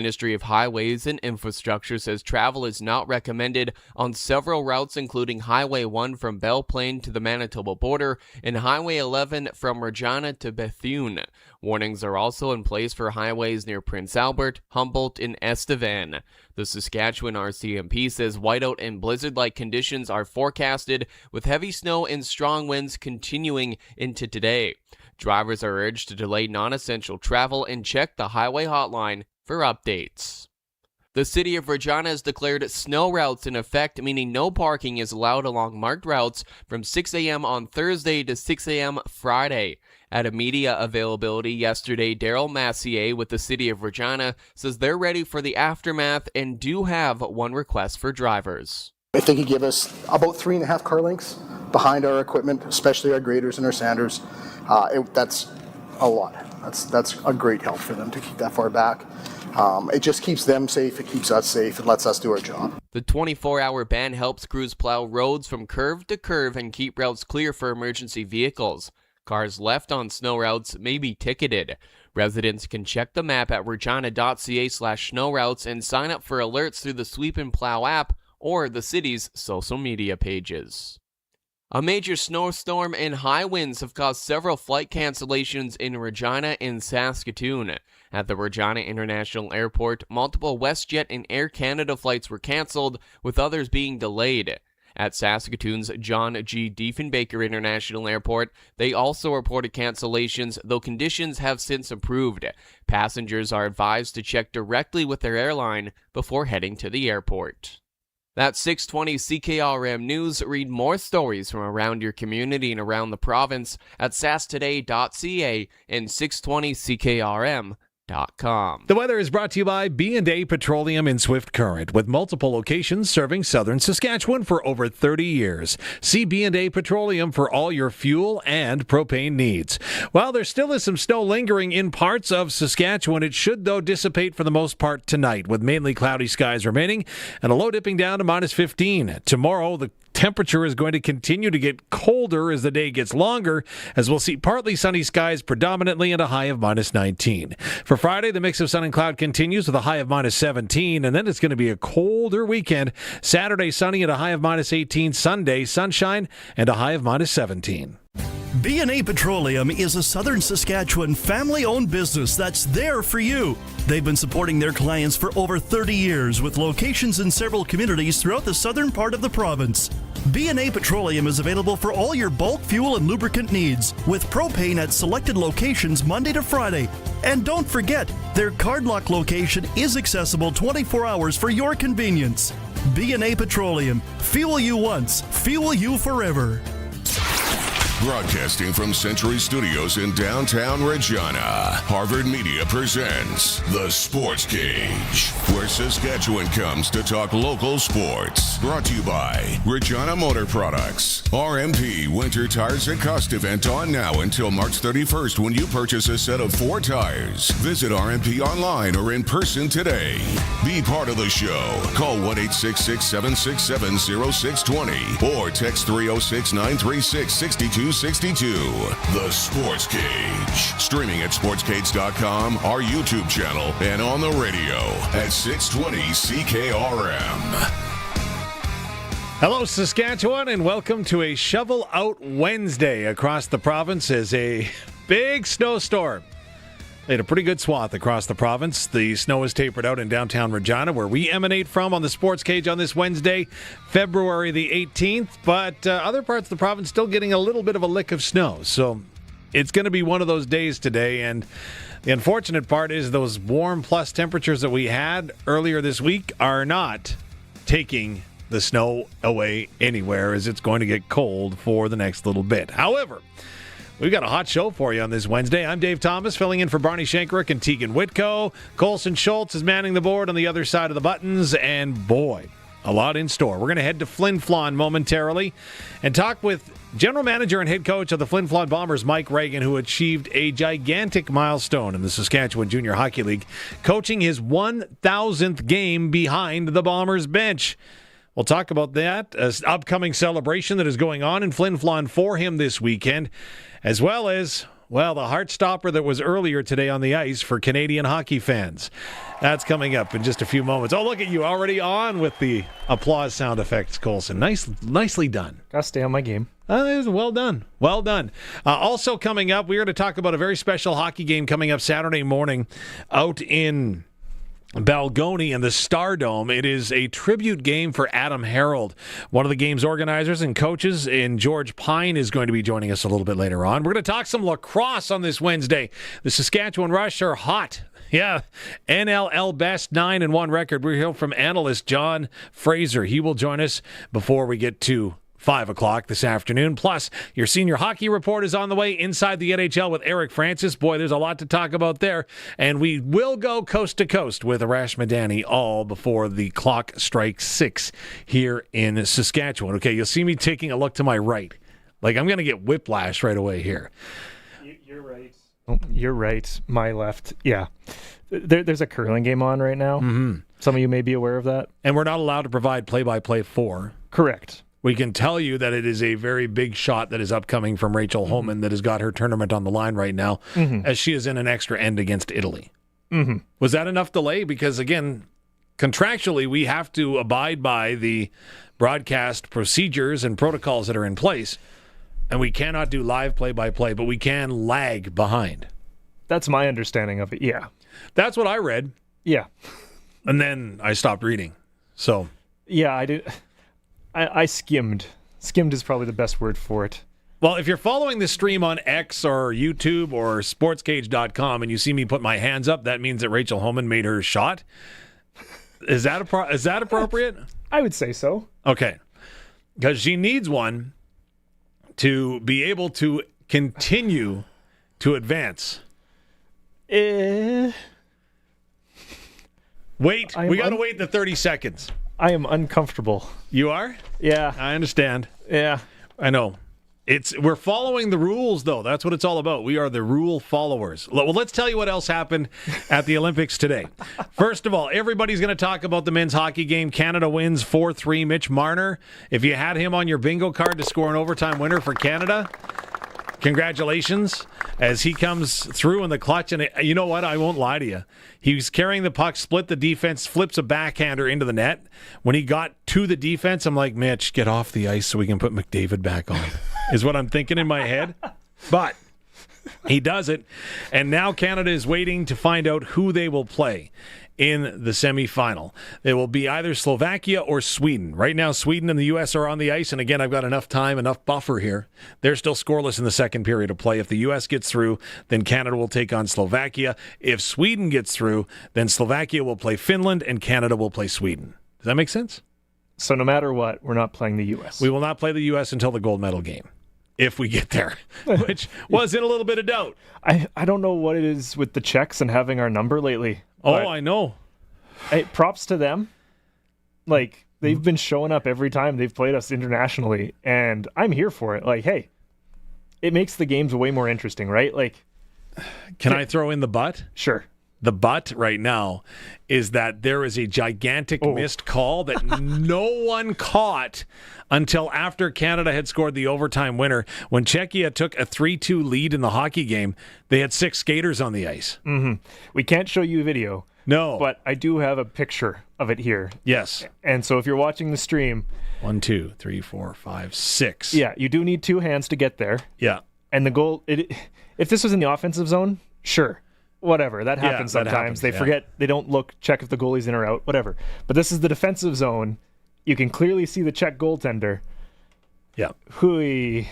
Ministry of Highways and Infrastructure says travel is not recommended on several routes, including Highway 1 from Belle Plaine to the Manitoba border and Highway 11 from Regina to Bethune. Warnings are also in place for highways near Prince Albert, Humboldt, and Estevan. The Saskatchewan RCMP says whiteout and blizzard-like conditions are forecasted, with heavy snow and strong winds continuing into today. Drivers are urged to delay non-essential travel and check the highway hotline for updates. The city of Regina has declared snow routes in effect, meaning no parking is allowed along marked routes from 6 a.m. on Thursday to 6 a.m. Friday. At a media availability yesterday, Daryl Massier with the city of Regina says they're ready for the aftermath and do have one request for drivers. If they could give us about 3.5 car lengths behind our equipment, especially our graders and our sanders, that's a lot. That's a great help for them to keep that far back. It just keeps them safe, it keeps us safe, it lets us do our job. The 24-hour ban helps crews plow roads from curve to curve and keep routes clear for emergency vehicles. Cars left on snow routes may be ticketed. Residents can check the map at regina.ca/snow routes and sign up for alerts through the Sweep and Plow app or the city's social media pages. A major snowstorm and high winds have caused several flight cancellations in Regina and Saskatoon. At the Regina International Airport, multiple WestJet and Air Canada flights were canceled, with others being delayed. At Saskatoon's John G. Diefenbaker International Airport, they also reported cancellations, though conditions have since improved. Passengers are advised to check directly with their airline before heading to the airport. That's 620 CKRM News. Read more stories from around your community and around the province at sastoday.ca and 620CKRM.com. The weather is brought to you by B&A Petroleum in Swift Current, with multiple locations serving southern Saskatchewan for over 30 years. See B&A Petroleum for all your fuel and propane needs. While there still is some snow lingering in parts of Saskatchewan, it should, though, dissipate for the most part tonight, with mainly cloudy skies remaining and a low dipping down to -15. Tomorrow, the temperature is going to continue to get colder as the day gets longer, as we'll see partly sunny skies predominantly and a high of -19. For Friday, the mix of sun and cloud continues with a high of -17, and then it's going to be a colder weekend. Saturday, sunny at a high of -18. Sunday, sunshine and a high of -17. B&A Petroleum is a southern Saskatchewan family-owned business that's there for you. They've been supporting their clients for over 30 years with locations in several communities throughout the southern part of the province. B&A Petroleum is available for all your bulk fuel and lubricant needs, with propane at selected locations Monday to Friday. And don't forget, their Cardlock location is accessible 24 hours for your convenience. B&A Petroleum. Fuel you once, fuel you forever. Broadcasting from Century Studios in downtown Regina, Harvard Media presents The Sportscage, where Saskatchewan comes to talk local sports. Brought to you by Regina Motor Products. RMP Winter Tires at Cost event on now until March 31st when you purchase a set of 4 tires. Visit RMP online or in person today. Be part of the show. Call 1-866-767-0620 or text 306-936-6262. The Sports Cage. Streaming at sportscage.com, our YouTube channel, and on the radio at 620 CKRM. Hello, Saskatchewan, and welcome to a Shovel Out Wednesday across the province as a big snowstorm laid a pretty good swath across the province. The snow is tapered out in downtown Regina, where we emanate from on the Sports Cage on this Wednesday, February the 18th. But other parts of the province still getting a little bit of a lick of snow. So it's going to be one of those days today. And the unfortunate part is those warm plus temperatures that we had earlier this week are not taking the snow away anywhere, as it's going to get cold for the next little bit. However, we've got a hot show for you on this Wednesday. I'm Dave Thomas, filling in for Barney Shankrick and Tegan Whitco. Colson Schultz is manning the board on the other side of the buttons, and boy, a lot in store. We're going to head to Flon momentarily and talk with General Manager and Head Coach of the Flin Flon Bombers, Mike Reagan, who achieved a gigantic milestone in the Saskatchewan Junior Hockey League, coaching his 1,000th game behind the Bombers bench. We'll talk about that, an upcoming celebration that is going on in Flin Flon for him this weekend, as well as Well, the heartstopper that was earlier today on the ice for Canadian hockey fans. That's coming up in just a few moments. Oh, look at you, already on with the applause sound effects, Colson. Nicely done. Gotta stay on my game. Well done. Well done. Also coming up, we're going to talk about a very special hockey game coming up Saturday morning out in Balgony in the Stardome. It is a tribute game for Adam Herold. One of the game's organizers and coaches in George Pyne is going to be joining us a little bit later on. We're going to talk some lacrosse on this Wednesday. The Saskatchewan Rush are hot. Yeah, NLL best 9-1 record. We're here from Analyst John Fraser. He will join us before we get to 5 o'clock this afternoon. Plus, your senior hockey report is on the way inside the NHL with Eric Francis. Boy, there's a lot to talk about there. And we will go coast to coast with Arash Madani all before the clock strikes 6 here in Saskatchewan. Okay, you'll see me taking a look to my right. Like, I'm going to get whiplash right away here. You're right. Oh, you're right. My left. Yeah. There's a curling game on right now. Mm-hmm. Some of you may be aware of that. And we're not allowed to provide play-by-play for. Correct. We can tell you that it is a very big shot that is upcoming from Rachel Homan that has got her tournament on the line right now as she is in an extra end against Italy. Was that enough delay? Because, again, contractually, we have to abide by the broadcast procedures and protocols that are in place, and we cannot do live play-by-play, but we can lag behind. That's my understanding of it, yeah. That's what I read. Yeah. And then I stopped reading. So, yeah, I did. I skimmed. Skimmed is probably the best word for it. Well, if you're following the stream on X or YouTube or sportscage.com and you see me put my hands up, that means that Rachel Homan made her shot. Is that appropriate? I would say so. Okay. Because she needs one to be able to continue to advance. I Wait. We got to wait the 30 seconds. I am uncomfortable. You are? Yeah. I understand. Yeah. I know. We're following the rules, though. That's what it's all about. We are the rule followers. Well, let's tell you what else happened at the Olympics today. First of all, everybody's going to talk about the men's hockey game. Canada wins 4-3. Mitch Marner, if you had him on your bingo card to score an overtime winner for Canada, congratulations, as he comes through in the clutch. And you know what? I won't lie to you. He was carrying the puck, split the defense, flips a backhander into the net. When he got to the defense, I'm like, Mitch, get off the ice so we can put McDavid back on, is what I'm thinking in my head. But he does it. And now Canada is waiting to find out who they will play in the semifinal. It will be either Slovakia or Sweden. Right now, Sweden and the U.S. are on the ice, and again, I've got enough time, enough buffer here. They're still scoreless in the second period of play. If the U.S. gets through, then Canada will take on Slovakia. If Sweden gets through, then Slovakia will play Finland, and Canada will play Sweden. Does that make sense? So no matter what, we're not playing the U.S. We will not play the U.S. until the gold medal game, if we get there, which was in a little bit of doubt. I don't know what it is with the Czechs and having our number lately. Oh, I know. Hey, props to them. Like, they've been showing up every time they've played us internationally, and I'm here for it. Like, hey, it makes the games way more interesting, right? Like, can I throw in the but? Sure. The but right now is that there is a gigantic missed call that no one caught until after Canada had scored the overtime winner. When Czechia took a 3-2 lead in the hockey game, they had 6 skaters on the ice. We can't show you a video. No. But I do have a picture of it here. Yes. And so if you're watching the stream... 1, 2, 3, 4, 5, 6. Yeah, you do need 2 hands to get there. Yeah. And the goal... if this was in the offensive zone, sure. Whatever. That happens sometimes. That happens, they forget. They don't check if the goalie's in or out. Whatever. But this is the defensive zone. You can clearly see the Czech goaltender. Yeah. Hooey.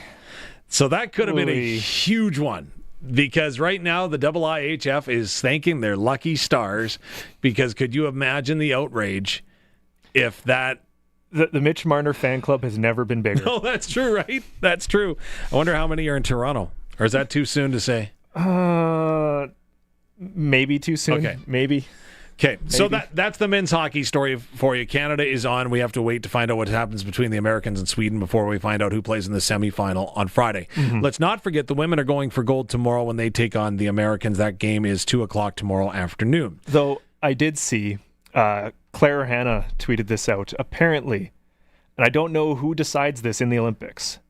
So that could have been a huge one. Because right now the IIHF is thanking their lucky stars, because could you imagine the outrage if that... The Mitch Marner fan club has never been bigger. No, that's true, right? That's true. I wonder how many are in Toronto. Or is that too soon to say? Maybe too soon. Okay. Maybe. Okay, so that's the men's hockey story for you. Canada is on. We have to wait to find out what happens between the Americans and Sweden before we find out who plays in the semifinal on Friday. Let's not forget the women are going for gold tomorrow when they take on the Americans. That game is 2 o'clock tomorrow afternoon. Though I did see Claire Hanna tweeted this out. Apparently, and I don't know who decides this in the Olympics,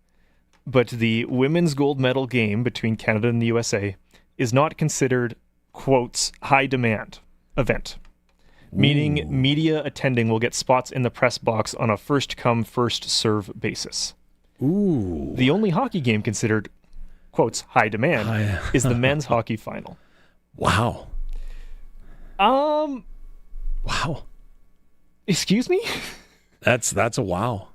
but the women's gold medal game between Canada and the USA is not considered, quotes, high demand event. Meaning media attending will get spots in the press box on a first-come, first-serve basis. Ooh. The only hockey game considered, quotes, high demand is the men's hockey final. Wow. Wow. Excuse me? That's a wow.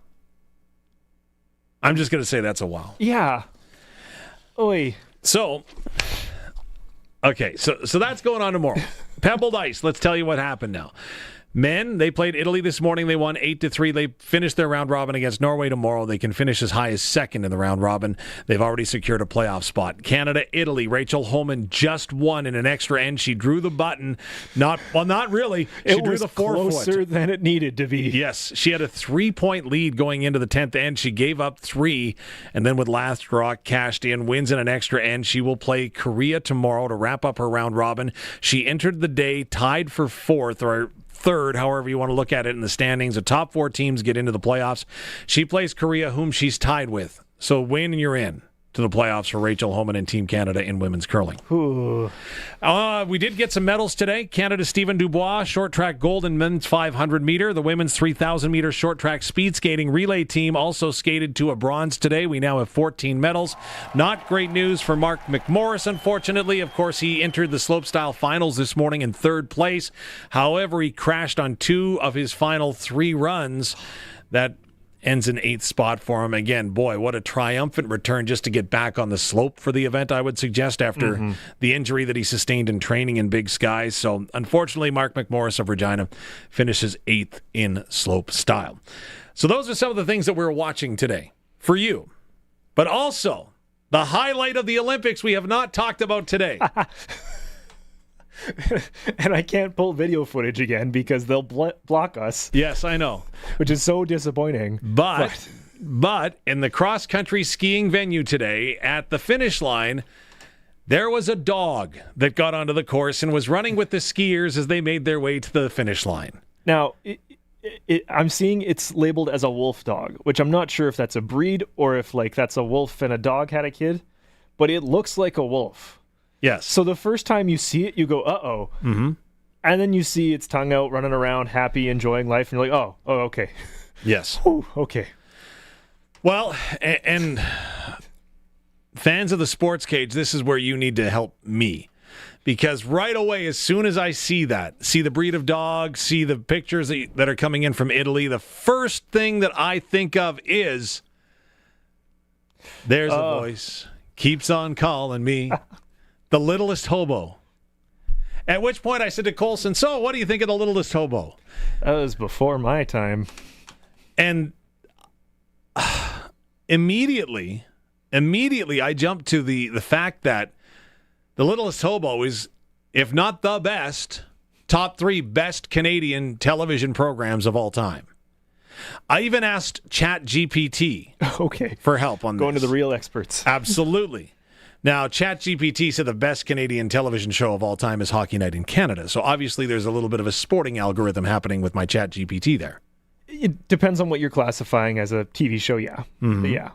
I'm just going to say that's a wow. Yeah. Oi. So, okay, so that's going on tomorrow. Pebbled ice. Let's tell you what happened now. Men, they played Italy this morning. They won 8-3. They finished their round robin against Norway tomorrow. They can finish as high as second in the round robin. They've already secured a playoff spot. Canada, Italy. Rachel Homan just won in an extra end. She drew the button. Not really. She drew the 4 foot. Closer than it needed to be. Yes, she had a 3-point lead going into the 10th end. She gave up 3, and then with last draw, cashed in, wins in an extra end. She will play Korea tomorrow to wrap up her round robin. She entered the day tied for 4th, or third, however you want to look at it in the standings. The top 4 teams get into the playoffs. She plays Korea, whom she's tied with. So win and you're in to the playoffs for Rachel Homan and Team Canada in women's curling. We did get some medals today. Canada's Stephen Dubois, short track gold in men's 500 meter. The women's 3,000 meter short track speed skating relay team also skated to a bronze today. We now have 14 medals. Not great news for Mark McMorris, unfortunately. Of course, he entered the slopestyle finals this morning in 3rd place. However, he crashed on 2 of his final 3 runs. That ends in 8th spot for him. Again, boy, what a triumphant return just to get back on the slope for the event, I would suggest, after the injury that he sustained in training in Big Skies. So, unfortunately, Mark McMorris of Regina finishes 8th in slope style. So those are some of the things that we're watching today for you. But also, the highlight of the Olympics we have not talked about today. And I can't pull video footage again because they'll block us. Yes, I know. Which is so disappointing. But in the cross-country skiing venue today, at the finish line, there was a dog that got onto the course and was running with the skiers as they made their way to the finish line. Now, I'm seeing it's labeled as a wolf dog, which I'm not sure if that's a breed or if that's a wolf and a dog had a kid, but it looks like a wolf. Yes. So the first time you see it, you go, uh-oh. Mm-hmm. And then you see its tongue out, running around, happy, enjoying life, and you're like, oh, okay. Yes. Ooh, okay. Well, and fans of the Sportscage, this is where you need to help me. Because right away, as soon as I see the breed of dog, see the pictures that are coming in from Italy, the first thing that I think of is, there's a voice, keeps on calling me. The Littlest Hobo. At which point I said to Colson, so what do you think of The Littlest Hobo? That was before my time. And immediately I jumped to the fact that The Littlest Hobo is, if not the best, top 3 best Canadian television programs of all time. I even asked ChatGPT for help on this. Going to the real experts. Absolutely. Now, ChatGPT said the best Canadian television show of all time is Hockey Night in Canada. So obviously there's a little bit of a sporting algorithm happening with my ChatGPT there. It depends on what you're classifying as a TV show, yeah. Mm-hmm. Yeah.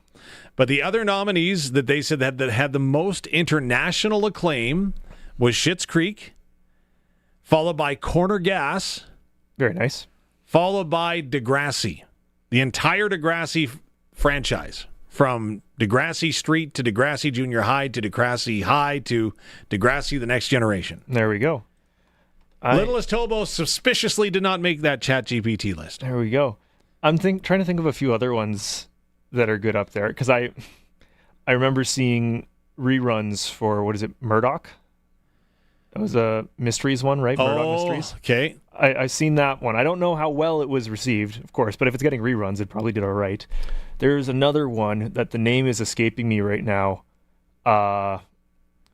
But the other nominees that they said that had the most international acclaim was Schitt's Creek, followed by Corner Gas. Very nice. Followed by Degrassi. The entire Degrassi franchise. From Degrassi Street to Degrassi Junior High to Degrassi High to Degrassi The Next Generation. There we go. Littlest Hobo suspiciously did not make that ChatGPT list. There we go. I'm trying to think of a few other ones that are good up there because I remember seeing reruns for, what is it, Murdoch? That was a Mysteries one, right? Murdoch Mysteries. Okay. I seen that one. I don't know how well it was received, of course, but if it's getting reruns, it probably did all right. There's another one that the name is escaping me right now,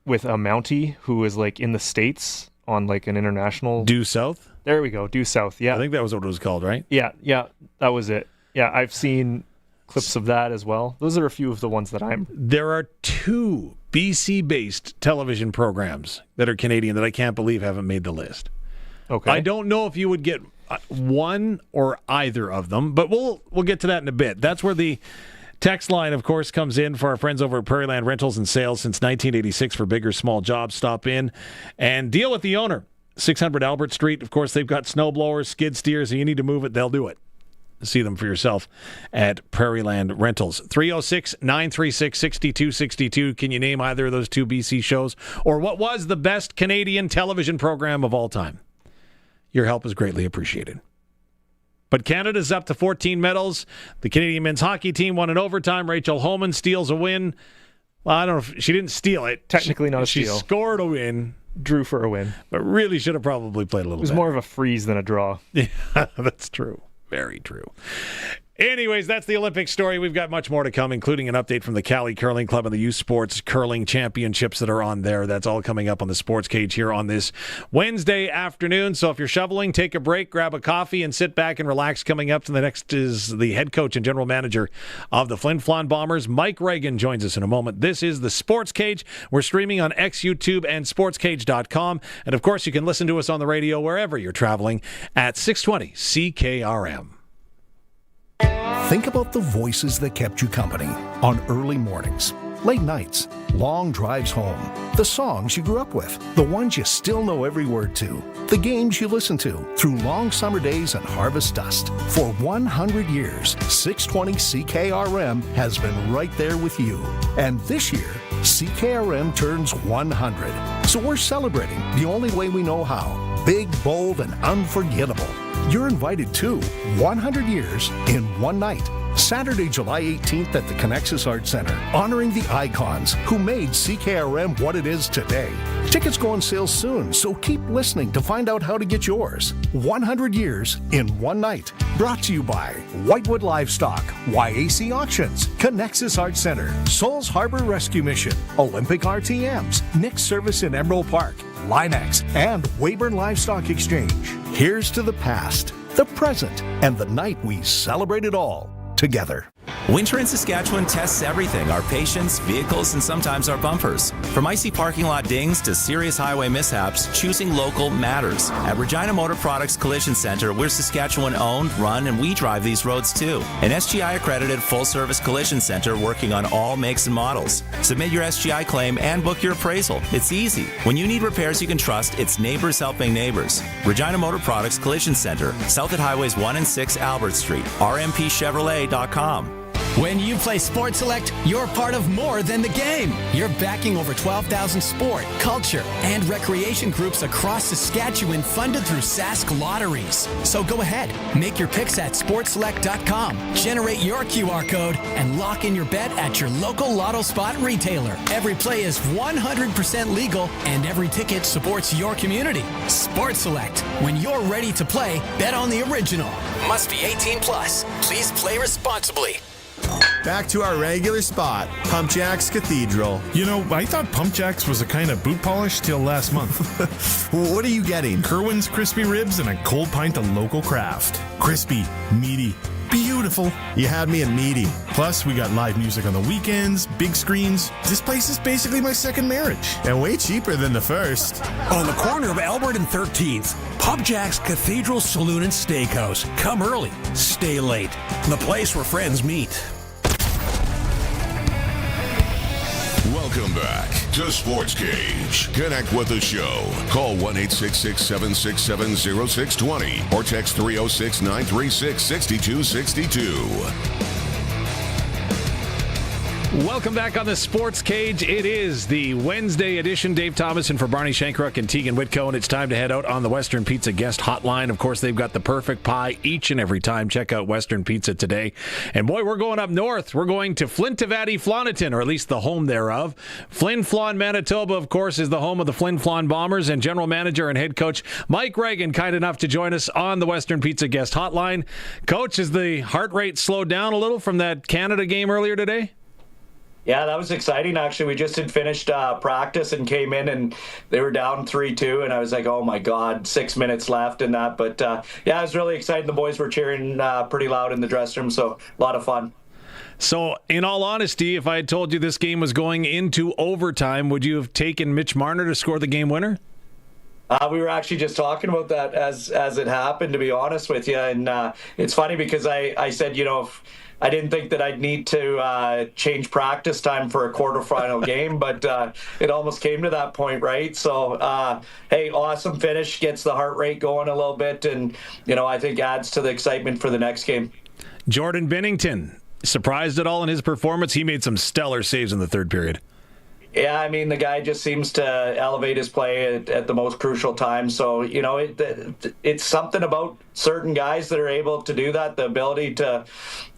with a Mountie who is in the States on an international. Due South? There we go, Due South, yeah. I think that was what it was called, right? Yeah, that was it. Yeah, I've seen clips of that as well. Those are a few of the ones that There are 2 BC-based television programs that are Canadian that I can't believe haven't made the list. Okay. I don't know if you would get one or either of them, but we'll get to that in a bit. That's where the Text line, of course, comes in for our friends over at Prairie Land Rentals and Sales since 1986 for big or small jobs. Stop in and deal with the owner. 600 Albert Street. Of course, they've got snow blowers, skid steers, and you need to move it, they'll do it. See them for yourself at Prairie Land Rentals. 306-936-6262. Can you name either of those two BC shows? Or what was the best Canadian television program of all time? Your help is greatly appreciated. But Canada's up to 14 medals. The Canadian men's hockey team won in overtime. Rachel Homan steals a win. Well, I don't know if she didn't steal it. Technically not a steal. She scored a win. Drew for a win. But really should have probably played a little bit. It was more of a freeze than a draw. Yeah, that's true. Very true. Anyways, that's the Olympic story. We've got much more to come, including an update from the Cali Curling Club and the Youth Sports Curling Championships that are on there. That's all coming up on the Sportscage here on this Wednesday afternoon. So if you're shoveling, take a break, grab a coffee, and sit back and relax. Coming up to the next is the head coach and general manager of the Flin Flon Bombers, Mike Reagan, joins us in a moment. This is the Sportscage. We're streaming on X, YouTube, and sportscage.com. And of course, you can listen to us on the radio wherever you're traveling at 620 CKRM. Think about the voices that kept you company on early mornings, late nights, long drives home, the songs you grew up with, the ones you still know every word to, the games you listened to through long summer days and harvest dust. For 100 years, 620 CKRM has been right there with you. And this year, CKRM turns 100. So we're celebrating the only way we know how. Big, bold, and unforgettable. You're invited to 100 Years in One Night. Saturday, July 18th at the Connexus Arts Center, honoring the icons who made CKRM what it is today. Tickets go on sale soon, so keep listening to find out how to get yours. 100 Years in One Night. Brought to you by Whitewood Livestock, YAC Auctions, Connexus Arts Center, Souls Harbor Rescue Mission, Olympic RTMs, Nick's Service in Emerald Park, Linex, and Weyburn Livestock Exchange. Here's to the past, the present, and the night we celebrate it all together. Winter in Saskatchewan tests everything, our patience, vehicles, and sometimes our bumpers. From icy parking lot dings to serious highway mishaps, choosing local matters. At Regina Motor Products Collision Center, we're Saskatchewan owned, run, and we drive these roads too. An SGI accredited full-service collision center working on all makes and models. Submit your SGI claim and book your appraisal. It's easy. When you need repairs you can trust, it's neighbors helping neighbors. Regina Motor Products Collision Center, south at Highways 1 and 6 Albert Street, rmpchevrolet.com. When you play Sports Select, you're part of more than the game. You're backing over 12,000 sport, culture, and recreation groups across Saskatchewan funded through Sask Lotteries. So go ahead, make your picks at sportselect.com, generate your QR code, and lock in your bet at your local Lotto Spot retailer. Every play is 100% legal, and every ticket supports your community. Sports Select. When you're ready to play, bet on the original. Must be 18 plus. Please play responsibly. Back to our regular spot, Pump Jacks Cathedral. You know, I thought Pump Jacks was a kind of boot polish till last month. What are you getting? Kerwin's crispy ribs and a cold pint of local craft. Crispy, meaty, beautiful. You had me at meaty. Plus, we got live music on the weekends, big screens. This place is basically my second marriage. And way cheaper than the first. On the corner of Albert and 13th, Pump Jacks Cathedral Saloon and Steakhouse. Come early, stay late. The place where friends meet. Welcome back to Sportscage. Connect with the show. Call 1-866-767-0620 or text 306-936-6262. Welcome back on the Sports Cage. It is the Wednesday edition. Dave Thomason for Barney Shankrook and Tegan Whitco, and it's time to head out on the Western Pizza guest hotline. Of course, they've got the perfect pie each and every time. Check out Western Pizza today. And boy, we're going up north. We're going to Flin-Tivati, Floniton, or at least the home thereof. Flin Flon, Manitoba, of course, is the home of the Flin Flon Bombers, and general manager and head coach Mike Reagan, kind enough to join us on the Western Pizza guest hotline. Coach, is the heart rate slowed down a little from that Canada game earlier today? Yeah, that was exciting, actually. We just had finished practice and came in, and they were down 3-2, and I was like, oh, my God, 6 minutes left and that. But, yeah, I was really excited. The boys were cheering pretty loud in the dressing room, so a lot of fun. So, in all honesty, if I had told you this game was going into overtime, would you have taken Mitch Marner to score the game winner? We were actually just talking about that as it happened, to be honest with you. And it's funny because I said, if I didn't think that I'd need to change practice time for a quarterfinal game, but it almost came to that point, right? So, hey, awesome finish, gets the heart rate going a little bit, and, I think adds to the excitement for the next game. Jordan Binnington, surprised at all in his performance? He made some stellar saves in the third period. Yeah, I mean, the guy just seems to elevate his play at the most crucial time. So, it's something about certain guys that are able to do that, the ability to,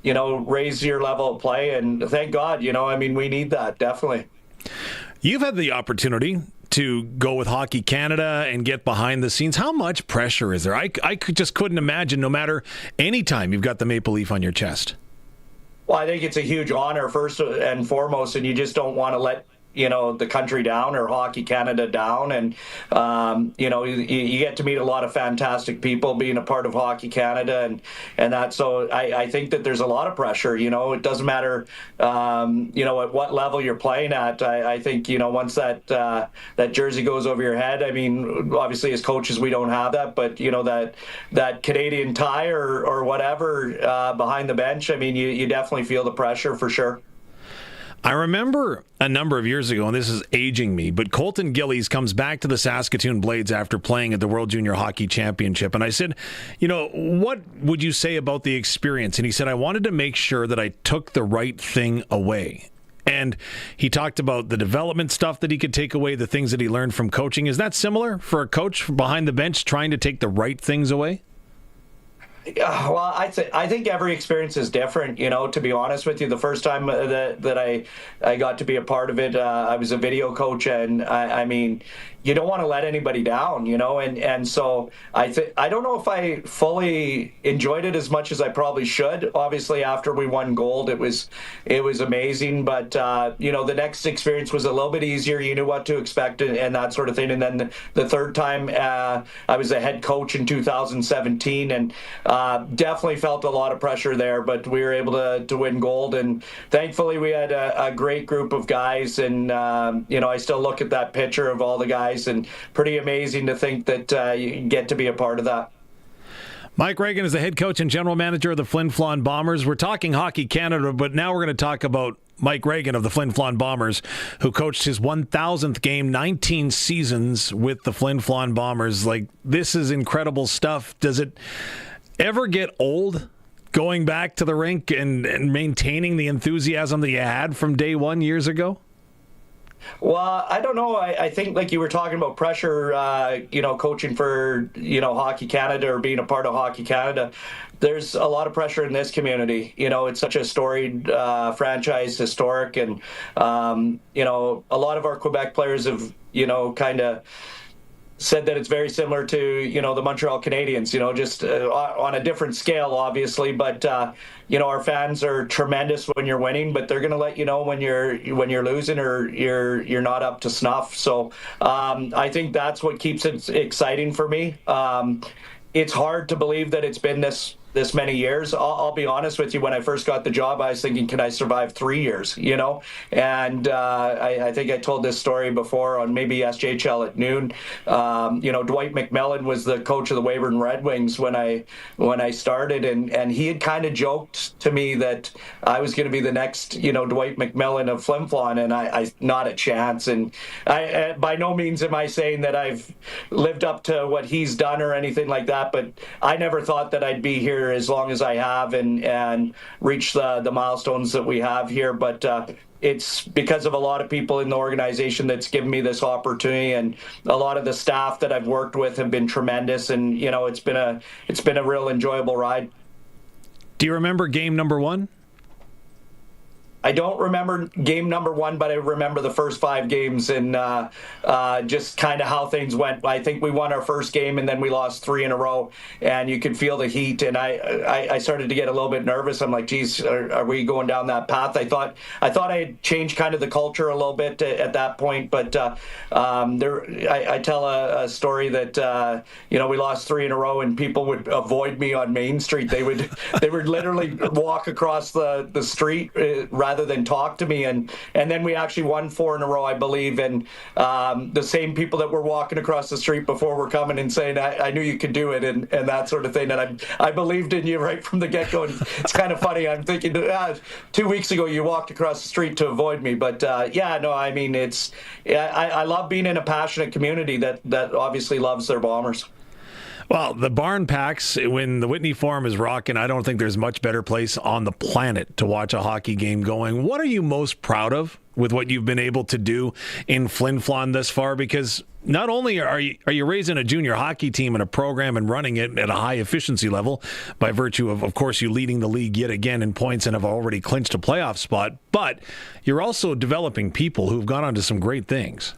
raise your level of play. And thank God, we need that, definitely. You've had the opportunity to go with Hockey Canada and get behind the scenes. How much pressure is there? I just couldn't imagine, no matter any time you've got the Maple Leaf on your chest. Well, I think it's a huge honor, first and foremost, and you just don't want to let the country down or Hockey Canada down. And, you get to meet a lot of fantastic people being a part of Hockey Canada and that. So I think that there's a lot of pressure. It doesn't matter, at what level you're playing at. I think, once that jersey goes over your head, I mean, obviously as coaches, we don't have that, but, that Canadian tie or whatever behind the bench, I mean, you definitely feel the pressure for sure. I remember a number of years ago, and this is aging me, but Colton Gillies comes back to the Saskatoon Blades after playing at the World Junior Hockey Championship. And I said, what would you say about the experience? And he said, I wanted to make sure that I took the right thing away. And he talked about the development stuff that he could take away, the things that he learned from coaching. Is that similar for a coach behind the bench trying to take the right things away? Well, I think every experience is different, to be honest with you. The first time that I got to be a part of it, I was a video coach, and I mean, you don't want to let anybody down, and so I don't know if I fully enjoyed it as much as I probably should. Obviously, after we won gold, it was amazing, but the next experience was a little bit easier. You knew what to expect and that sort of thing. And then the third time, I was a head coach in 2017, and definitely felt a lot of pressure there, but we were able to win gold, and thankfully we had a great group of guys, and I still look at that picture of all the guys, and pretty amazing to think that you get to be a part of that. Mike Reagan is the head coach and general manager of the Flin Flon Bombers. We're talking Hockey Canada, but now we're going to talk about Mike Reagan of the Flin Flon Bombers, who coached his 1,000th game, 19 seasons with the Flin Flon Bombers. Like, this is incredible stuff. Does it ever get old going back to the rink and maintaining the enthusiasm that you had from day one years ago? Well, I don't know. I think, like you were talking about pressure, coaching for, Hockey Canada or being a part of Hockey Canada, there's a lot of pressure in this community. It's such a storied franchise, historic, and, a lot of our Quebec players have, kind of said that it's very similar to, the Montreal Canadiens, just on a different scale, obviously. But, our fans are tremendous when you're winning, but they're going to let you know when you're losing or you're not up to snuff. So I think that's what keeps it exciting for me. It's hard to believe that it's been this many years. I'll be honest with you. When I first got the job, I was thinking, can I survive 3 years? And I think I told this story before on maybe SJHL at noon. Dwight McMillan was the coach of the Weyburn Red Wings when I started, and he had kind of joked to me that I was going to be the next, Dwight McMillan of Flin Flon, and I not a chance. And I by no means am I saying that I've lived up to what he's done or anything like that, but I never thought that I'd be here as long as I have and reach the milestones that we have here. But it's because of a lot of people in the organization that's given me this opportunity, and a lot of the staff that I've worked with have been tremendous, and it's been a real enjoyable ride. Do you remember game number one? I don't remember game number one, but I remember the first 5 games and just kind of how things went. I think we won our first game, and then we lost 3 in a row, and you could feel the heat. And I started to get a little bit nervous. I'm like, geez, are we going down that path? I thought I had changed kind of the culture a little bit at that point, but I tell a story that we lost 3 in a row, and people would avoid me on Main Street. They would literally walk across the street rather rather than talk to me. And then we actually won 4 in a row, I believe. And the same people that were walking across the street before were coming and saying, I knew you could do it, and that sort of thing. And I believed in you right from the get-go. And it's kind of funny. I'm thinking, 2 weeks ago you walked across the street to avoid me. But I mean, I love being in a passionate community that obviously loves their Bombers. Well, the barn packs, when the Whitney Forum is rocking, I don't think there's much better place on the planet to watch a hockey game going. What are you most proud of with what you've been able to do in Flin Flon thus far? Because not only are you raising a junior hockey team and a program and running it at a high efficiency level by virtue of course, you leading the league yet again in points and have already clinched a playoff spot, but you're also developing people who've gone on to some great things.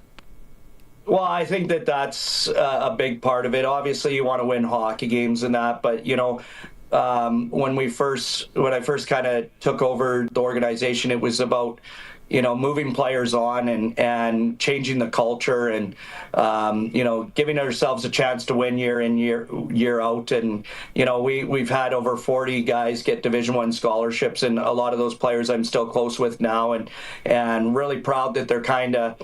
Well, I think that's a big part of it. Obviously, you want to win hockey games and that, but when I first kind of took over the organization, it was about moving players on and changing the culture and giving ourselves a chance to win year in year out. And we've had over 40 guys get Division I scholarships, and a lot of those players I'm still close with now, and really proud that they're kind of.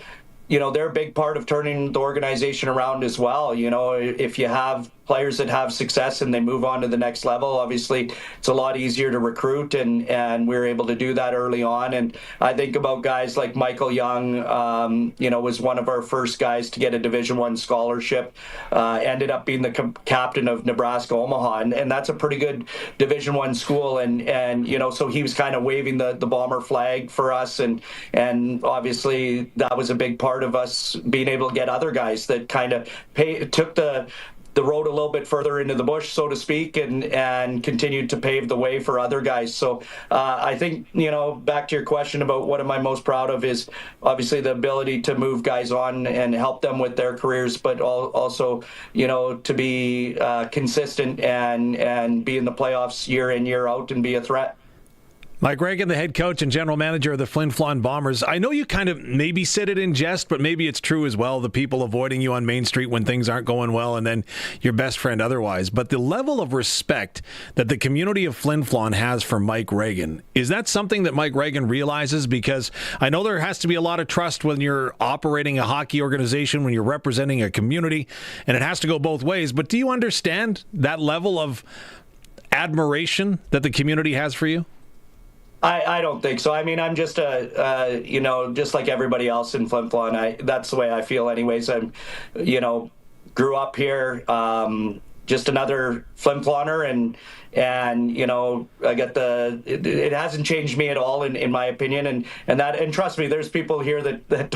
They're a big part of turning the organization around as well. If you have players that have success and they move on to the next level, obviously it's a lot easier to recruit, and we were able to do that early on. And I think about guys like Michael Young, was one of our first guys to get a Division I scholarship, ended up being the captain of Nebraska Omaha, and that's a pretty good Division I school, and so he was kind of waving the Bomber flag for us, and obviously that was a big part of us being able to get other guys that kind of took the road a little bit further into the bush, so to speak, and continued to pave the way for other guys. So I think, back to your question about what am I most proud of is obviously the ability to move guys on and help them with their careers, but also, to be consistent and be in the playoffs year in, year out and be a threat. Mike Reagan, the head coach and general manager of the Flin Flon Bombers. I know you kind of maybe said it in jest, but maybe it's true as well. The people avoiding you on Main Street when things aren't going well, and then your best friend otherwise. But the level of respect that the community of Flin Flon has for Mike Reagan, is that something that Mike Reagan realizes? Because I know there has to be a lot of trust when you're operating a hockey organization, when you're representing a community, and it has to go both ways. But do you understand that level of admiration that the community has for you? I don't think so. I mean, I'm just just like everybody else in Flin Flon. That's the way I feel anyways. I'm, grew up here, just another Flin Floner, and I get it hasn't changed me at all in my opinion, and trust me, there's people here that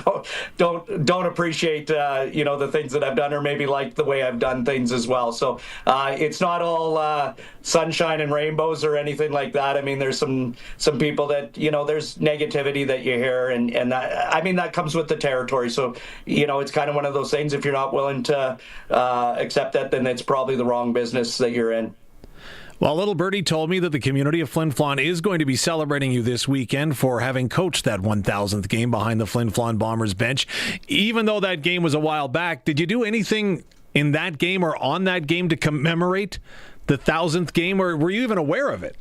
don't appreciate the things that I've done, or maybe like the way I've done things as well. So it's not all sunshine and rainbows or anything like that. I mean, there's some people that there's negativity that you hear, and that, I mean, that comes with the territory. So it's kind of one of those things. If you're not willing to accept that, then it's probably the wrong business that you're in. Well, little birdie told me that the community of Flin Flon is going to be celebrating you this weekend for having coached that 1,000th game behind the Flin Flon Bombers bench. Even though that game was a while back, did you do anything in that game or on that game to commemorate the 1,000th game, or were you even aware of it?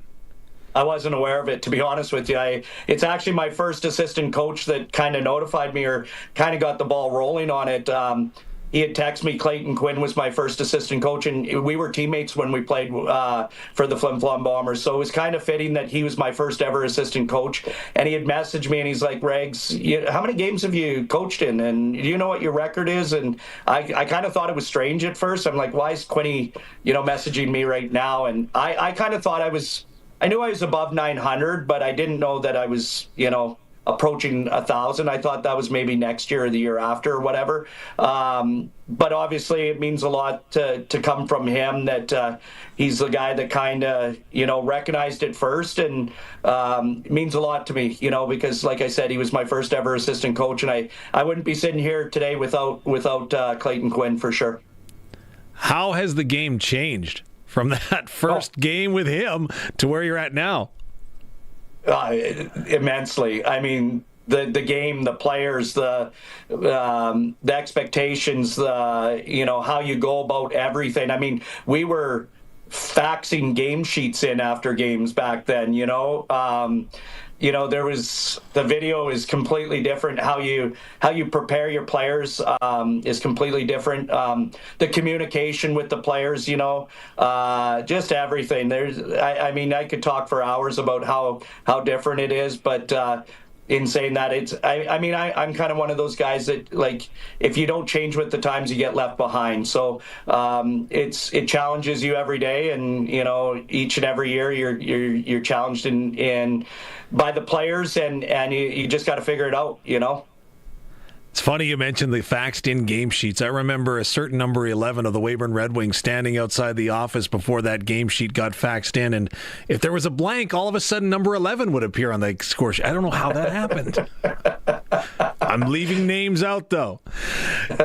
I wasn't aware of it, to be honest with you. It's actually my first assistant coach that kind of notified me or kind of got the ball rolling on it. He had texted me. Clayton Quinn was my first assistant coach, and we were teammates when we played for the Flin Flon Bombers. So it was kind of fitting that he was my first ever assistant coach. And he had messaged me, and he's like, Regs, how many games have you coached in? And do you know what your record is? And I kind of thought it was strange at first. I'm like, why is Quinny, messaging me right now? And I kind of thought I knew I was above 900, but I didn't know that I was, approaching 1,000. I thought that was maybe next year or the year after or whatever. But obviously it means a lot to come from him, that he's the guy that kind of, recognized it first, and it means a lot to me, because like I said, he was my first ever assistant coach, and I wouldn't be sitting here today without Clayton Quinn for sure. How has the game changed from that first game with him to where you're at now? Immensely. I mean, the game, the players, the expectations, how you go about everything. I mean, we were faxing game sheets in after games back then, there was, the video is completely different. How you prepare your players is completely different. The communication with the players, just everything. I could talk for hours about how different it is, but in saying that, I'm kind of one of those guys that, like, if you don't change with the times, you get left behind. So it challenges you every day, and each and every year you're challenged in by the players, and you just got to figure it out. It's funny you mentioned the faxed-in game sheets. I remember a certain number 11 of the Weyburn Red Wings standing outside the office before that game sheet got faxed in, and if there was a blank, all of a sudden number 11 would appear on the score sheet. I don't know how that happened. I'm leaving names out, though.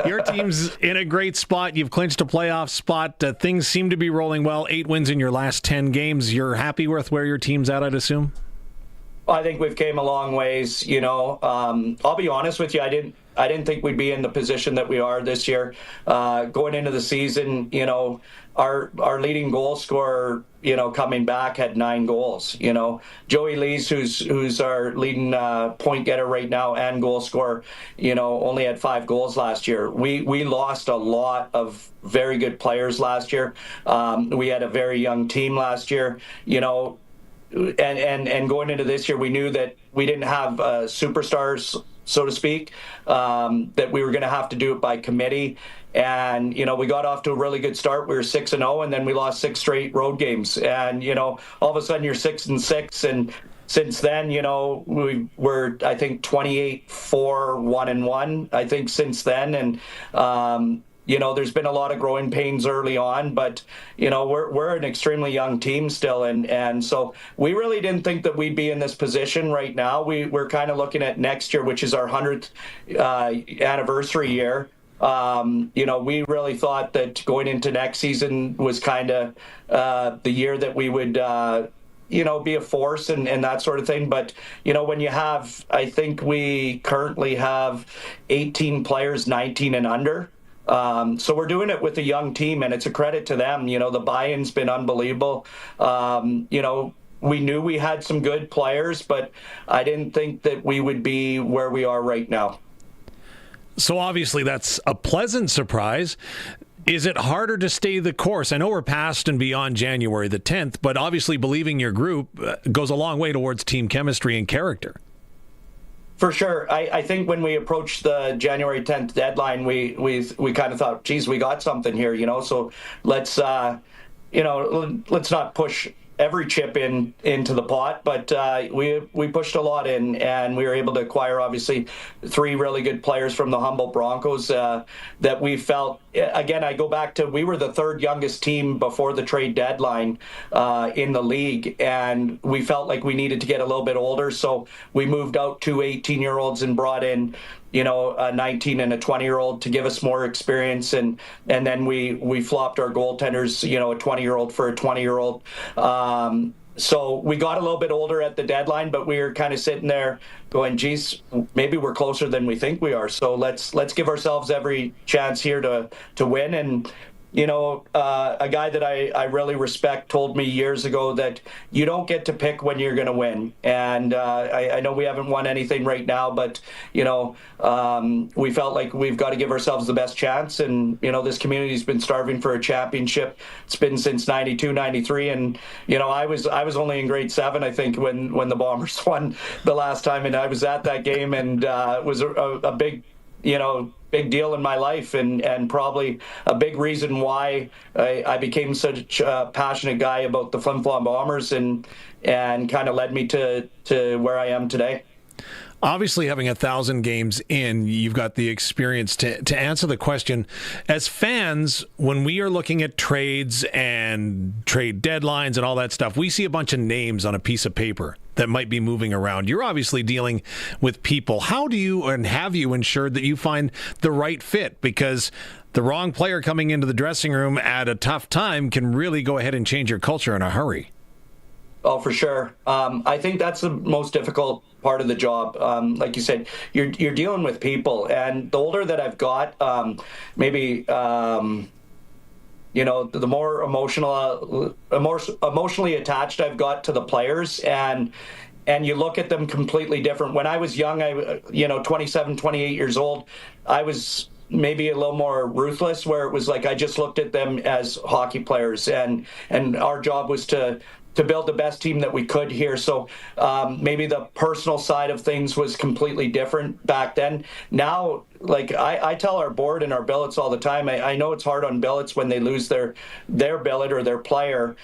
Your team's in a great spot. You've clinched a playoff spot. Things seem to be rolling well. 8 wins in your last 10 games. You're happy with where your team's at, I'd assume? I think we've came a long ways. I'll be honest with you. I didn't think we'd be in the position that we are this year. Going into the season, our leading goal scorer, coming back had 9 goals. Joey Lees, who's our leading point getter right now and goal scorer, only had 5 goals last year. We lost a lot of very good players last year. We had a very young team last year. And going into this year, we knew that we didn't have superstars, so to speak, that we were going to have to do it by committee. And, we got off to a really good start. We were 6-0, and then we lost 6 straight road games. And, all of a sudden you're 6-6. And since then, we were, I think, 28-4-1-1, I think, since then. And, there's been a lot of growing pains early on, but, we're an extremely young team still. And so we really didn't think that we'd be in this position right now. We're kind of looking at next year, which is our 100th anniversary year. We really thought that going into next season was kind of the year that we would be a force and that sort of thing. But, when you have, I think we currently have 18 players, 19 and under. So we're doing it with a young team, and it's a credit to them. The buy-in's been unbelievable. We knew we had some good players, but I didn't think that we would be where we are right now. So obviously that's a pleasant surprise. Is it harder to stay the course? I know we're past and beyond January the 10th, but obviously believing your group goes a long way towards team chemistry and character. For sure. I think when we approached the January 10th deadline, we kind of thought, geez, we got something here, so let's not push every chip into the pot, but we pushed a lot in, and we were able to acquire obviously 3 really good players from the Humboldt Broncos that we felt, again, I go back to, we were the 3rd youngest team before the trade deadline in the league, and we felt like we needed to get a little bit older, so we moved out 2 18-year-olds and brought in a 19 and a 20-year-old to give us more experience, and then we flopped our goaltenders, a 20-year-old for a 20-year-old. So we got a little bit older at the deadline, but we were kind of sitting there going, geez, maybe we're closer than we think we are. So let's give ourselves every chance here to win. And a guy that I really respect told me years ago that you don't get to pick when you're going to win. And I know we haven't won anything right now, but, we felt like we've got to give ourselves the best chance. And, this community's been starving for a championship. It's been since 92, 93. And, I was only in grade 7, I think, when the Bombers won the last time. And I was at that game, and it was a big, big deal in my life, and probably a big reason why I became such a passionate guy about the Flin Flon Bombers, and kind of led me to where I am today. Obviously, having 1,000 games in, you've got the experience to answer the question. As fans, when we are looking at trades and trade deadlines and all that stuff, we see a bunch of names on a piece of paper that might be moving around. You're obviously dealing with people. How do you, and have you ensured that you find the right fit? Because the wrong player coming into the dressing room at a tough time can really go ahead and change your culture in a hurry. Oh, for sure. I think that's the most difficult part of the job. Like you said, you're dealing with people, and the older that I've got, maybe the more emotionally attached I've got to the players, and you look at them completely different. When I was young, 27, 28 years old, I was maybe a little more ruthless, where it was like I just looked at them as hockey players, and our job was to build the best team that we could here. So maybe the personal side of things was completely different back then. Now, like I tell our board and our billets all the time, I know it's hard on billets when they lose their billet or their player.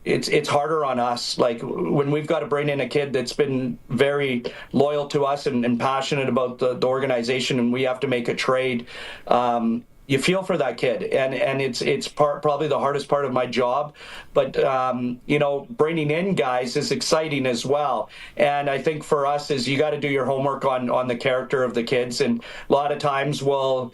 It's harder on us. Like when we've got to bring in a kid that's been very loyal to us and passionate about the organization, and we have to make a trade. You feel for that kid, and it's probably the hardest part of my job. But bringing in guys is exciting as well. And I think for us is you got to do your homework on the character of the kids, and a lot of times we'll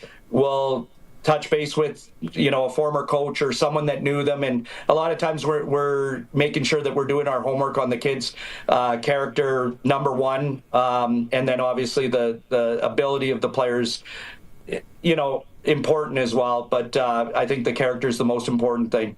touch base with a former coach or someone that knew them, and a lot of times we're making sure that we're doing our homework on the kids' character, number one, and then obviously the ability of the players, important as well. But I think the character is the most important thing.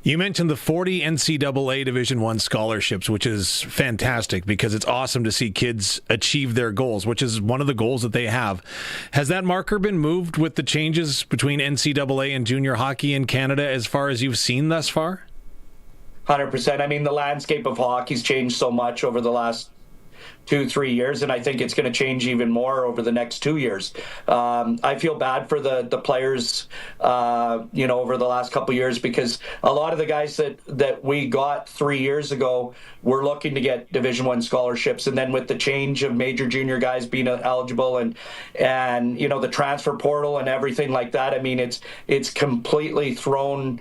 You mentioned the 40 NCAA Division I scholarships, which is fantastic because it's awesome to see kids achieve their goals, which is one of the goals that they have. Has that marker been moved with the changes between NCAA and junior hockey in Canada as far as you've seen thus far? 100%. I mean, the landscape of hockey's changed so much over the last 2-3 years, and I think it's going to change even more over the next 2 years. I feel bad for the players, over the last couple of years, because a lot of the guys that we got 3 years ago were looking to get Division I scholarships, and then with the change of major junior guys being eligible and the transfer portal and everything like that, I mean, it's completely thrown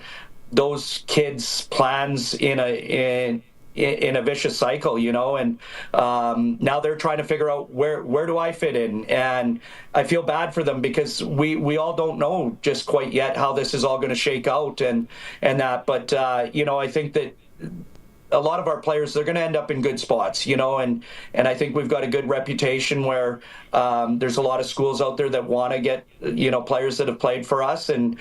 those kids' plans in a vicious cycle, and now they're trying to figure out where do I fit in, and I feel bad for them because we all don't know just quite yet how this is all going to shake out and that, but I think that a lot of our players, they're going to end up in good spots, and I think we've got a good reputation where there's a lot of schools out there that want to get, players that have played for us and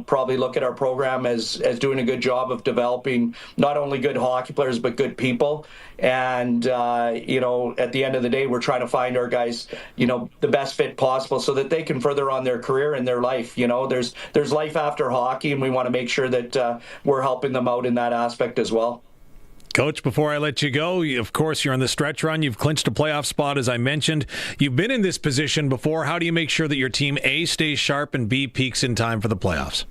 probably look at our program as doing a good job of developing not only good hockey players, but good people. And, at the end of the day, we're trying to find our guys, the best fit possible so that they can further on their career and their life. There's life after hockey, and we want to make sure that we're helping them out in that aspect as well. Coach, before I let you go, of course, you're on the stretch run. You've clinched a playoff spot, as I mentioned. You've been in this position before. How do you make sure that your team, A, stays sharp, and B, peaks in time for the playoffs?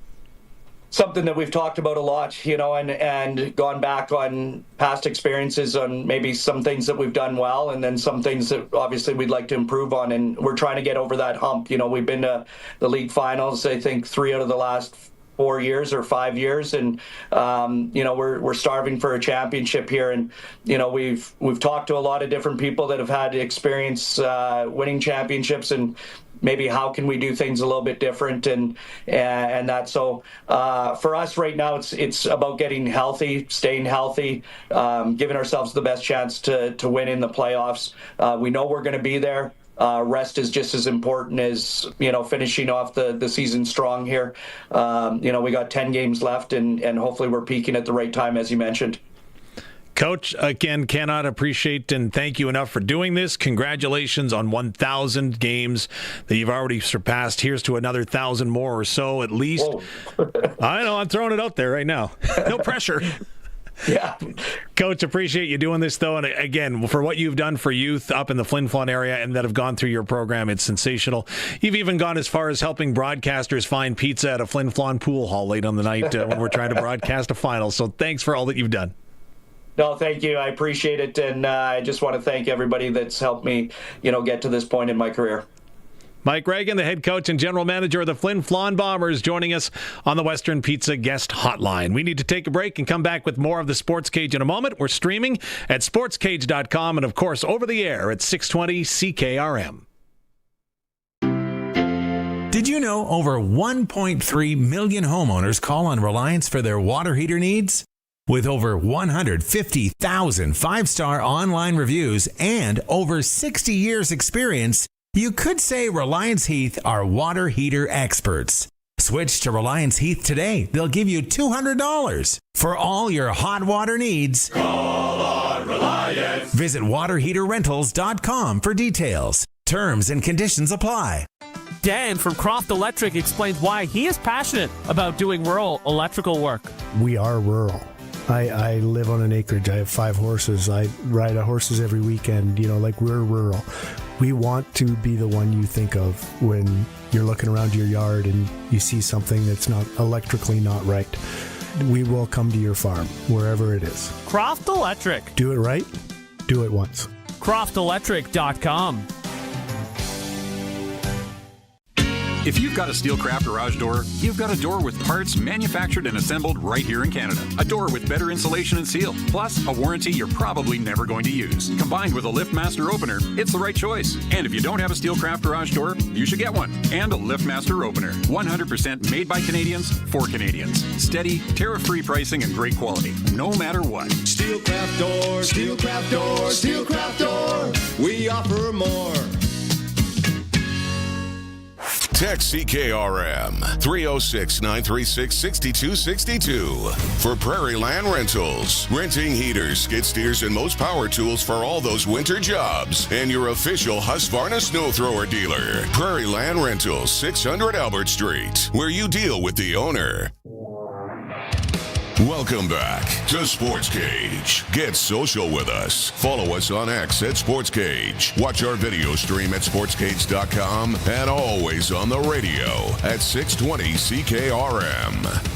Something that we've talked about a lot, and gone back on past experiences on maybe some things that we've done well, and then some things that obviously we'd like to improve on, and we're trying to get over that hump. We've been to the league finals, I think 3 out of the last 4 years or 5 years, and we're starving for a championship here, and we've talked to a lot of different people that have had experience winning championships, and maybe how can we do things a little bit different and that. So for us right now, it's about getting healthy, staying healthy, giving ourselves the best chance to win in the playoffs. We know we're going to be there. Rest is just as important as, finishing off the season strong here. We got 10 games left, and hopefully we're peaking at the right time, as you mentioned. Coach, again, cannot appreciate and thank you enough for doing this. Congratulations on 1,000 games that you've already surpassed. Here's to another 1,000 more or so at least. I know, I'm throwing it out there right now. No pressure. Yeah. Coach, appreciate you doing this, though. And again, for what you've done for youth up in the Flin Flon area and that have gone through your program, it's sensational. You've even gone as far as helping broadcasters find pizza at a Flin Flon pool hall late on the night when we're trying to broadcast a final. So thanks for all that you've done. No, thank you. I appreciate it. And I just want to thank everybody that's helped me, get to this point in my career. Mike Reagan, the head coach and general manager of the Flin Flon Bombers, joining us on the Western Pizza Guest Hotline. We need to take a break and come back with more of the Sports Cage in a moment. We're streaming at sportscage.com and, of course, over the air at 620 CKRM. Did you know over 1.3 million homeowners call on Reliance for their water heater needs? With over 150,000 five-star online reviews and over 60 years experience, you could say Reliance Heath are water heater experts. Switch to Reliance Heath today. They'll give you $200 for all your hot water needs. Call on Reliance. Visit waterheaterrentals.com for details. Terms and conditions apply. Dan from Croft Electric explains why he is passionate about doing rural electrical work. We are rural. I live on an acreage. I have 5 horses. I ride horses every weekend. We're rural. We want to be the one you think of when you're looking around your yard and you see something that's not electrically not right. We will come to your farm, wherever it is. Croft Electric. Do it right. Do it once. CroftElectric.com. If you've got a Steelcraft garage door, you've got a door with parts manufactured and assembled right here in Canada. A door with better insulation and seal, plus a warranty you're probably never going to use. Combined with a LiftMaster opener, it's the right choice. And if you don't have a Steelcraft garage door, you should get one. And a LiftMaster opener. 100% made by Canadians for Canadians. Steady, tariff-free pricing and great quality, no matter what. Steelcraft door, Steelcraft door, Steelcraft door. We offer more. Text CKRM 306-936-6262 for Prairie Land Rentals. Renting heaters, skid steers, and most power tools for all those winter jobs. And your official Husqvarna snow thrower dealer. Prairie Land Rentals, 600 Albert Street, where you deal with the owner. Welcome back to Sportscage. Get social with us. Follow us on X at Sportscage. Watch our video stream at sportscage.com and always on the radio at 620 CKRM.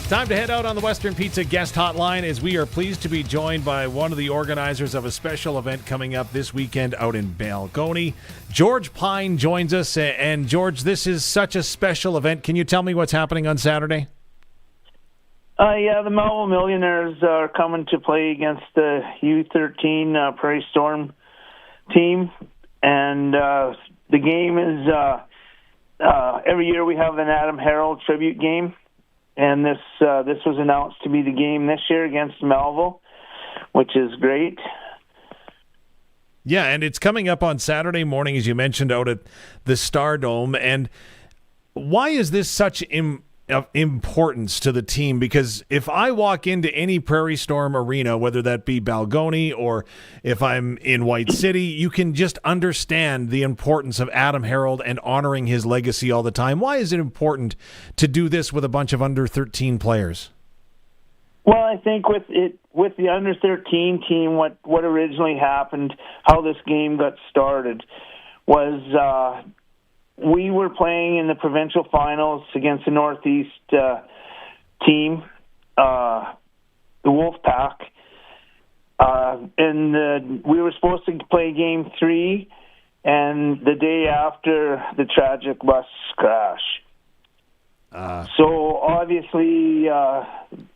Time to head out on the Western Pizza guest hotline as we are pleased to be joined by one of the organizers of a special event coming up this weekend out in Balgony. George Pyne joins us. And George, this is such a special event. Can you tell me what's happening on Saturday? Yeah, the Melville Millionaires are coming to play against the U13 Prairie Storm team. And the game is, every year we have an Adam Herold tribute game. And this was announced to be the game this year against Melville, which is great. Yeah, and it's coming up on Saturday morning, as you mentioned, out at the Stardome. And why is this such of importance to the team? Because if I walk into any Prairie Storm arena, whether that be Balgony or if I'm in White City, you can just understand the importance of Adam Herold and honoring his legacy all the time. Why is it important to do this with a bunch of under 13 players? Well, I think with the under 13 team, what originally happened, how this game got started, was we were playing in the provincial finals against the Northeast team, the Wolfpack, and we were supposed to play Game 3, and the day after the tragic bus crash. So obviously,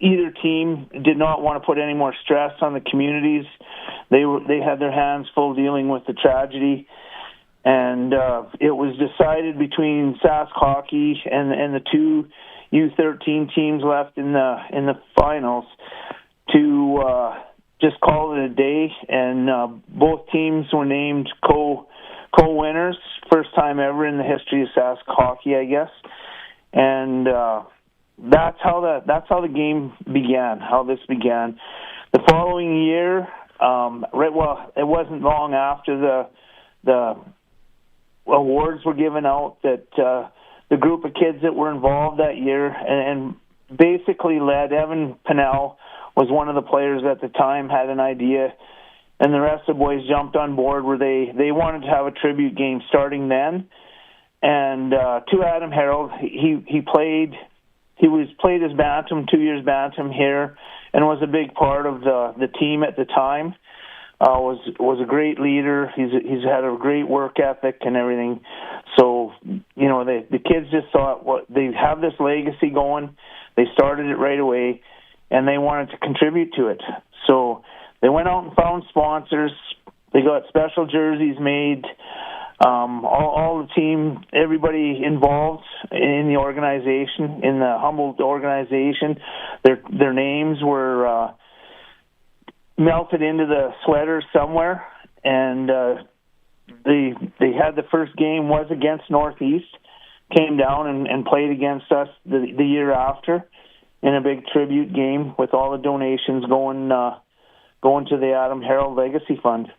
either team did not want to put any more stress on the communities. They had their hands full dealing with the tragedy. And it was decided between Sask Hockey and the two U13 teams left in the finals to just call it a day. And both teams were named co-winners, first time ever in the history of Sask Hockey, I guess. And that's how the game began. How this began. The following year, it wasn't long after the awards were given out that the group of kids that were involved that year and basically led. Evan Pinnell was one of the players at the time, had an idea, and the rest of the boys jumped on board where they wanted to have a tribute game starting then. And to Adam Herold, he played as bantam, 2 years bantam here, and was a big part of the team at the time. Was a great leader. He's had a great work ethic and everything. So, the kids just thought, they have this legacy going. They started it right away, and they wanted to contribute to it. So they went out and found sponsors. They got special jerseys made. All the team, everybody involved in the organization, in the Humboldt organization, their names were melted into the sweater somewhere, and they had the first game was against Northeast, came down and played against us the year after in a big tribute game with all the donations going to the Adam Herold Legacy Fund.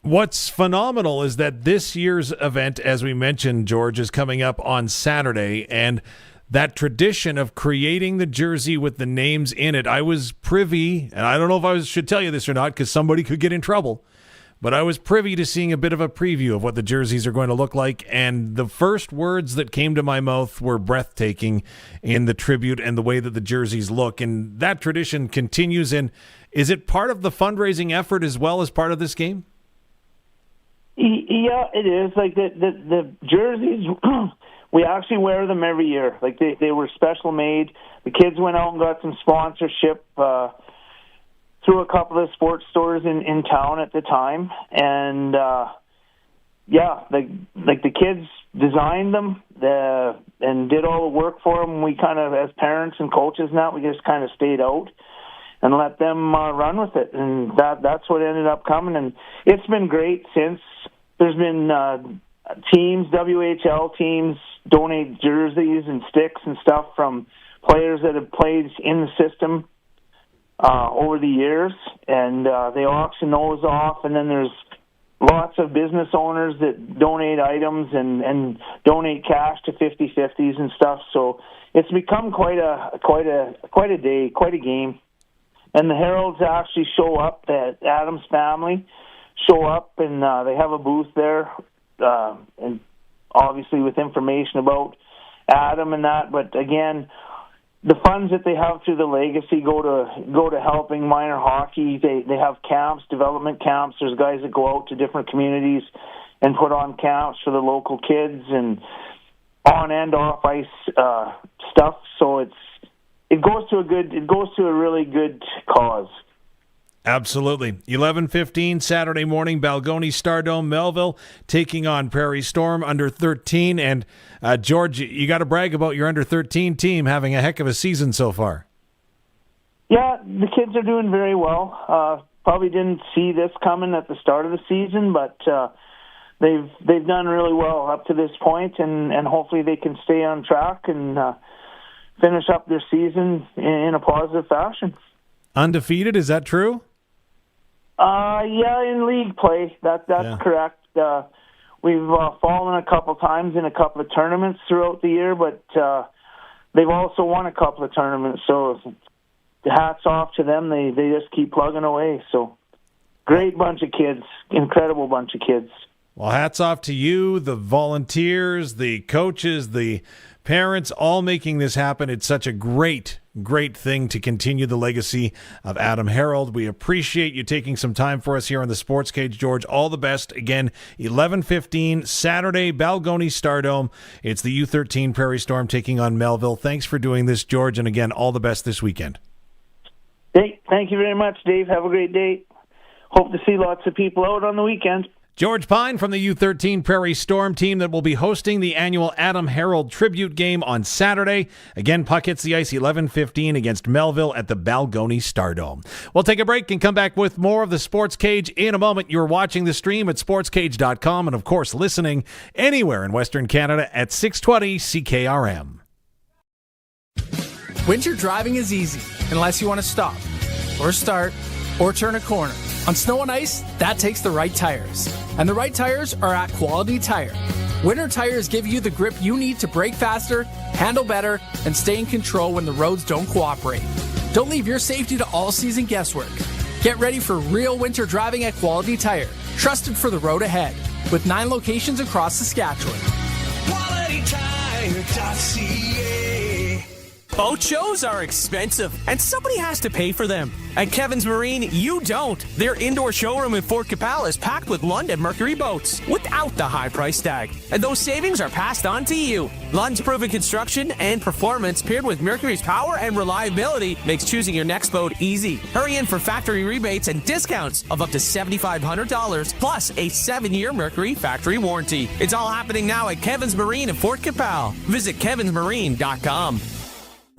What's phenomenal is that this year's event, as we mentioned, George, is coming up on Saturday, and that tradition of creating the jersey with the names in it, I was privy, and I don't know if I should tell you this or not because somebody could get in trouble, but I was privy to seeing a bit of a preview of what the jerseys are going to look like, and the first words that came to my mouth were breathtaking in the tribute and the way that the jerseys look, and that tradition continues. And is it part of the fundraising effort as well as part of this game? Yeah, it is. Like the jerseys, we actually wear them every year. Like they were special made. The kids went out and got some sponsorship through a couple of sports stores in town at the time, and the kids designed them and did all the work for them. We kind of, as parents and coaches now, we just kind of stayed out and let them run with it, and that's what ended up coming. And it's been great since. There's been teams, WHL teams, donate jerseys and sticks and stuff from players that have played in the system over the years, and they auction those off. And then there's lots of business owners that donate items and donate cash to 50-50s and stuff. So it's become quite a day, quite a game. And the Heralds actually show up. That Adam's family show up, and they have a booth there, and obviously with information about Adam and that. But again, the funds that they have through the legacy go to helping minor hockey. They have camps, development camps. There's guys that go out to different communities and put on camps for the local kids and on and off ice stuff. So it goes to a really good cause. Absolutely. 11:15 Saturday morning, Balgonie Stardome, Melville taking on Prairie Storm under 13. And George, you got to brag about your under 13 team having a heck of a season so far. Yeah, the kids are doing very well. Probably didn't see this coming at the start of the season, but they've done really well up to this point, and hopefully they can stay on track and finish up their season in a positive fashion. Undefeated, is that true? Yeah, in league play, that's correct. We've fallen a couple times in a couple of tournaments throughout the year, but they've also won a couple of tournaments. So hats off to them. They just keep plugging away. So great bunch of kids, incredible bunch of kids. Well, hats off to you, the volunteers, the coaches, the parents, all making this happen. It's such a great thing to continue the legacy of Adam Herold. We appreciate you taking some time for us here on the Sports Cage, George. All the best. Again, 11:15 Saturday, Balgonie Stardome. It's the U13 Prairie Storm taking on Melville. Thanks for doing this, George, and again, all the best this weekend. Thank you very much, Dave. Have a great day. Hope to see lots of people out on the weekend. George Pyne from the U13 Prairie Storm team that will be hosting the annual Adam Herold tribute game on Saturday. Again, puck hits the ice 11:15 against Melville at the Balgonie Stardome. We'll take a break and come back with more of the Sports Cage in a moment. You're watching the stream at sportscage.com and, of course, listening anywhere in Western Canada at 620 CKRM. Winter driving is easy, unless you want to stop, or start, or turn a corner. On snow and ice, that takes the right tires. And the right tires are at Quality Tire. Winter tires give you the grip you need to brake faster, handle better, and stay in control when the roads don't cooperate. Don't leave your safety to all-season guesswork. Get ready for real winter driving at Quality Tire, trusted for the road ahead, with 9 locations across Saskatchewan. QualityTire.ca. Boat shows are expensive, and somebody has to pay for them. At Kevin's Marine, you don't. Their indoor showroom in Fort Capel is packed with Lund Mercury boats without the high price tag, and those savings are passed on to you. Lund's proven construction and performance paired with Mercury's power and reliability makes choosing your next boat easy. Hurry in for factory rebates and discounts of up to $7,500 plus a 7-year Mercury factory warranty. It's all happening now at Kevin's Marine in Fort Capel. Visit kevinsmarine.com.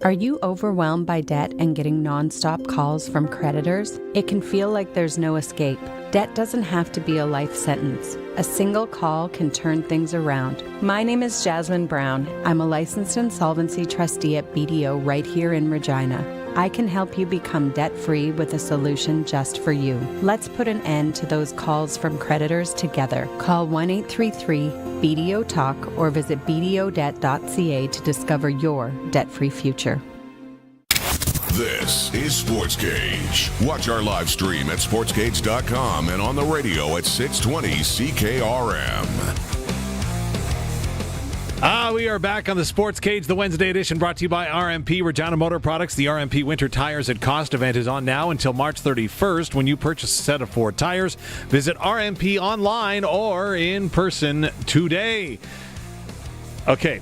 Are you overwhelmed by debt and getting non-stop calls from creditors? It can feel like there's no escape. Debt doesn't have to be a life sentence. A single call can turn things around. My name is Jasmine Brown. I'm a licensed insolvency trustee at BDO right here in Regina. I can help you become debt-free with a solution just for you. Let's put an end to those calls from creditors together. Call 1-833-BDO-TALK or visit bdodebt.ca to discover your debt-free future. This is Sportscage. Watch our live stream at sportscage.com and on the radio at 620 CKRM. We are back on the Sportscage, the Wednesday edition, brought to you by RMP, Regina Motor Products. The RMP Winter Tires at Cost event is on now until March 31st. When you purchase a set of 4 tires, visit RMP online or in person today. Okay,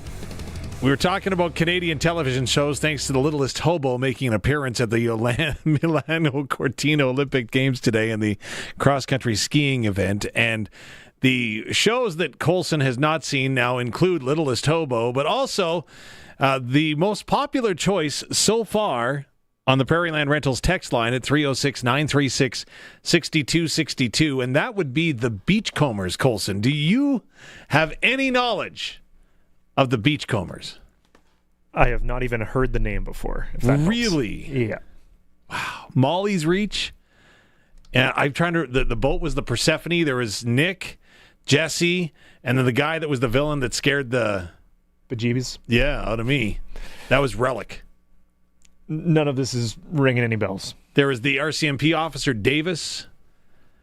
we were talking about Canadian television shows thanks to the Littlest Hobo making an appearance at the Milano Cortina Olympic Games today in the cross-country skiing event, and the shows that Colson has not seen now include Littlest Hobo, but also the most popular choice so far on the Prairie Land Rentals text line at 306-936-6262, and that would be the Beachcombers, Colson. Do you have any knowledge of the Beachcombers? I have not even heard the name before. If that really? Helps. Yeah. Wow. Molly's Reach? And I'm trying to... The boat was the Persephone. There was Nick, Jesse, and then the guy that was the villain that scared the bejeebies. Yeah, out of me. That was Relic. None of this is ringing any bells. There was the RCMP officer Davis.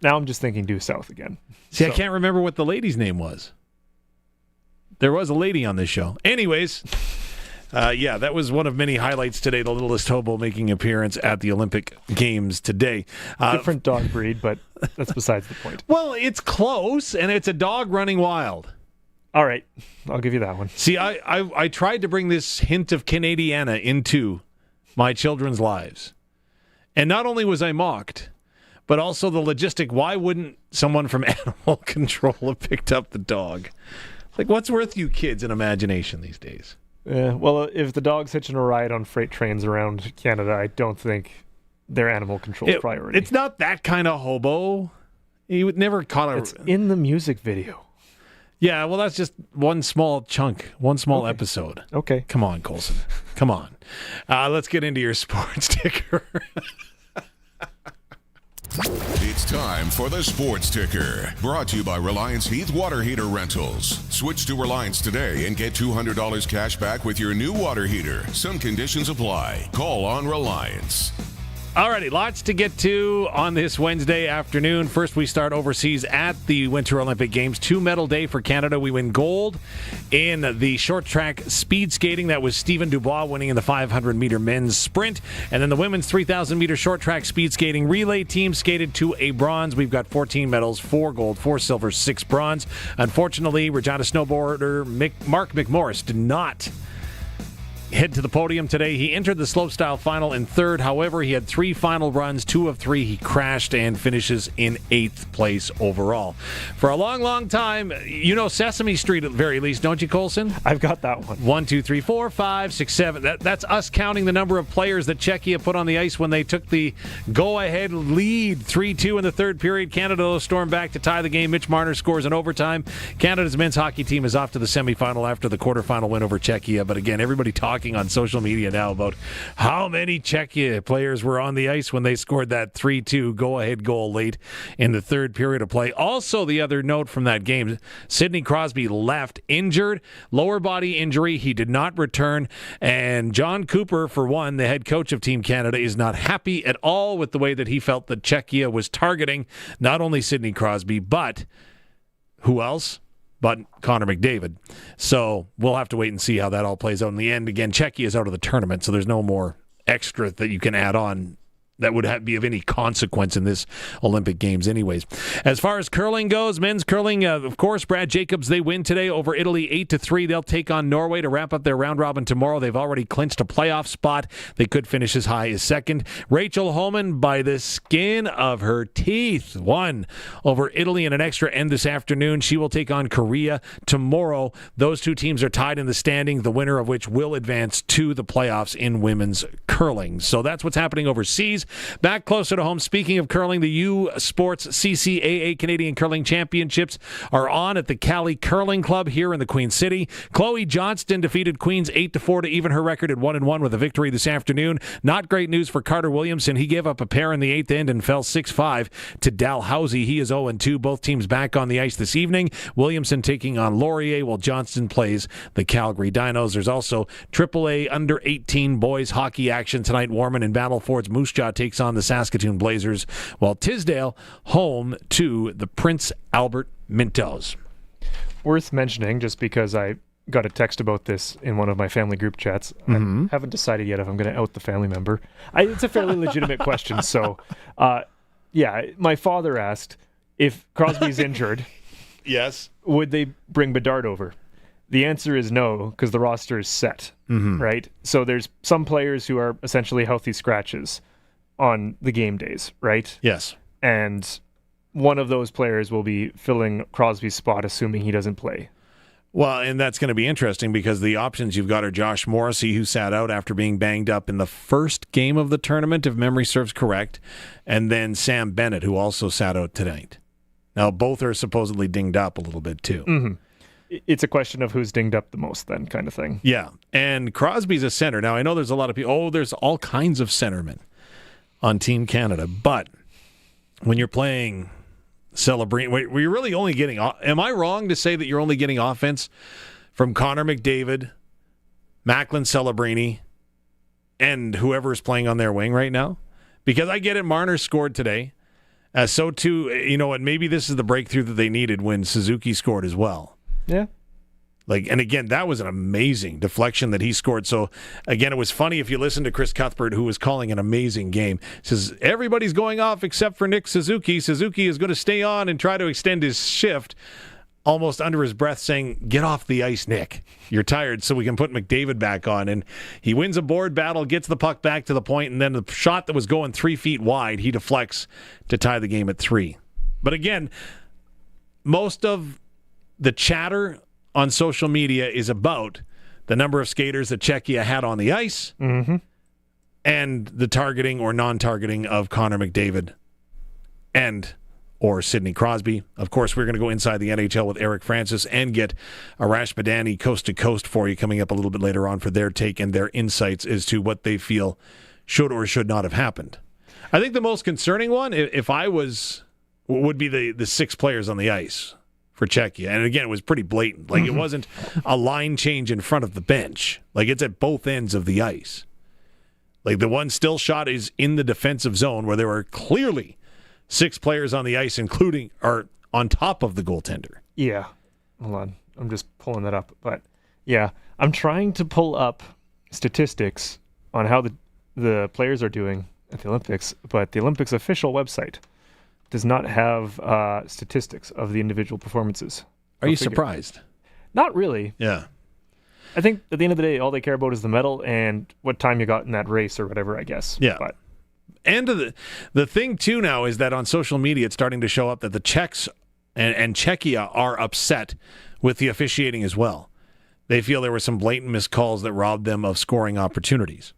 Now I'm just thinking due south again. See, I can't remember what the lady's name was. There was a lady on this show. Anyways, yeah, that was one of many highlights today. The Littlest Hobo making an appearance at the Olympic Games today. Different dog breed, but that's besides the point. Well, it's close, and it's a dog running wild. All right, I'll give you that one. See, I tried to bring this hint of Canadiana into my children's lives. And not only was I mocked, but also the logistic, why wouldn't someone from Animal Control have picked up the dog? Like, what's worth you kids in imagination these days? Well, if the dog's hitching a ride on freight trains around Canada, I don't think they're Animal Control's priority. It's not that kind of hobo. He would never caught a... It's in the music video. Yeah, well, that's just one small chunk, one small episode. Okay. Come on, Colson. Come on. Let's get into your sports ticker. It's time for the Sports Ticker, brought to you by Reliance Heath Water Heater Rentals. Switch to Reliance today and get $200 cash back with your new water heater. Some conditions apply. Call on Reliance. Alrighty, lots to get to on this Wednesday afternoon. First, we start overseas at the Winter Olympic Games. 2-medal day for Canada. We win gold in the short track speed skating. That was Stephen Dubois winning in the 500-meter men's sprint. And then the women's 3,000-meter short track speed skating relay team skated to a bronze. We've got 14 medals, 4 gold, 4 silver, 6 bronze. Unfortunately, Regina snowboarder Mark McMorris did not head to the podium today. He entered the slopestyle final in 3rd. However, he had 3 final runs. 2 of 3 he crashed and finishes in 8th place overall. For a long, long time, you know Sesame Street at the very least, don't you, Colson? I've got that one. 1, 2, 3, 4, 5, 6, 7. That's us counting the number of players that Czechia put on the ice when they took the go-ahead lead 3-2 in the 3rd period. Canada stormed back to tie the game. Mitch Marner scores in overtime. Canada's men's hockey team is off to the semifinal after the quarterfinal win over Czechia. But again, everybody talking on social media now about how many Czechia players were on the ice when they scored that 3-2 go-ahead goal late in the 3rd period of play. Also, the other note from that game, Sidney Crosby left injured, lower body injury. He did not return. And John Cooper, for one, the head coach of Team Canada, is not happy at all with the way that he felt that Czechia was targeting not only Sidney Crosby, but who else? But Connor McDavid. So we'll have to wait and see how that all plays out in the end. Again, Czechia is out of the tournament, so there's no more extra that you can add on that would be of any consequence in this Olympic Games anyways. As far as curling goes, men's curling, of course, Brad Jacobs, they win today over Italy 8-3. They'll take on Norway to wrap up their round robin tomorrow. They've already clinched a playoff spot. They could finish as high as second. Rachel Homan, by the skin of her teeth, won over Italy in an extra end this afternoon. She will take on Korea tomorrow. Those two teams are tied in the standing, the winner of which will advance to the playoffs in women's curling. So that's what's happening overseas. Back closer to home, speaking of curling, the U Sports CCAA Canadian Curling Championships are on at the Cali Curling Club here in the Queen City. Chloe Johnston defeated Queens 8-4 to even her record at 1-1 with a victory this afternoon. Not great news for Carter Williamson. He gave up a pair in the eighth end and fell 6-5 to Dalhousie. He is 0-2. Both teams back on the ice this evening. Williamson taking on Laurier while Johnston plays the Calgary Dinos. There's also AAA under 18 boys hockey action tonight. Warman and Battleford's Moose Jaw takes on the Saskatoon Blazers, while Tisdale home to the Prince Albert Mintos. Worth mentioning, just because I got a text about this in one of my family group chats. I haven't decided yet if I'm going to out the family member. It's a fairly legitimate question. So, my father asked if Crosby's injured. Yes. Would they bring Bedard over? The answer is no, because the roster is set, right? So there's some players who are essentially healthy scratches on the game days, right? Yes. And one of those players will be filling Crosby's spot, assuming he doesn't play. Well, and that's going to be interesting because the options you've got are Josh Morrissey, who sat out after being banged up in the first game of the tournament, if memory serves correct, and then Sam Bennett, who also sat out tonight. Now, both are supposedly dinged up a little bit, too. It's a question of who's dinged up the most then, kind of thing. Yeah, and Crosby's a center. Now, I know there's a lot of people, there's all kinds of centermen on Team Canada, but when you're playing Celebrini, were you really only getting, am I wrong to say that you're only getting offense from Connor McDavid, Macklin Celebrini, and whoever's playing on their wing right now? Because I get it, Marner scored today. So too, you know what, maybe this is the breakthrough that they needed when Suzuki scored as well. Yeah. And again, that was an amazing deflection that he scored. So, again, it was funny if you listen to Chris Cuthbert, who was calling an amazing game. He says, everybody's going off except for Nick Suzuki. Suzuki is going to stay on and try to extend his shift, almost under his breath saying, get off the ice, Nick. You're tired, so we can put McDavid back on. And he wins a board battle, gets the puck back to the point, and then the shot that was going 3 feet wide, he deflects to tie the game at 3. But again, most of the chatter on social media is about the number of skaters that Czechia had on the ice and the targeting or non-targeting of Connor McDavid or Sidney Crosby. Of course, we're going to go inside the NHL with Eric Francis and get Arash Madani coast to coast for you coming up a little bit later on for their take and their insights as to what they feel should or should not have happened. I think the most concerning one, if I was, would be the 6 players on the ice for Czechia. And again, it was pretty blatant. It wasn't a line change in front of the bench. It's at both ends of the ice. The one still shot is in the defensive zone where there were clearly 6 players on the ice, including, or on top of the goaltender. Yeah. Hold on. I'm just pulling that up. But yeah, I'm trying to pull up statistics on how the players are doing at the Olympics, but the Olympics official website does not have statistics of the individual performances. Are you surprised? Not really. Yeah. I think at the end of the day, all they care about is the medal and what time you got in that race or whatever, I guess. Yeah. But and the thing, too, now is that on social media, it's starting to show up that the Czechs and Czechia are upset with the officiating as well. They feel there were some blatant missed calls that robbed them of scoring opportunities.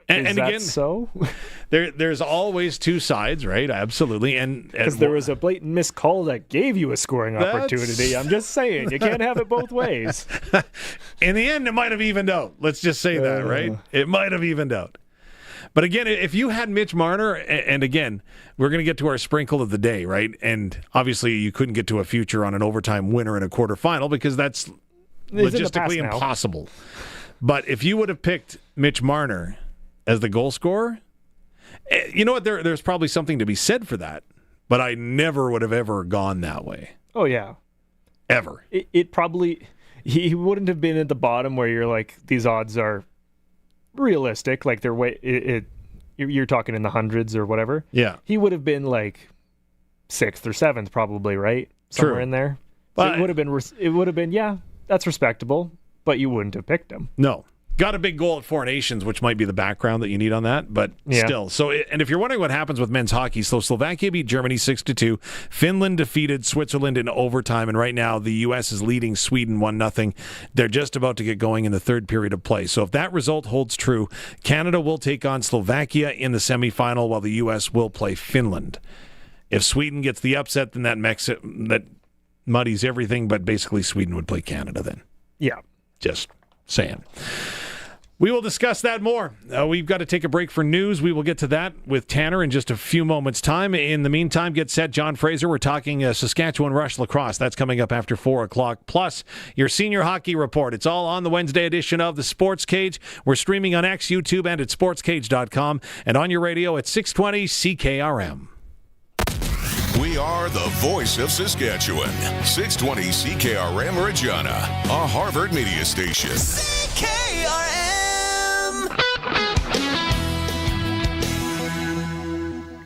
And that again, so there's always two sides, right? Absolutely, and because there was a blatant missed call that gave you a scoring opportunity. I'm just saying, you can't have it both ways. In the end, it might have evened out. Let's just say that, right? It might have evened out. But again, if you had Mitch Marner, and again, we're going to get to our sprinkle of the day, right? And obviously, you couldn't get to a future on an overtime winner in a quarterfinal because that's logistically impossible. But if you would have picked Mitch Marner as the goal scorer, you know what? There's probably something to be said for that. But I never would have ever gone that way. Oh, yeah. Ever. It probably... He wouldn't have been at the bottom where you're like, these odds are realistic. Like, they're way... you're talking in the hundreds or whatever. Yeah. He would have been like 6th or 7th probably, right? Somewhere in there. So it would have been, yeah, that's respectable, but you wouldn't have picked him. No. Got a big goal at Four Nations, which might be the background that you need on that, but still. So, and if you're wondering what happens with men's hockey, so Slovakia beat Germany 6-2. Finland defeated Switzerland in overtime, and right now the U.S. is leading Sweden 1-0. They're just about to get going in the third period of play. So if that result holds true, Canada will take on Slovakia in the semifinal, while the U.S. will play Finland. If Sweden gets the upset, then that muddies everything, but basically Sweden would play Canada then. Yeah. Just saying. We will discuss that more. We've got to take a break for news. We will get to that with Tanner in just a few moments' time. In the meantime, get set. John Fraser, we're talking Saskatchewan Rush lacrosse. That's coming up after 4 o'clock. Plus, your senior hockey report. It's all on the Wednesday edition of the Sports Cage. We're streaming on X, YouTube, and at sportscage.com. And on your radio at 620 CKRM. We are the voice of Saskatchewan. 620 CKRM Regina, a Harvard media station. CKRM.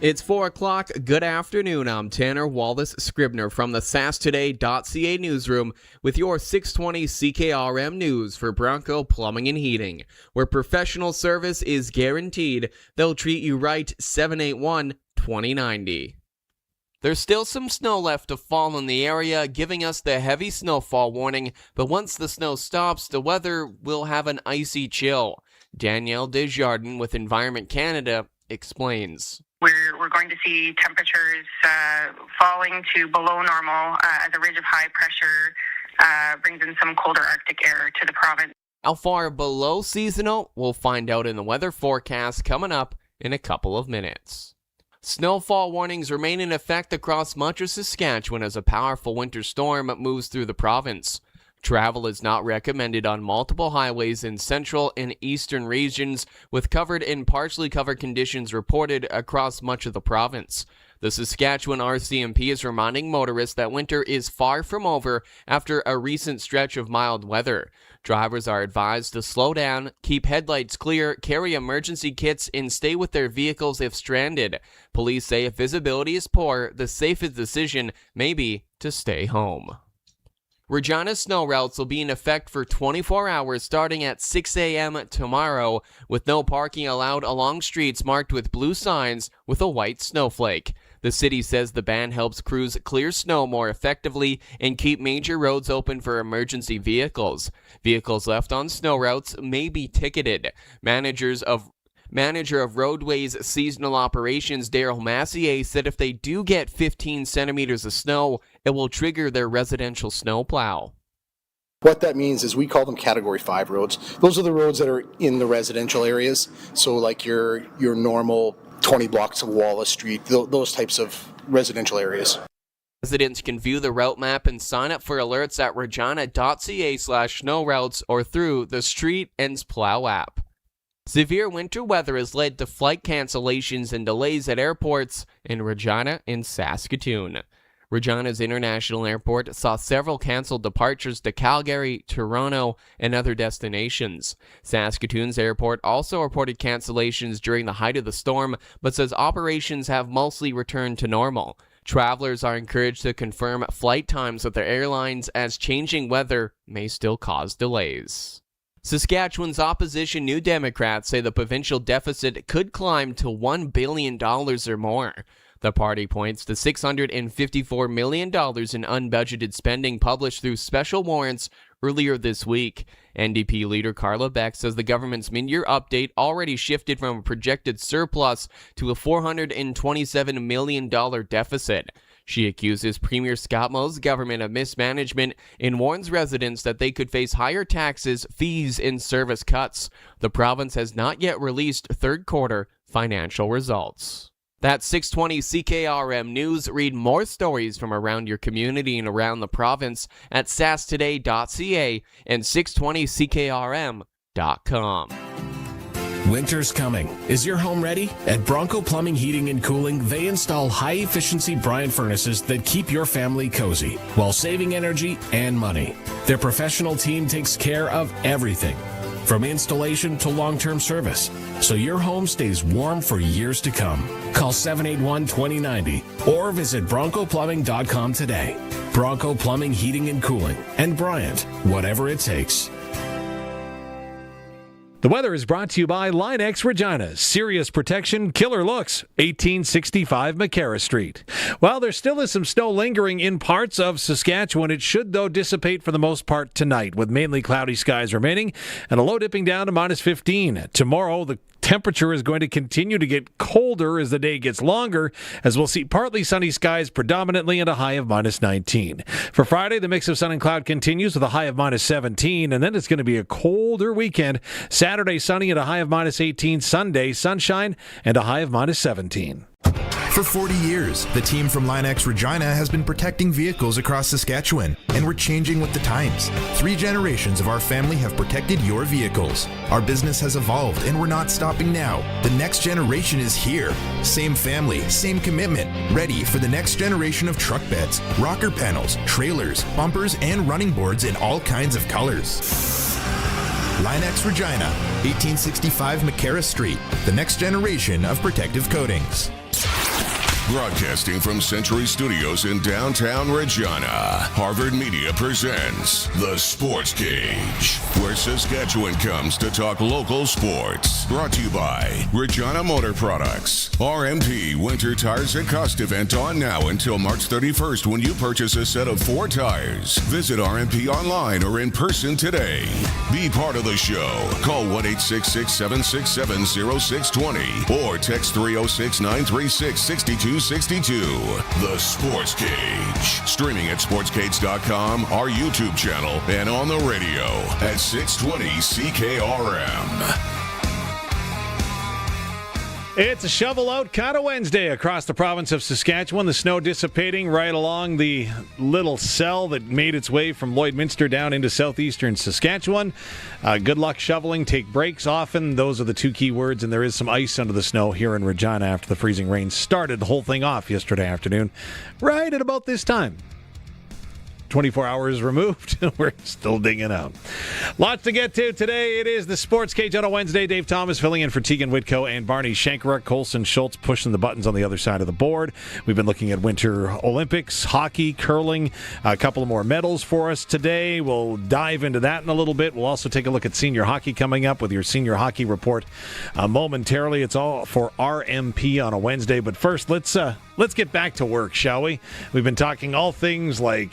It's 4 o'clock. Good afternoon. I'm Tanner Wallace-Scribner from the SaskToday.ca newsroom with your 620 CKRM news for Bronco Plumbing and Heating. Where professional service is guaranteed, they'll treat you right. 781-2090. There's still some snow left to fall in the area, giving us the heavy snowfall warning, but once the snow stops, the weather will have an icy chill. Danielle Desjardins with Environment Canada explains. We're going to see temperatures falling to below normal as a ridge of high pressure brings in some colder Arctic air to the province. How far below seasonal? We'll find out in the weather forecast coming up in a couple of minutes. Snowfall warnings remain in effect across much of Saskatchewan as a powerful winter storm moves through the province. Travel is not recommended on multiple highways in central and eastern regions, with covered and partially covered conditions reported across much of the province. The Saskatchewan RCMP is reminding motorists that winter is far from over after a recent stretch of mild weather. Drivers are advised to slow down, keep headlights clear, carry emergency kits, and stay with their vehicles if stranded. Police say if visibility is poor, the safest decision may be to stay home. Regina's snow routes will be in effect for 24 hours starting at 6 a.m. tomorrow, with no parking allowed along streets marked with blue signs with a white snowflake. The city says the ban helps crews clear snow more effectively and keep major roads open for emergency vehicles. Vehicles left on snow routes may be ticketed. Manager of Roadways Seasonal Operations Daryl Massier said if they do get 15 centimeters of snow, it will trigger their residential snowplow. What that means is we call them Category 5 roads. Those are the roads that are in the residential areas. So like your normal 20 blocks of Wallace Street, those types of residential areas. Residents can view the route map and sign up for alerts at regina.ca/snow routes or through the Street Ends Plow app. Severe winter weather has led to flight cancellations and delays at airports in Regina and Saskatoon. Regina's International Airport saw several canceled departures to Calgary, Toronto, and other destinations. Saskatoon's airport also reported cancellations during the height of the storm, but says operations have mostly returned to normal. Travelers are encouraged to confirm flight times with their airlines as changing weather may still cause delays. Saskatchewan's opposition New Democrats say the provincial deficit could climb to $1 billion or more. The party points to $654 million in unbudgeted spending published through special warrants earlier this week. NDP leader Carla Beck says the government's mid-year update already shifted from a projected surplus to a $427 million deficit. She accuses Premier Scott Moe's government of mismanagement and warns residents that they could face higher taxes, fees, and service cuts. The province has not yet released third quarter financial results. That's 620 CKRM News. Read more stories from around your community and around the province at sasktoday.ca and 620ckrm.com. Winter's coming. Is your home ready? At Bronco Plumbing, Heating, and Cooling, they install high-efficiency brine furnaces that keep your family cozy while saving energy and money. Their professional team takes care of everything, from installation to long-term service, so your home stays warm for years to come. Call 781-2090 or visit broncoplumbing.com today. Bronco Plumbing, Heating and Cooling, and Bryant, whatever it takes. The weather is brought to you by Line-X Regina. Serious protection, killer looks. 1865 McCarra Street. While there still is some snow lingering in parts of Saskatchewan, it should, though, dissipate for the most part tonight, with mainly cloudy skies remaining and a low dipping down to minus 15. Tomorrow, the temperature is going to continue to get colder as the day gets longer, as we'll see partly sunny skies predominantly and a high of minus 19. For Friday, the mix of sun and cloud continues with a high of minus 17, and then it's going to be a colder weekend. Saturday, sunny at a high of minus 18. Sunday, sunshine and a high of minus 17. For 40 years, the team from Line-X Regina has been protecting vehicles across Saskatchewan, and we're changing with the times. 3 generations of our family have protected your vehicles. Our business has evolved, and we're not stopping now. The next generation is here. Same family, same commitment, ready for the next generation of truck beds, rocker panels, trailers, bumpers, and running boards in all kinds of colors. Line-X Regina, 1865 McCarra Street, the next generation of protective coatings. Broadcasting from Century Studios in downtown Regina, Harvard Media presents The Sportscage, where Saskatchewan comes to talk local sports. Brought to you by Regina Motor Products. RMP Winter Tires at Cost event on now until March 31st when you purchase a set of 4 tires. Visit RMP online or in person today. Be part of the show. Call 1-866-767-0620 or text 306-936-6262. The Sports Cage. Streaming at sportscage.com, our YouTube channel, and on the radio at 620 CKRM. It's a shovel out kind of Wednesday across the province of Saskatchewan. The snow dissipating right along the little cell that made its way from Lloydminster down into southeastern Saskatchewan. Good luck shoveling. Take breaks often. Those are the 2 key words, and there is some ice under the snow here in Regina after the freezing rain started the whole thing off yesterday afternoon, right at about this time. 24 hours removed, we're still digging out. Lots to get to today. It is the Sports Cage on a Wednesday. Dave Thomas filling in for Tegan Whitco and Barney Shankaruk. Colson Schultz pushing the buttons on the other side of the board. We've been looking at Winter Olympics, hockey, curling, a couple of more medals for us today. We'll dive into that in a little bit. We'll also take a look at senior hockey coming up with your senior hockey report momentarily. It's all for RMP on a Wednesday. But first, let's get back to work, shall we? We've been talking all things like,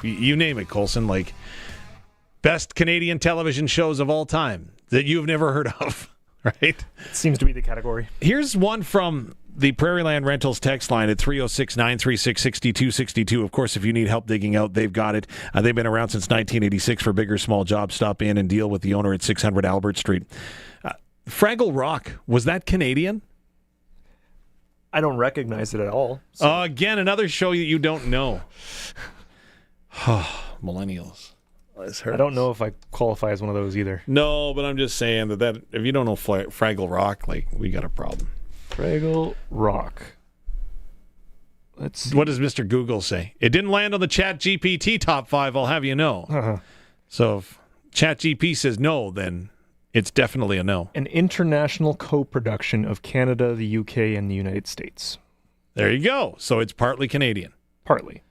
you name it, Colson, like best Canadian television shows of all time that you've never heard of, right? It seems to be the category. Here's one from the Prairie Land Rentals text line at 306-936-6262. Of course, if you need help digging out, they've got it. They've been around since 1986 for big or small jobs. Stop in and deal with the owner at 600 Albert Street. Fraggle Rock, was that Canadian? I don't recognize it at all. So. Again, another show that you don't know. Millennials. I don't know if I qualify as one of those either. No, but I'm just saying that if you don't know Fraggle Rock, like, we got a problem. Fraggle Rock. Let's see. What does Mr. Google say? It didn't land on the ChatGPT top 5, I'll have you know. Uh-huh. So if ChatGPT says no, then it's definitely a no. An international co-production of Canada, the UK, and the United States. There you go. So it's partly Canadian. Partly.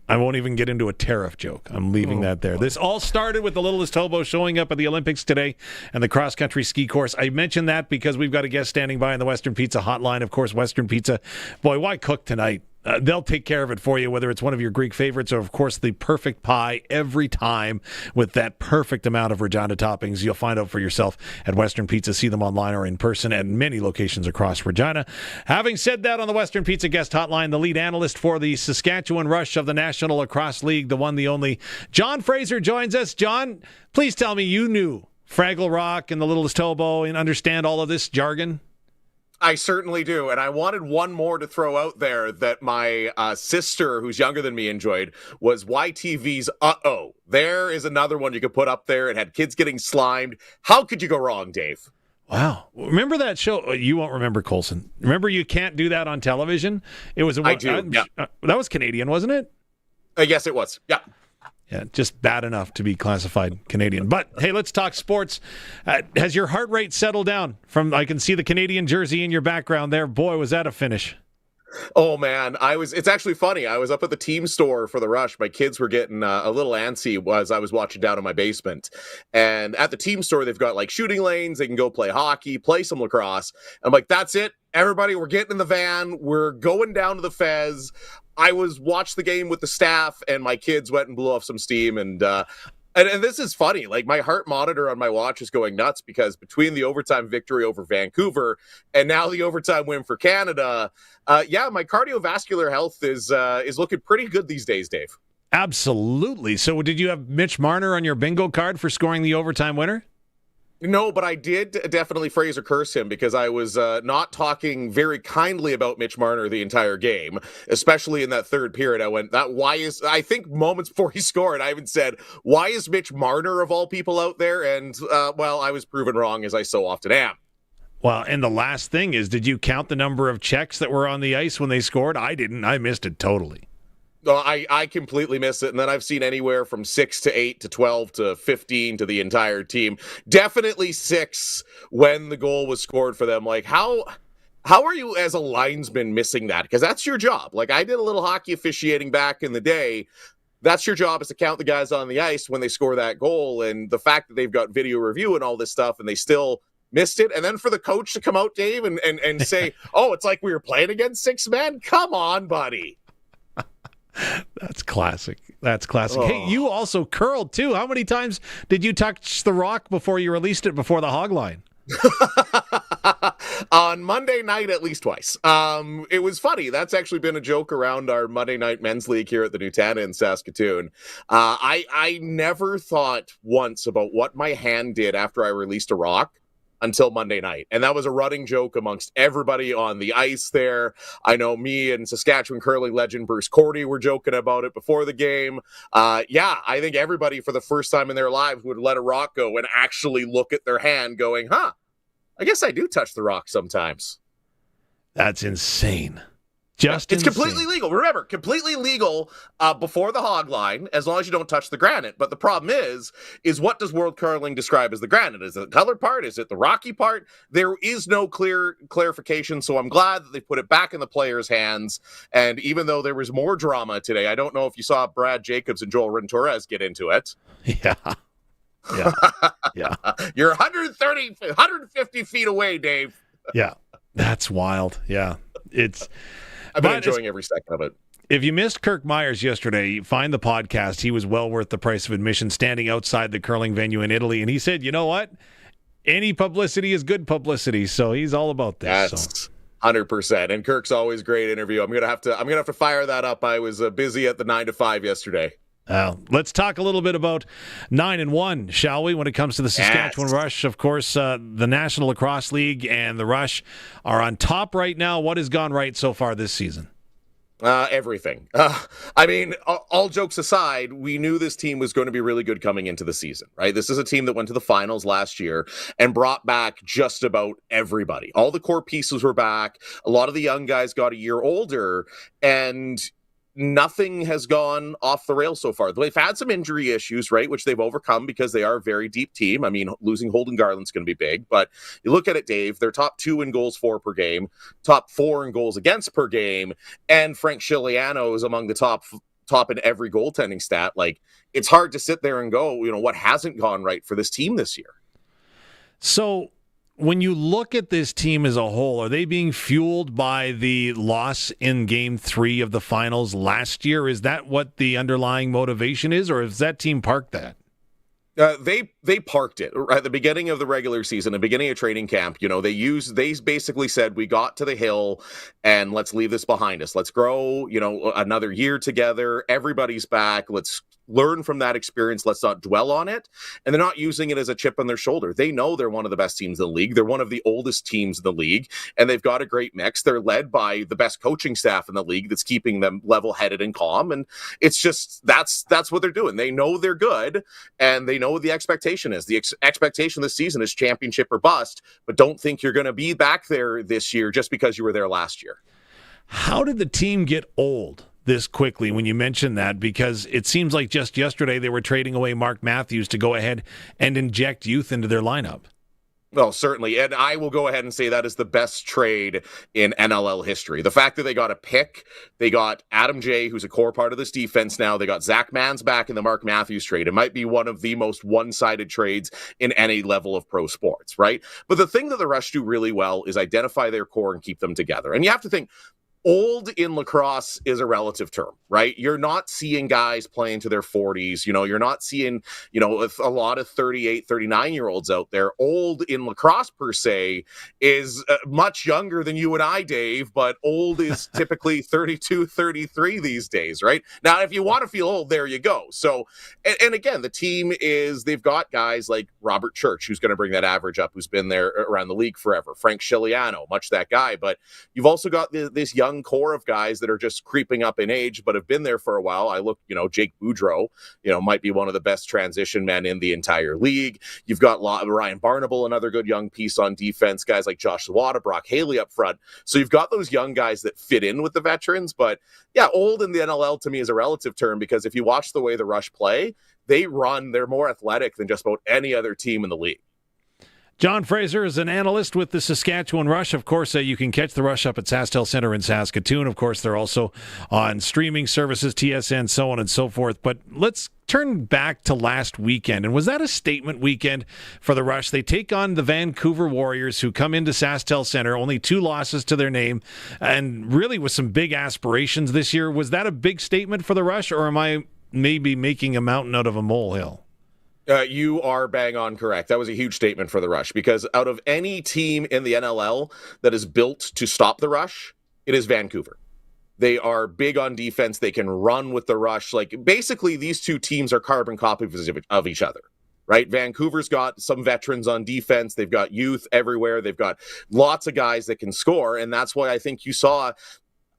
I won't even get into a tariff joke. I'm leaving that there. This all started with the littlest hobo showing up at the Olympics today and the cross-country ski course. I mentioned that because we've got a guest standing by on the Western Pizza hotline. Of course, Western Pizza. Boy, why cook tonight? They'll take care of it for you, whether it's one of your Greek favorites or, of course, the perfect pie every time with that perfect amount of Regina toppings. You'll find out for yourself at Western Pizza. See them online or in person at many locations across Regina. Having said that, on the Western Pizza guest hotline, the lead analyst for the Saskatchewan Rush of the National Lacrosse League, the one, the only, John Fraser joins us. John, please tell me you knew Fraggle Rock and the Littlest Hobo and understand all of this jargon. I certainly do, and I wanted one more to throw out there that my sister, who's younger than me, enjoyed, was YTV's Uh-Oh. There is another one you could put up there. It had kids getting slimed. How could you go wrong, Dave? Wow. Remember that show? You won't remember, Colson. Remember You Can't Do That on Television? It was I do, yeah. That was Canadian, wasn't it? Yes, it was, yeah. Yeah, just bad enough to be classified Canadian. But hey, let's talk sports. Has your heart rate settled down? I can see the Canadian jersey in your background there. Boy, was that a finish. Oh man, it's actually funny. I was up at the team store for the Rush. My kids were getting a little antsy as I was watching down in my basement. And at the team store, they've got like shooting lanes. They can go play hockey, play some lacrosse. I'm like, that's it. Everybody, we're getting in the van. We're going down to the Fez. I watched the game with the staff, and my kids went and blew off some steam. And this is funny. Like, my heart monitor on my watch is going nuts because between the overtime victory over Vancouver and now the overtime win for Canada, my cardiovascular health is looking pretty good these days, Dave. Absolutely. So did you have Mitch Marner on your bingo card for scoring the overtime winner? No, but I did definitely Fraser curse him because I was not talking very kindly about Mitch Marner the entire game, especially in that third period. I went, I think moments before he scored, I even said, why is Mitch Marner of all people out there? And, I was proven wrong, as I so often am. Well, and the last thing is, did you count the number of Czechs that were on the ice when they scored? I didn't. I missed it totally. I completely missed it, and then I've seen anywhere from 6 to 8 to 12 to 15 to the entire team. Definitely 6 when the goal was scored for them. Like, how are you as a linesman missing that? Because that's your job. Like, I did a little hockey officiating back in the day. That's your job, is to count the guys on the ice when they score that goal, and the fact that they've got video review and all this stuff, and they still missed it. And then for the coach to come out, Dave, and say, oh, it's like we were playing against 6 men? Come on, buddy. That's classic. Oh. Hey, you also curled too. How many times did you touch the rock before you released it before the hog line? On Monday night, at least twice. It was funny. That's actually been a joke around our Monday night men's league here at the Nutana in Saskatoon. I never thought once about what my hand did after I released a rock until Monday night. And that was a running joke amongst everybody on the ice there. I know me and Saskatchewan curling legend Bruce Cordy were joking about it before the game. I think everybody for the first time in their lives would let a rock go and actually look at their hand going, I guess I do touch the rock sometimes. That's insane. It's completely legal. Remember, completely legal before the hog line, as long as you don't touch the granite. But the problem is what does World Curling describe as the granite? Is it the colored part? Is it the rocky part? There is no clear clarification, so I'm glad that they put it back in the players' hands. And even though there was more drama today, I don't know if you saw Brad Jacobs and Joel Rentorez get into it. Yeah. You're 150 feet away, Dave. Yeah, that's wild. Yeah, I've been enjoying every second of it. If you missed Kirk Myers yesterday, find the podcast. He was well worth the price of admission, standing outside the curling venue in Italy. And he said, you know what? Any publicity is good publicity. So he's all about this. That's 100%. And Kirk's always a great interview. I'm gonna have to fire that up. I was busy at the 9 to 5 yesterday. Let's talk a little bit about 9-1, shall we, when it comes to the Saskatchewan Rush. Of course, the National Lacrosse League and the Rush are on top right now. What has gone right so far this season? Everything. All jokes aside, we knew this team was going to be really good coming into the season, right? This is a team that went to the finals last year and brought back just about everybody. All the core pieces were back. A lot of the young guys got a year older, and nothing has gone off the rails so far. They've had some injury issues, right, which they've overcome because they are a very deep team. I mean, losing Holden Garland's going to be big, but you look at it, Dave, they're top 2 in goals for per game, top 4 in goals against per game, and Frank Chiliano is among the top in every goaltending stat. Like, it's hard to sit there and go, what hasn't gone right for this team this year? So when you look at this team as a whole, are they being fueled by the loss in Game 3 of the finals last year? Is that what the underlying motivation is, or has that team parked that? They parked it at the beginning of the regular season, the beginning of training camp. They basically said, we got to the hill and let's leave this behind us. Let's grow, another year together. Everybody's back. Let's learn from that experience. Let's not dwell on it. And they're not using it as a chip on their shoulder. They know they're one of the best teams in the league. They're one of the oldest teams in the league, and they've got a great mix. They're led by the best coaching staff in the league that's keeping them level-headed and calm. And it's just, that's what they're doing. They know they're good, and they know what the expectation is. The expectation this season is championship or bust, but don't think you're going to be back there this year just because you were there last year. How did the team get old this quickly when you mention that, because it seems like just yesterday they were trading away Mark Matthews to go ahead and inject youth into their lineup. Well, certainly. And I will go ahead and say that is the best trade in NLL history. The fact that they got a pick, they got Adam J., who's a core part of this defense now. They got Zach Mans back in the Mark Matthews trade. It might be one of the most one-sided trades in any level of pro sports, right? But the thing that the Rush do really well is identify their core and keep them together. And you have to think, old in lacrosse is a relative term, right? You're not seeing guys playing to their 40s. You're not seeing, a lot of 38, 39-year-olds out there. Old in lacrosse, per se, is much younger than you and I, Dave, but old is typically 32, 33 these days, right? Now, if you want to feel old, there you go. So, and again, the team they've got guys like Robert Church, who's going to bring that average up, who's been there around the league forever. Frank Chiliano, much that guy. But you've also got this young core of guys that are just creeping up in age, but have been there for a while. I look, Jake Boudreau, might be one of the best transition men in the entire league. You've got Ryan Barnable, another good young piece on defense, guys like Josh Sawada, Brock Haley up front. So you've got those young guys that fit in with the veterans. But yeah, old in the NLL to me is a relative term, because if you watch the way the Rush play, they're more athletic than just about any other team in the league. John Fraser is an analyst with the Saskatchewan Rush. Of course, you can catch the Rush up at SaskTel Center in Saskatoon. Of course, they're also on streaming services, TSN, so on and so forth. But let's turn back to last weekend. And was that a statement weekend for the Rush? They take on the Vancouver Warriors, who come into SaskTel Center, only 2 losses to their name, and really with some big aspirations this year. Was that a big statement for the Rush, or am I maybe making a mountain out of a molehill? You are bang on correct. That was a huge statement for the Rush, because out of any team in the NLL that is built to stop the Rush, it is Vancouver. They are big on defense. They can run with the Rush. Like, basically, these two teams are carbon copies of each other, right? Vancouver's got some veterans on defense. They've got youth everywhere. They've got lots of guys that can score, and that's why I think you saw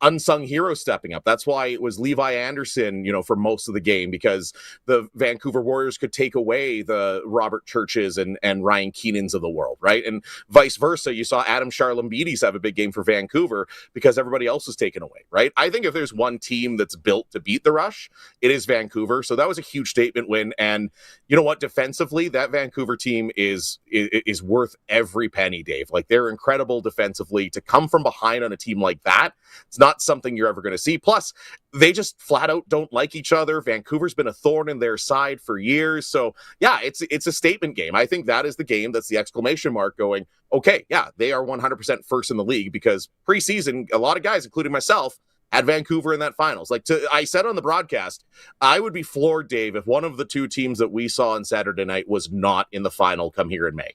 unsung hero stepping up. That's why it was Levi Anderson, for most of the game, because the Vancouver Warriors could take away the Robert Churches and Ryan Keenans of the world, right? And vice versa. You saw Adam Charlambides have a big game for Vancouver because everybody else was taken away, right? I think if there's one team that's built to beat the Rush, it is Vancouver. So that was a huge statement win. And you know what? Defensively, that Vancouver team is worth every penny, Dave. Like, they're incredible defensively. To come from behind on a team like that, it's not something you're ever going to see. Plus, they just flat out don't like each other. Vancouver's been a thorn in their side for years. So yeah, it's a statement game. I think that is the game that's the exclamation mark going, okay, yeah, they are 100% first in the league, because preseason, a lot of guys, including myself, had Vancouver in that finals. I said on the broadcast, I would be floored, Dave, if one of the two teams that we saw on Saturday night was not in the final come here in May.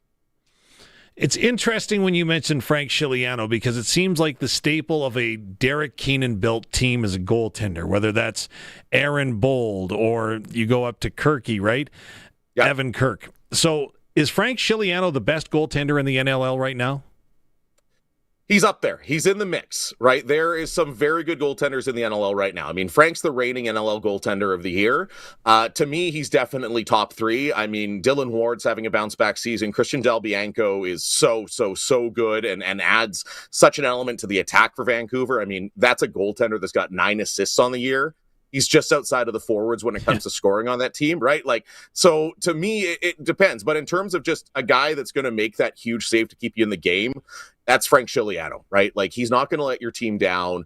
It's interesting when you mention Frank Chiliano, because it seems like the staple of a Derek Keenan-built team is a goaltender, whether that's Aaron Bold or you go up to Kirky, right? Yep. Evan Kirk. So is Frank Chiliano the best goaltender in the NLL right now? He's up there. He's in the mix, right? There is some very good goaltenders in the NLL right now. I mean, Frank's the reigning NLL goaltender of the year. To me, he's definitely top 3. I mean, Dylan Ward's having a bounce-back season. Christian Del Bianco is so good and adds such an element to the attack for Vancouver. I mean, that's a goaltender that's got 9 assists on the year. He's just outside of the forwards when it comes to scoring on that team, right? So to me, it depends. But in terms of just a guy that's going to make that huge save to keep you in the game, that's Frank Chiliano, right? He's not going to let your team down.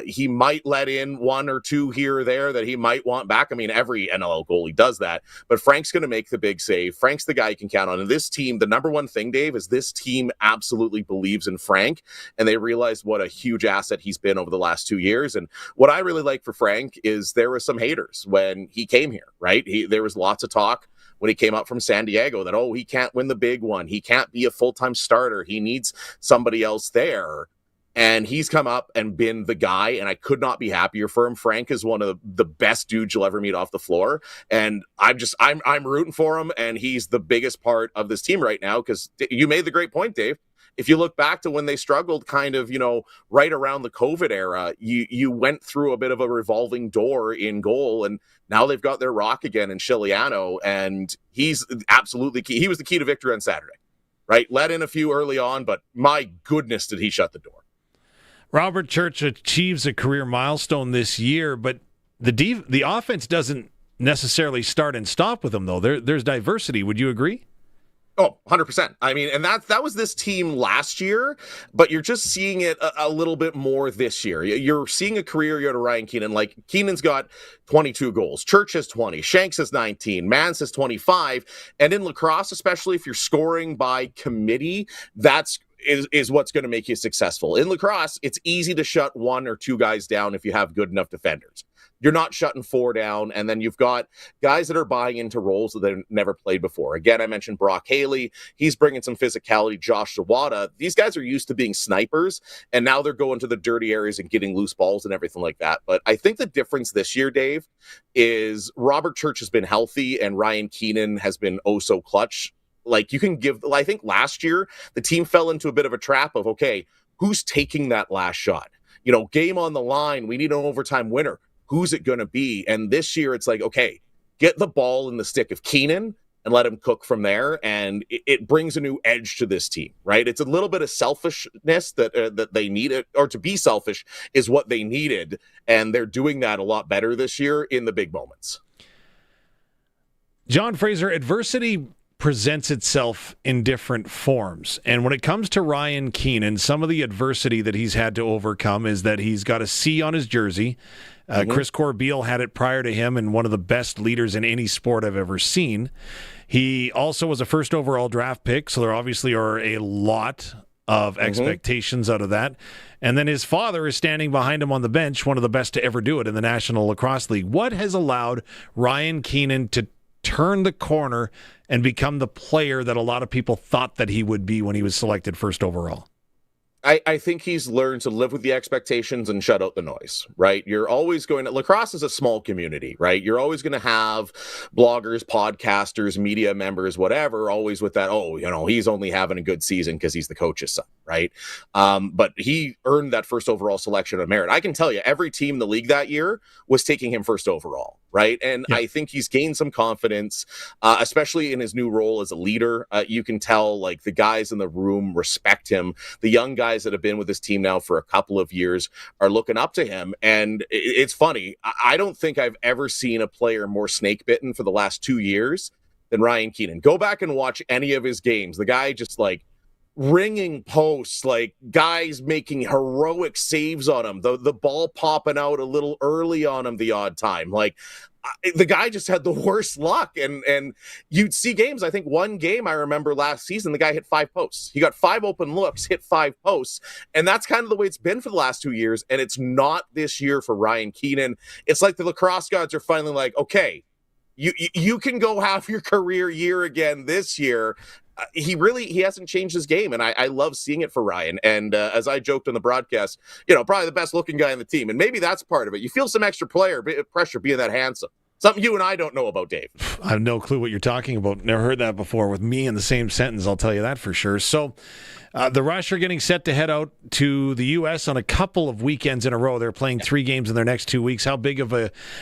He might let in 1 or 2 here or there that he might want back. I mean, every NLL goalie does that. But Frank's going to make the big save. Frank's the guy you can count on. And this team, the number one thing, Dave, is this team absolutely believes in Frank. And they realize what a huge asset he's been over the last 2 years. And what I really like for Frank is there were some haters when he came here, right? There was lots of talk when he came up from San Diego that, he can't win the big one. He can't be a full-time starter. He needs somebody else there. And he's come up and been the guy, and I could not be happier for him. Frank is one of the best dudes you'll ever meet off the floor. And I'm rooting for him, and he's the biggest part of this team right now, because you made the great point, Dave. If you look back to when they struggled kind of, right around the COVID era, you went through a bit of a revolving door in goal, and now they've got their rock again in Chiliano, and he's absolutely key. He was the key to victory on Saturday, right? Let in a few early on, but my goodness, did he shut the door. Robert Church achieves a career milestone this year, but the offense doesn't necessarily start and stop with him, though. There's diversity. Would you agree? Oh, 100%. I mean, and that was this team last year, but you're just seeing it a little bit more this year. You're seeing a career year to Ryan Keenan. Like, Keenan's got 22 goals. Church has 20. Shanks has 19. Mans has 25. And in lacrosse, especially if you're scoring by committee, is what's going to make you successful. In lacrosse, it's easy to shut one or two guys down if you have good enough defenders. You're not shutting four down, and then you've got guys that are buying into roles that they've never played before. Again, I mentioned Brock Haley. He's bringing some physicality. Josh Zawada. These guys are used to being snipers, and now they're going to the dirty areas and getting loose balls and everything like that. But I think the difference this year, Dave, is Robert Church has been healthy, and Ryan Keenan has been so clutch. Like, you can give, I think last year, the team fell into a bit of a trap of, okay, who's taking that last shot? Game on the line. We need an overtime winner. Who's it going to be? And this year, it's like, okay, get the ball in the stick of Keenan and let him cook from there. And it brings a new edge to this team, right? It's a little bit of selfishness that they needed, or to be selfish is what they needed. And they're doing that a lot better this year in the big moments. John Fraser, adversity presents itself in different forms. And when it comes to Ryan Keenan, some of the adversity that he's had to overcome is that he's got a C on his jersey. Chris Corbeil had it prior to him, and one of the best leaders in any sport I've ever seen. He also was a first overall draft pick, so there obviously are a lot of expectations out of that. And then his father is standing behind him on the bench, one of the best to ever do it in the National Lacrosse League. What has allowed Ryan Keenan to turn the corner and become the player that a lot of people thought that he would be when he was selected first overall? I think he's learned to live with the expectations and shut out the noise, right? You're always going to, lacrosse is a small community, right? You're always going to have bloggers, podcasters, media members, whatever, always with that, he's only having a good season because he's the coach's son, right? But he earned that first overall selection of merit. I can tell you, every team in the league that year was taking him first overall, right? And I think he's gained some confidence, especially in his new role as a leader. You can tell, like, the guys in the room respect him. The young guys that have been with this team now for a couple of years are looking up to him. And it's funny. I don't think I've ever seen a player more snake bitten for the last 2 years than Ryan Keenan. Go back and watch any of his games. The guy just ringing posts, guys making heroic saves on him, the ball popping out a little early on him the odd time. The guy just had the worst luck, and you'd see games. I think one game I remember last season, the guy hit 5 posts. He got 5 open looks, hit 5 posts, and that's kind of the way it's been for the last 2 years, and it's not this year for Ryan Keenan. It's like the lacrosse gods are finally like, okay, you can go have your career year again this year. He hasn't changed his game, and I love seeing it for Ryan. And as I joked on the broadcast, probably the best looking guy on the team, and maybe that's part of it. You feel some extra pressure being that handsome. Something you and I don't know about, Dave. I have no clue what you're talking about. Never heard that before with me in the same sentence, I'll tell you that for sure. So the Rush are getting set to head out to the U.S. on a couple of weekends in a row. They're playing 3 games in their next 2 weeks. How big of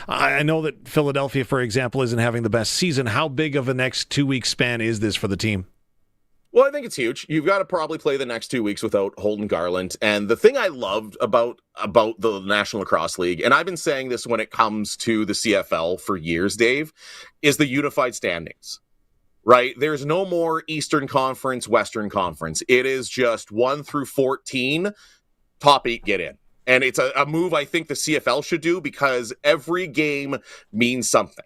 I know that Philadelphia, for example, isn't having the best season. How big of a next 2-week span is this for the team? Well, I think it's huge. You've got to probably play the next 2 weeks without Holden Garland. And the thing I loved about the National Lacrosse League, and I've been saying this when it comes to the CFL for years, Dave, is the unified standings, right? There's no more Eastern Conference, Western Conference. It is just 1 through 14, top 8 get in. And it's a move I think the CFL should do, because every game means something.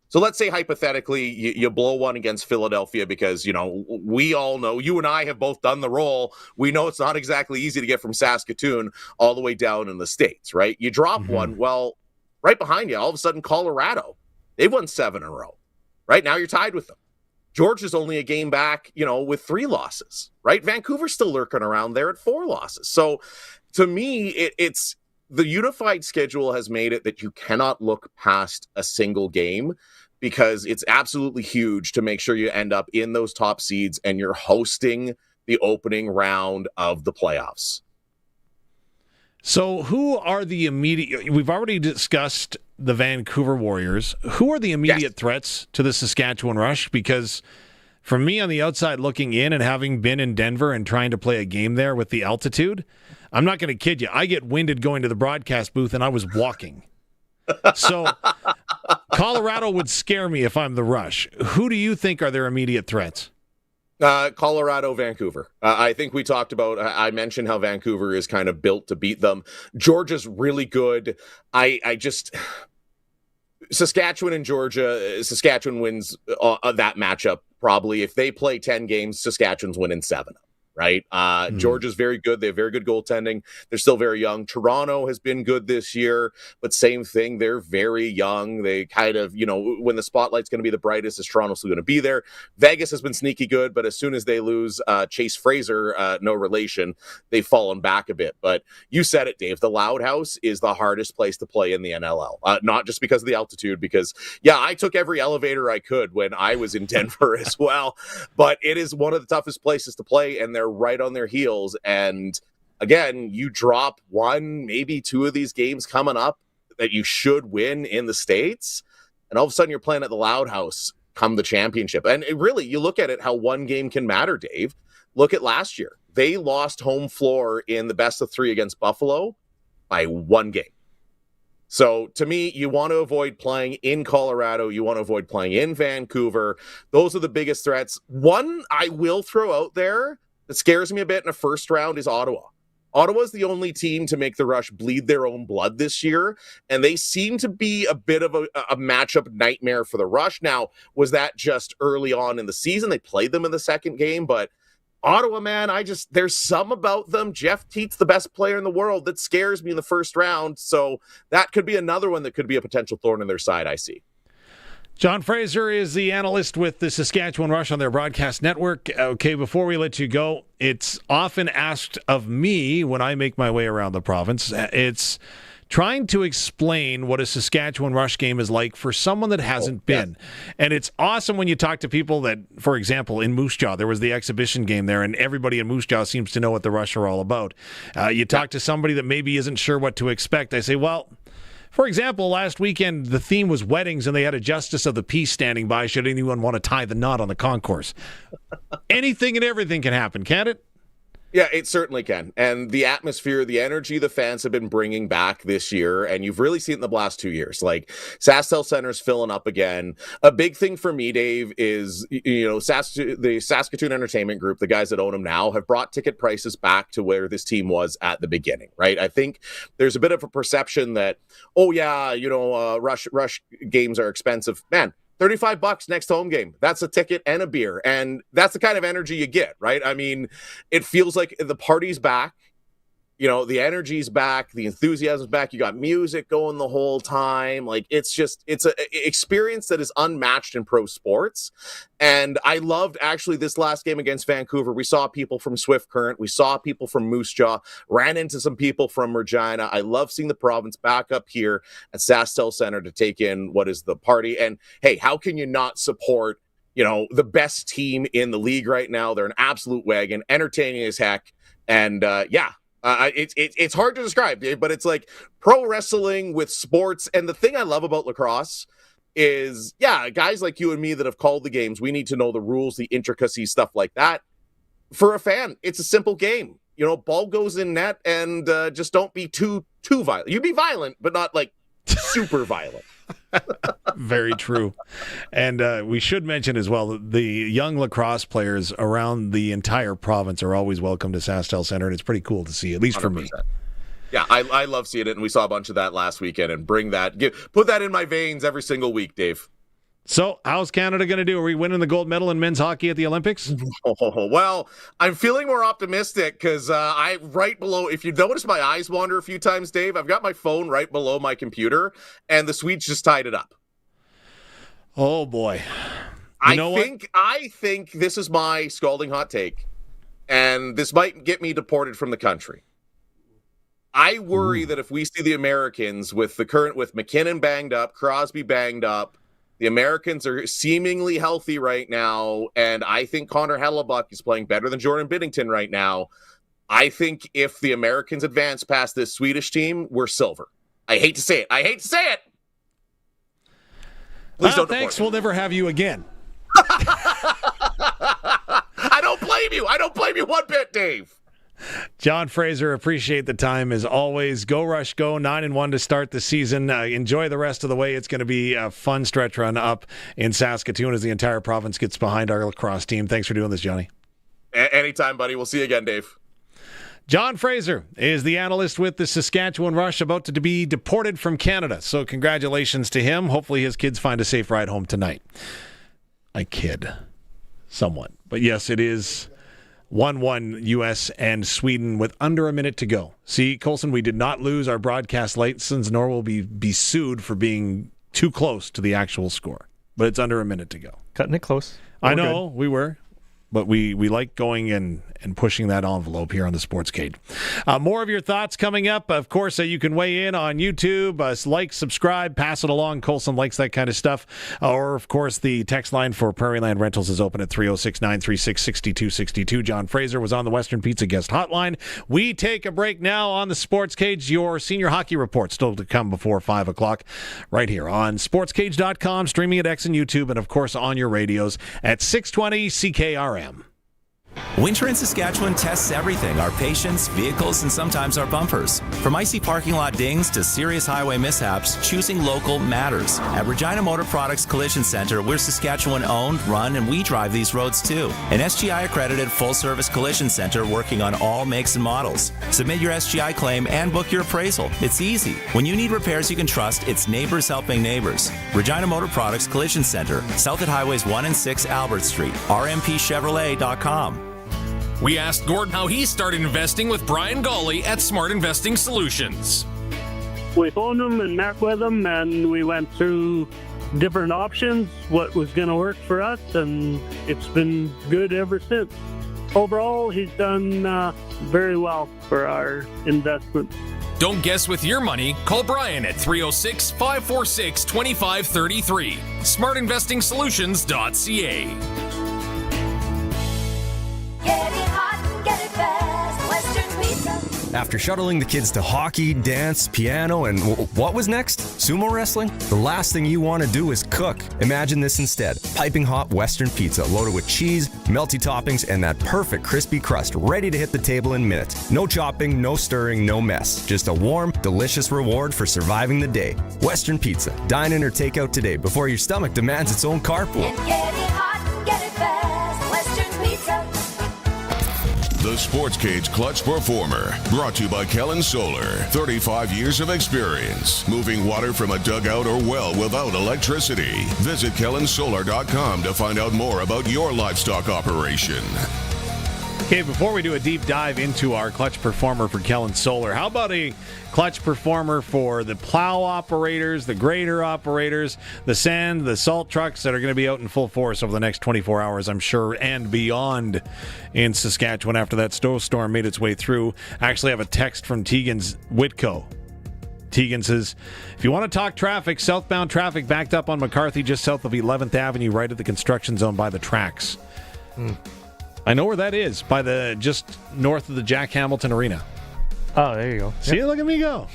So let's say hypothetically you blow one against Philadelphia because, we all know, you and I have both done the role. We know it's not exactly easy to get from Saskatoon all the way down in the States, right? You drop one, well, right behind you, all of a sudden Colorado, they've won 7 in a row, right? Now you're tied with them. Georgia's only a game back, with 3 losses, right? Vancouver's still lurking around there at 4 losses. So to me, it's the unified schedule has made it that you cannot look past a single game, because it's absolutely huge to make sure you end up in those top seeds and you're hosting the opening round of the playoffs. So who are the immediate... We've already discussed the Vancouver Warriors. Who are the immediate threats to the Saskatchewan Rush? Because from me on the outside looking in and having been in Denver and trying to play a game there with the altitude, I'm not going to kid you. I get winded going to the broadcast booth, and I was walking. So Colorado would scare me if I'm the Rush. Who do you think are their immediate threats? Colorado, Vancouver. I think we talked about, I mentioned how Vancouver is kind of built to beat them. Georgia's really good. Saskatchewan and Georgia, Saskatchewan wins that matchup probably. If they play 10 games, Saskatchewan's winning 7. Right? Georgia's very good. They have very good goaltending. They're still very young. Toronto has been good this year, but same thing. They're very young. They kind of, when the spotlight's going to be the brightest, is Toronto still going to be there? Vegas has been sneaky good, but as soon as they lose Chase Fraser, no relation, they've fallen back a bit. But you said it, Dave. The Loud House is the hardest place to play in the NLL. Not just because of the altitude, because, I took every elevator I could when I was in Denver as well. But it is one of the toughest places to play, and they're right on their heels. And again, you drop 1, maybe 2 of these games coming up that you should win in the States, and all of a sudden you're playing at the Loud House come the championship. And really, you look at it, how one game can matter, Dave. Look at last year. They lost home floor in the best of 3 against Buffalo by 1 game. So to me, you want to avoid playing in Colorado. You want to avoid playing in Vancouver. Those are the biggest threats. One I will throw out there that scares me a bit in a first round is Ottawa. Ottawa's the only team to make the Rush bleed their own blood this year, and they seem to be a bit of a matchup nightmare for the Rush. Now, was that just early on in the season? They played them in the second game, but Ottawa, man, there's some about them. Jeff Teat's the best player in the world that scares me in the first round, so that could be another one that could be a potential thorn in their side, I see. John Fraser is the analyst with the Saskatchewan Rush on their broadcast network. Okay, before we let you go, it's often asked of me when I make my way around the province. It's trying to explain what a Saskatchewan Rush game is like for someone that hasn't been. And it's awesome when you talk to people that, for example, in Moose Jaw, there was the exhibition game there, and everybody in Moose Jaw seems to know what the Rush are all about. You talk to somebody that maybe isn't sure what to expect. I say, well, for example, last weekend, the theme was weddings, and they had a justice of the peace standing by should anyone want to tie the knot on the concourse. Anything and everything can happen, can't it? Yeah, it certainly can. And the atmosphere, the energy the fans have been bringing back this year, and you've really seen it in the last 2 years. Like, SaskTel Center's filling up again. A big thing for me, Dave, is, the Saskatoon Entertainment Group, the guys that own them now, have brought ticket prices back to where this team was at the beginning, right? I think there's a bit of a perception that, Rush games are expensive. Man, $35 next home game. That's a ticket and a beer. And that's the kind of energy you get, right? I mean, it feels like the party's back. The energy's back. The enthusiasm's back. You got music going the whole time. Like, it's an experience that is unmatched in pro sports. And I loved, actually, this last game against Vancouver. We saw people from Swift Current. We saw people from Moose Jaw. Ran into some people from Regina. I love seeing the province back up here at SaskTel Center to take in what is the party. And, hey, how can you not support, the best team in the league right now? They're an absolute wagon, entertaining as heck. And, it's hard to describe, Dave, but it's like pro wrestling with sports. And the thing I love about lacrosse is, guys like you and me that have called the games, we need to know the rules, the intricacies, stuff like that. For a fan, it's a simple game. Ball goes in net, and just don't be too violent. You be violent, but not like super violent. Very true. And we should mention as well that the young lacrosse players around the entire province are always welcome to SaskTel Center, and it's pretty cool to see, at least 100%. For me. Yeah, I love seeing it, and we saw a bunch of that last weekend, and put that in my veins every single week, Dave. So, how's Canada going to do? Are we winning the gold medal in men's hockey at the Olympics? Well, I'm feeling more optimistic because right below, if you notice my eyes wander a few times, Dave, I've got my phone right below my computer, and the Swedes just tied it up. Oh, boy. I think this is my scalding hot take, and this might get me deported from the country. I worry that if we see the Americans with McKinnon banged up, Crosby banged up, the Americans are seemingly healthy right now, and I think Connor Hellebuck is playing better than Jordan Binnington right now. I think if the Americans advance past this Swedish team, we're silver. I hate to say it. Please don't thanks. We'll never have you again. I don't blame you. I don't blame you one bit, Dave. John Fraser, appreciate the time as always. Go Rush, go 9-1 to start the season. Enjoy the rest of the way. It's going to be a fun stretch run up in Saskatoon as the entire province gets behind our lacrosse team. Thanks for doing this, Johnny. Anytime, buddy. We'll see you again, Dave. John Fraser is the analyst with the Saskatchewan Rush, about to be deported from Canada. So congratulations to him. Hopefully his kids find a safe ride home tonight. I kid somewhat. But yes, it is 1-1 U.S. and Sweden with under a minute to go. See, Colson, we did not lose our broadcast license, nor will be sued for being too close to the actual score. But it's under a minute to go. Cutting it close. I know, we were. But we like going and pushing that envelope here on the Sportscage. More of your thoughts coming up. Of course, you can weigh in on YouTube. Like, subscribe, pass it along. Colson likes that kind of stuff. Or, of course, the text line for Prairie Land Rentals is open at 306-936-6262. John Fraser was on the Western Pizza Guest Hotline. We take a break now on the Sportscage. Your senior hockey report still to come before 5 o'clock right here on sportscage.com, streaming at X and YouTube, and, of course, on your radios at 620 CKRM. Winter in Saskatchewan tests everything, our patience, vehicles, and sometimes our bumpers. From icy parking lot dings to serious highway mishaps, choosing local matters. At Regina Motor Products Collision Center, we're Saskatchewan-owned, run, and we drive these roads too. An SGI-accredited full-service collision center working on all makes and models. Submit your SGI claim and book your appraisal. It's easy. When you need repairs you can trust, it's neighbors helping neighbors. Regina Motor Products Collision Center, south at Highways 1 and 6 Albert Street, rmpchevrolet.com. We asked Gordon how he started investing with Brian Gawley at Smart Investing Solutions. We phoned him and met with him, and we went through different options, what was going to work for us, and it's been good ever since. Overall, he's done very well for our investment. Don't guess with your money. Call Brian at 306-546-2533. SmartInvestingSolutions.ca. After shuttling the kids to hockey, dance, piano, and what was next? Sumo wrestling? The last thing you want to do is cook. Imagine this instead. Piping hot Western pizza loaded with cheese, melty toppings, and that perfect crispy crust ready to hit the table in minutes. No chopping, no stirring, no mess. Just a warm, delicious reward for surviving the day. Western Pizza. Dine in or take out today before your stomach demands its own carpool. The Sports Cage Clutch Performer, brought to you by Kellen Solar. 35 years of experience, moving water from a dugout or well without electricity. Visit kellensolar.com to find out more about your livestock operation. Okay, before we do a deep dive into our clutch performer for Kellen Solar, how about a clutch performer for the plow operators, the grader operators, the sand, the salt trucks that are going to be out in full force over the next 24 hours, I'm sure, and beyond in Saskatchewan after that snowstorm made its way through. I actually have a text from Tegan's Whitco. Tegan says, if you want to talk traffic, southbound traffic backed up on McCarthy just south of 11th Avenue, right at the construction zone by the tracks. I know where that is, by the just north of the Jack Hamilton Arena. Oh, there you go. See, look at me go.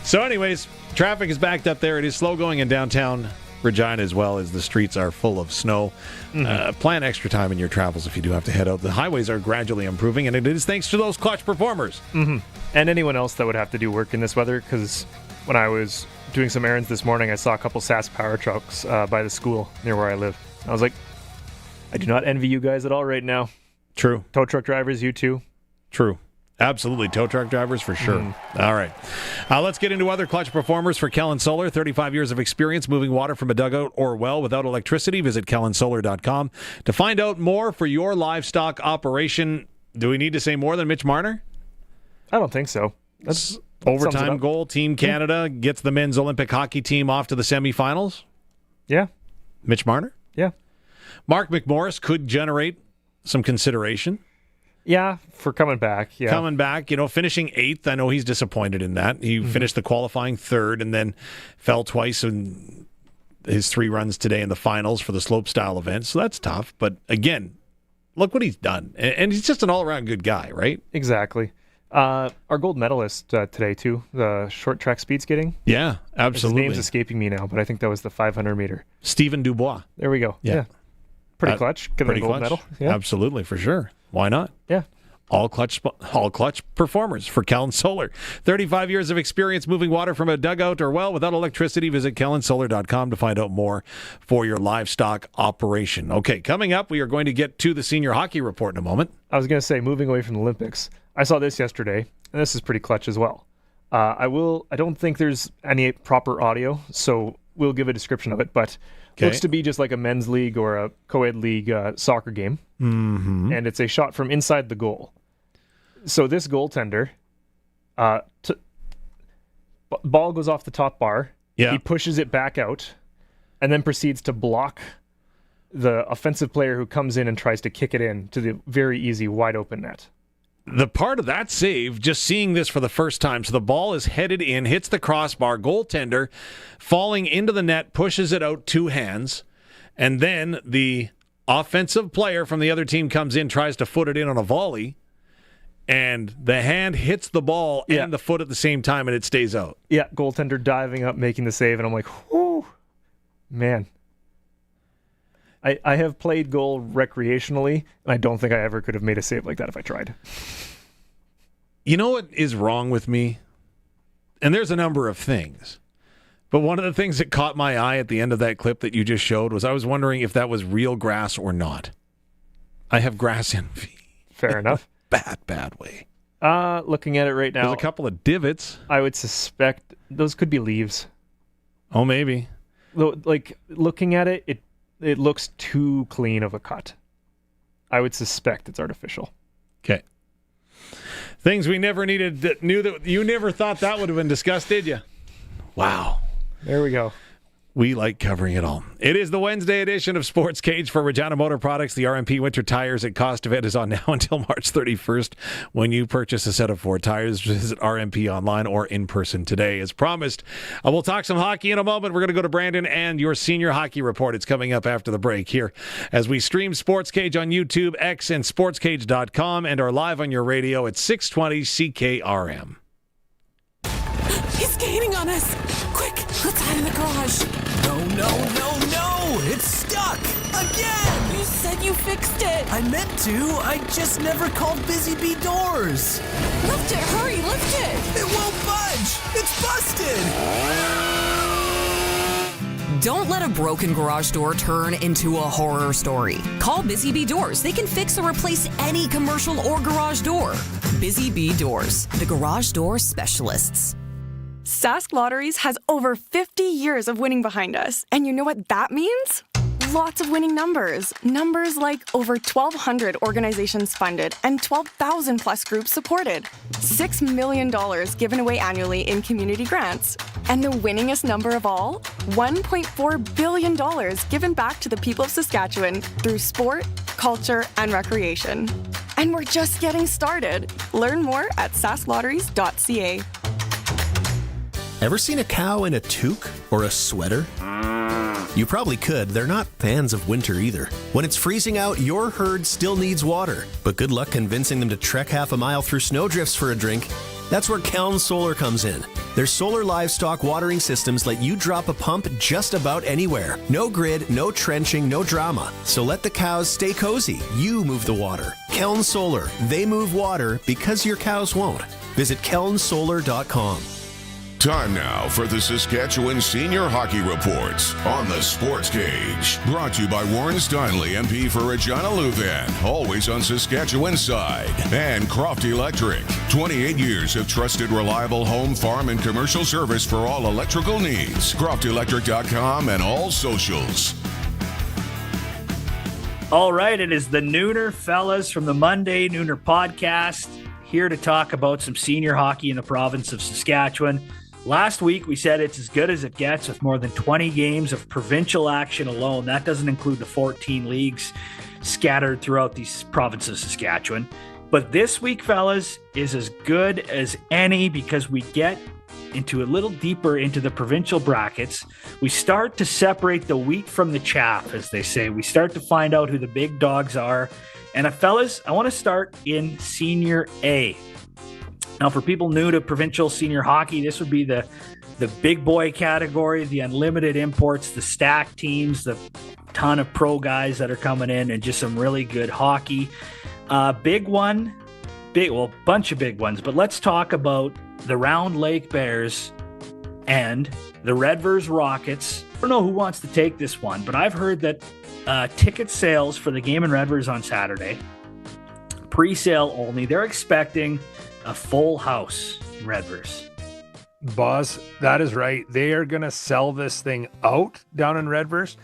So anyways, traffic is backed up there. It is slow going in downtown Regina as well, as the streets are full of snow. Plan extra time in your travels if you do have to head out. The highways are gradually improving, and it is thanks to those clutch performers. And anyone else that would have to do work in this weather, because when I was doing some errands this morning, I saw a couple Sask power trucks by the school near where I live. I was like, I do not envy you guys at all right now. True. Tow truck drivers, you too. True. Absolutely. Tow truck drivers for sure. All right. Let's get into other clutch performers for Kellen Solar. 35 years of experience moving water from a dugout or well without electricity. Visit kellensolar.com to find out more for your livestock operation. Do we need to say more than Mitch Marner? I don't think so. That's overtime goal. Team Canada gets the men's Olympic hockey team off to the semifinals. Yeah. Mitch Marner? Yeah. Mark McMorris could generate some consideration. Yeah, for coming back. Yeah. Coming back, finishing 8th. I know he's disappointed in that. He finished the qualifying 3rd and then fell twice in his 3 runs today in the finals for the slopestyle event. So that's tough. But again, look what he's done. And he's just an all-around good guy, right? Exactly. Our gold medalist today, too, the short track speed skating. Yeah, absolutely. His name's escaping me now, but I think that was the 500 meter. Stephen Dubois. There we go. Yeah. Pretty clutch. Get a gold medal. Yeah. Absolutely, for sure. Why not? Yeah. All clutch performers for Kellen Solar. 35 years of experience moving water from a dugout or well without electricity. Visit kellensolar.com to find out more for your livestock operation. Okay, coming up, we are going to get to the senior hockey report in a moment. I was going to say, moving away from the Olympics, I saw this yesterday, and this is pretty clutch as well. I don't think there's any proper audio, so we'll give a description of it, but looks to be just like a men's league or a co-ed league soccer game. Mm-hmm. And it's a shot from inside the goal. So this goaltender, ball goes off the top bar. Yeah. He pushes it back out and then proceeds to block the offensive player who comes in and tries to kick it in to the very easy wide open net. The part of that save, just seeing this for the first time, so the ball is headed in, hits the crossbar, goaltender falling into the net, pushes it out 2 hands, and then the offensive player from the other team comes in, tries to foot it in on a volley, and the hand hits the ball and the foot at the same time, and it stays out. Yeah, goaltender diving up, making the save, and I'm like, whoo, man. I have played goal recreationally, and I don't think I ever could have made a save like that if I tried. You know what is wrong with me? And there's a number of things. But one of the things that caught my eye at the end of that clip that you just showed was I was wondering if that was real grass or not. I have grass envy. Fair enough. Bad way. Looking at it right now. There's a couple of divots. I would suspect those could be leaves. Oh, maybe. Like, looking at it, it looks too clean of a cut. I would suspect it's artificial. Okay. Things we never needed, knew that you never thought that would have been discussed, did you? Wow. There we go. We like covering it all. It is the Wednesday edition of Sportscage for Regina Motor Products. The RMP Winter Tires at cost event is on now until March 31st. When you purchase a set of 4 tires, visit RMP online or in person today. As promised, we'll talk some hockey in a moment. We're going to go to Brandon and your senior hockey report. It's coming up after the break here as we stream Sportscage on YouTube, X, and sportscage.com and are live on your radio at 620 CKRM. He's skating on us! Quick, let's hide in the garage. No! It's stuck! Again! You said you fixed it! I meant to. I just never called Busy Bee Doors. Lift it! Hurry, lift it! It won't budge! It's busted! Don't let a broken garage door turn into a horror story. Call Busy Bee Doors. They can fix or replace any commercial or garage door. Busy Bee Doors, the garage door specialists. Sask Lotteries has over 50 years of winning behind us. And you know what that means? Lots of winning numbers. Numbers like over 1,200 organizations funded and 12,000 plus groups supported. $6 million given away annually in community grants. And the winningest number of all? $1.4 billion given back to the people of Saskatchewan through sport, culture, and recreation. And we're just getting started. Learn more at sasklotteries.ca. Ever seen a cow in a toque or a sweater? You probably could. They're not fans of winter either. When it's freezing out, your herd still needs water. But good luck convincing them to trek half a mile through snowdrifts for a drink. That's where Keln Solar comes in. Their solar livestock watering systems let you drop a pump just about anywhere. No grid, no trenching, no drama. So let the cows stay cozy. You move the water. Keln Solar. They move water because your cows won't. Visit kelnsolar.com. Time now for the Saskatchewan Senior Hockey Reports on the Sports Cage. Brought to you by Warren Steinley, MP for Regina Luvan, always on Saskatchewan's side. And Croft Electric, 28 years of trusted, reliable home, farm, and commercial service for all electrical needs. CroftElectric.com and all socials. All right, it is the Nooner fellas from the Monday Nooner podcast, here to talk about some senior hockey in the province of Saskatchewan. Last week, we said it's as good as it gets with more than 20 games of provincial action alone. That doesn't include the 14 leagues scattered throughout the province of Saskatchewan. But this week, fellas, is as good as any because we get into a little deeper into the provincial brackets. We start to separate the wheat from the chaff, as they say. We start to find out who the big dogs are. And fellas, I want to start in Senior A. Now, for people new to provincial senior hockey, this would be the big boy category, the unlimited imports, the stacked teams, the ton of pro guys that are coming in, and just some really good hockey. Big one bunch of big ones. But let's talk about the Round Lake Bears and the Redvers Rockets. I don't know who wants to take this one, but I've heard that ticket sales for the game in Redvers on Saturday, pre-sale only, they're expecting a full house in Redvers. Boss, that is right. They are going to sell this thing out down in Redvers.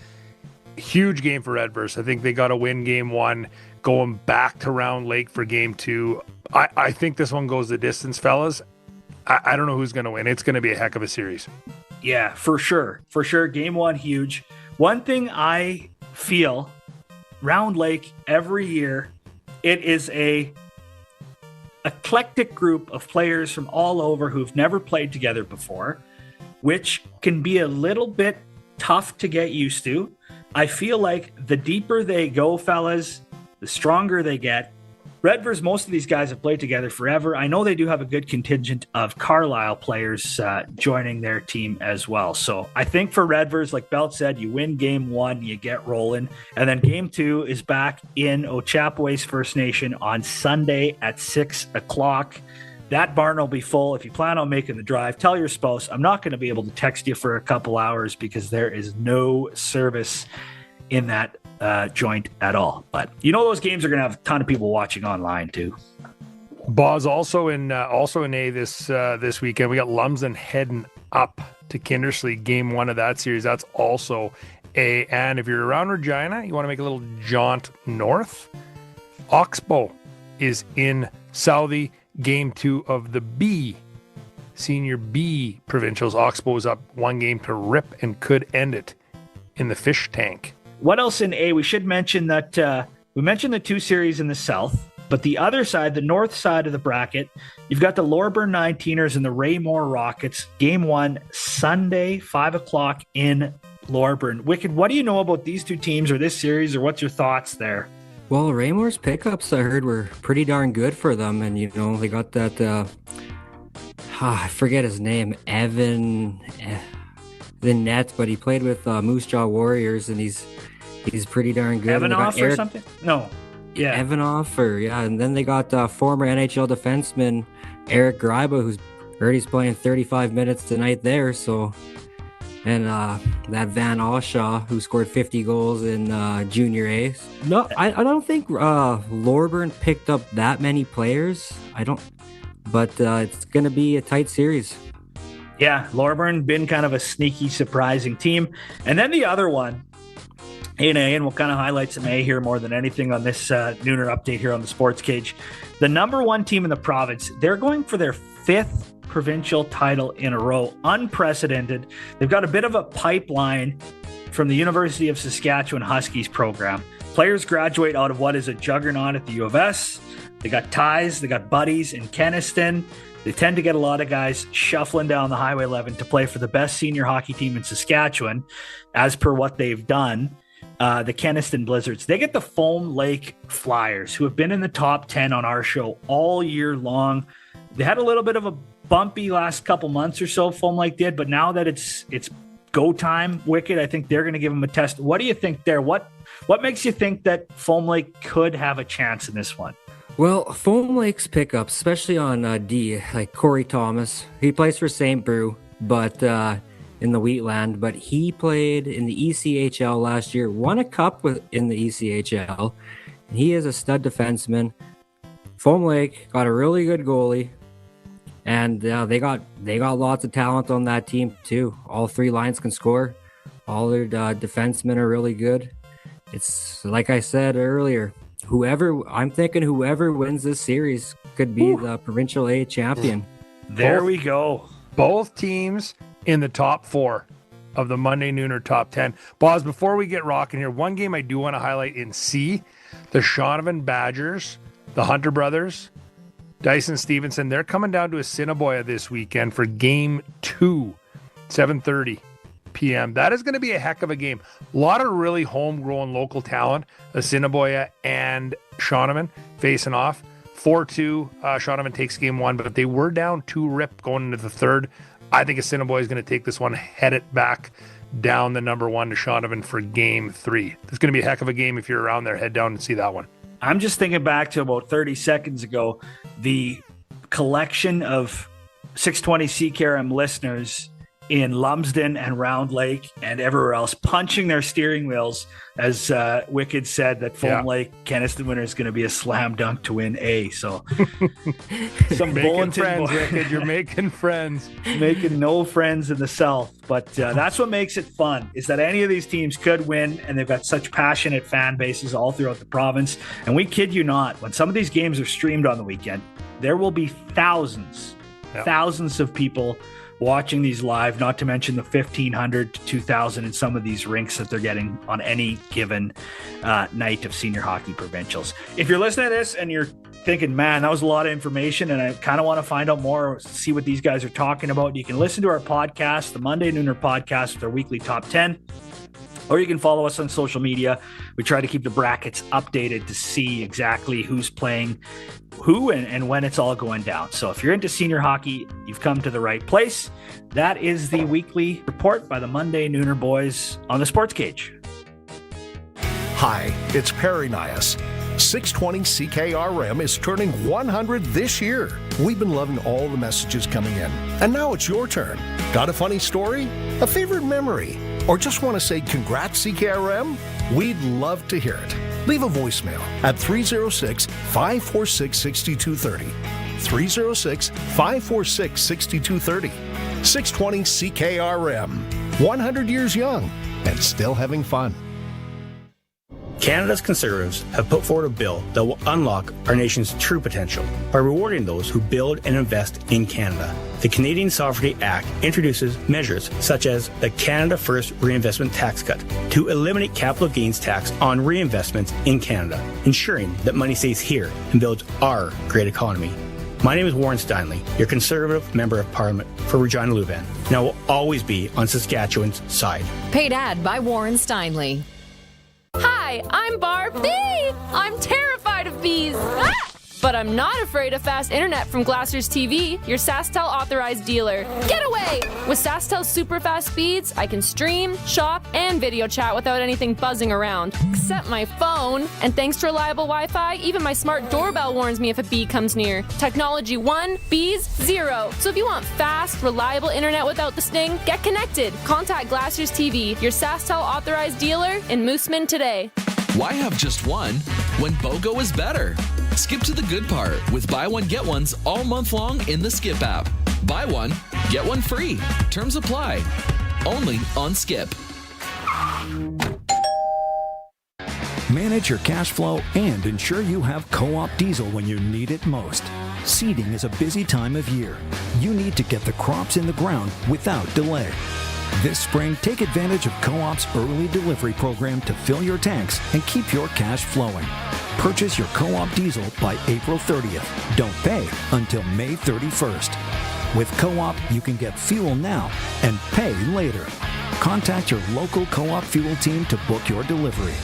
Huge game for Redvers. I think they got to win game 1, going back to Round Lake for game 2. I think this one goes the distance, fellas. I don't know who's going to win. It's going to be a heck of a series. Yeah, for sure. For sure. Game 1, huge. One thing I feel, Round Lake, every year, it is a eclectic group of players from all over who've never played together before, which can be a little bit tough to get used to. I feel like the deeper they go, fellas, the stronger they get. Redvers, most of these guys have played together forever. I know they do have a good contingent of Carlisle players joining their team as well. So I think for Redvers, like Belt said, you win game 1, you get rolling. And then game 2 is back in Ochapowace First Nation on Sunday at 6 o'clock. That barn will be full. If you plan on making the drive, tell your spouse, I'm not going to be able to text you for a couple hours because there is no service in that joint at all. But you know those games are going to have a ton of people watching online too. Boz, also in A this weekend, we got Lumsden heading up to Kindersley, game 1 of that series. That's also A. And if you're around Regina, you want to make a little jaunt north, Oxbow is in Southie, game 2 of the B, Senior B Provincials. Oxbow is up 1 game to rip and could end it in the fish tank. What else in A? We should mention that we mentioned the 2 series in the South, but the other side, the north side of the bracket, you've got the Lorburn 19ers and the Raymore Rockets. Game 1, Sunday, 5 o'clock in Lorburn. Wicked, what do you know about these 2 teams or this series, or what's your thoughts there? Well, Raymore's pickups, I heard, were pretty darn good for them. And, you know, they got that, I forget his name, Evan, the net, but he played with Moose Jaw Warriors, and he's pretty darn good. Evanoff or something? No. Yeah. Evanoff, and then they got former NHL defenseman Eric Greiba, who's already playing 35 minutes tonight there, so... And that Van Oshaw, who scored 50 goals in Junior A. No, I don't think Lorburn picked up that many players. But it's going to be a tight series. Yeah, Lorburn been kind of a sneaky, surprising team. And then the other one, in A, and we'll kind of highlight some A here more than anything on this Nooner update here on the Sports Cage. The number 1 team in the province, they're going for their 5th provincial title in a row. Unprecedented. They've got a bit of a pipeline from the University of Saskatchewan Huskies program. Players graduate out of what is a juggernaut at the U of S. They got ties, they got buddies in Kenaston. They tend to get a lot of guys shuffling down the Highway 11 to play for the best senior hockey team in Saskatchewan, as per what they've done. The Kenaston Blizzards. They get the Foam Lake Flyers, who have been in the top 10 on our show all year long. They had a little bit of a bumpy last couple months or so, Foam Lake did, but now that it's go time, Wicked, I think they're going to give them a test. What do you think there? What makes you think that Foam Lake could have a chance in this one? Well, Foam Lake's pickups, especially on D, like Corey Thomas, he plays for St. Brew, but in the Wheatland, but he played in the ECHL last year, won a cup in the ECHL. He is a stud defenseman. Foam Lake got a really good goalie, and they got lots of talent on that team too. All 3 lines can score. All their defensemen are really good. It's like I said earlier. I'm thinking whoever wins this series could be the Provincial A champion. There we go. Both teams in the top 4 of the Monday Nooner top 10. Boz, before we get rocking here, one game I do want to highlight in C, the Shaunavon Badgers, the Hunter brothers, Dyson Stevenson, they're coming down to Assiniboia this weekend for game 2, 7:30 p.m. That is going to be a heck of a game. A lot of really homegrown local talent, Assiniboia and Shaunavon facing off. 4-2, Shaunavon takes game 1, but they were down 2-rip going into the 3rd. I think Assiniboia is going to take this one, head it back down the number 1 to Shaunavon for game 3. It's going to be a heck of a game. If you're around there, head down and see that one. I'm just thinking back to about 30 seconds ago, the collection of 620 CKRM listeners in Lumsden and Round Lake and everywhere else punching their steering wheels as Wicked said that Foam Lake Kenniston winner is going to be a slam dunk to win A. So some making friends, Wicked. You're making friends. Making no friends in the South. But that's what makes it fun, is that any of these teams could win, and they've got such passionate fan bases all throughout the province. And we kid you not, when some of these games are streamed on the weekend, there will be thousands of people watching these live, not to mention the 1,500 to 2,000 in some of these rinks that they're getting on any given night of senior hockey provincials. If you're listening to this and you're thinking, man, that was a lot of information and I kind of want to find out more, see what these guys are talking about, you can listen to our podcast, the Monday Nooner podcast, with our weekly top 10. Or you can follow us on social media. We try to keep the brackets updated to see exactly who's playing who and when it's all going down. So if you're into senior hockey, you've come to the right place. That is the weekly report by the Monday Nooner boys on the Sportscage. Hi, it's Perry Nias. 620 CKRM is turning 100 this year. We've been loving all the messages coming in. And now it's your turn. Got a funny story? A favorite memory? Or just want to say congrats, CKRM? We'd love to hear it. Leave a voicemail at 306-546-6230. 306-546-6230. 620 CKRM. 100 years young and still having fun. Canada's Conservatives have put forward a bill that will unlock our nation's true potential by rewarding those who build and invest in Canada. The Canadian Sovereignty Act introduces measures such as the Canada First Reinvestment Tax Cut to eliminate capital gains tax on reinvestments in Canada, ensuring that money stays here and builds our great economy. My name is Warren Steinley, your Conservative Member of Parliament for Regina Luban, and I will always be on Saskatchewan's side. Paid ad by Warren Steinley. Hi, I'm Barb B. I'm terrified of bees. Ah! But I'm not afraid of fast internet from Glassers TV, your SaskTel authorized dealer. Get away! With SaskTel's super fast speeds, I can stream, shop, and video chat without anything buzzing around, except my phone. And thanks to reliable Wi-Fi, even my smart doorbell warns me if a bee comes near. Technology 1, bees 0. So if you want fast, reliable internet without the sting, get connected. Contact Glassers TV, your SaskTel authorized dealer in Mooseman today. Why have just one when BOGO is better? Skip to the good part with buy one, get ones all month long in the Skip app. Buy one, get one free. Terms apply. Only on Skip. Manage your cash flow and ensure you have Co-op diesel when you need it most. Seeding is a busy time of year. You need to get the crops in the ground without delay. This spring, take advantage of Co-op's early delivery program to fill your tanks and keep your cash flowing. Purchase your Co-op diesel by April 30th. Don't pay until May 31st. With Co-op, you can get fuel now and pay later. Contact your local Co-op fuel team to book your delivery.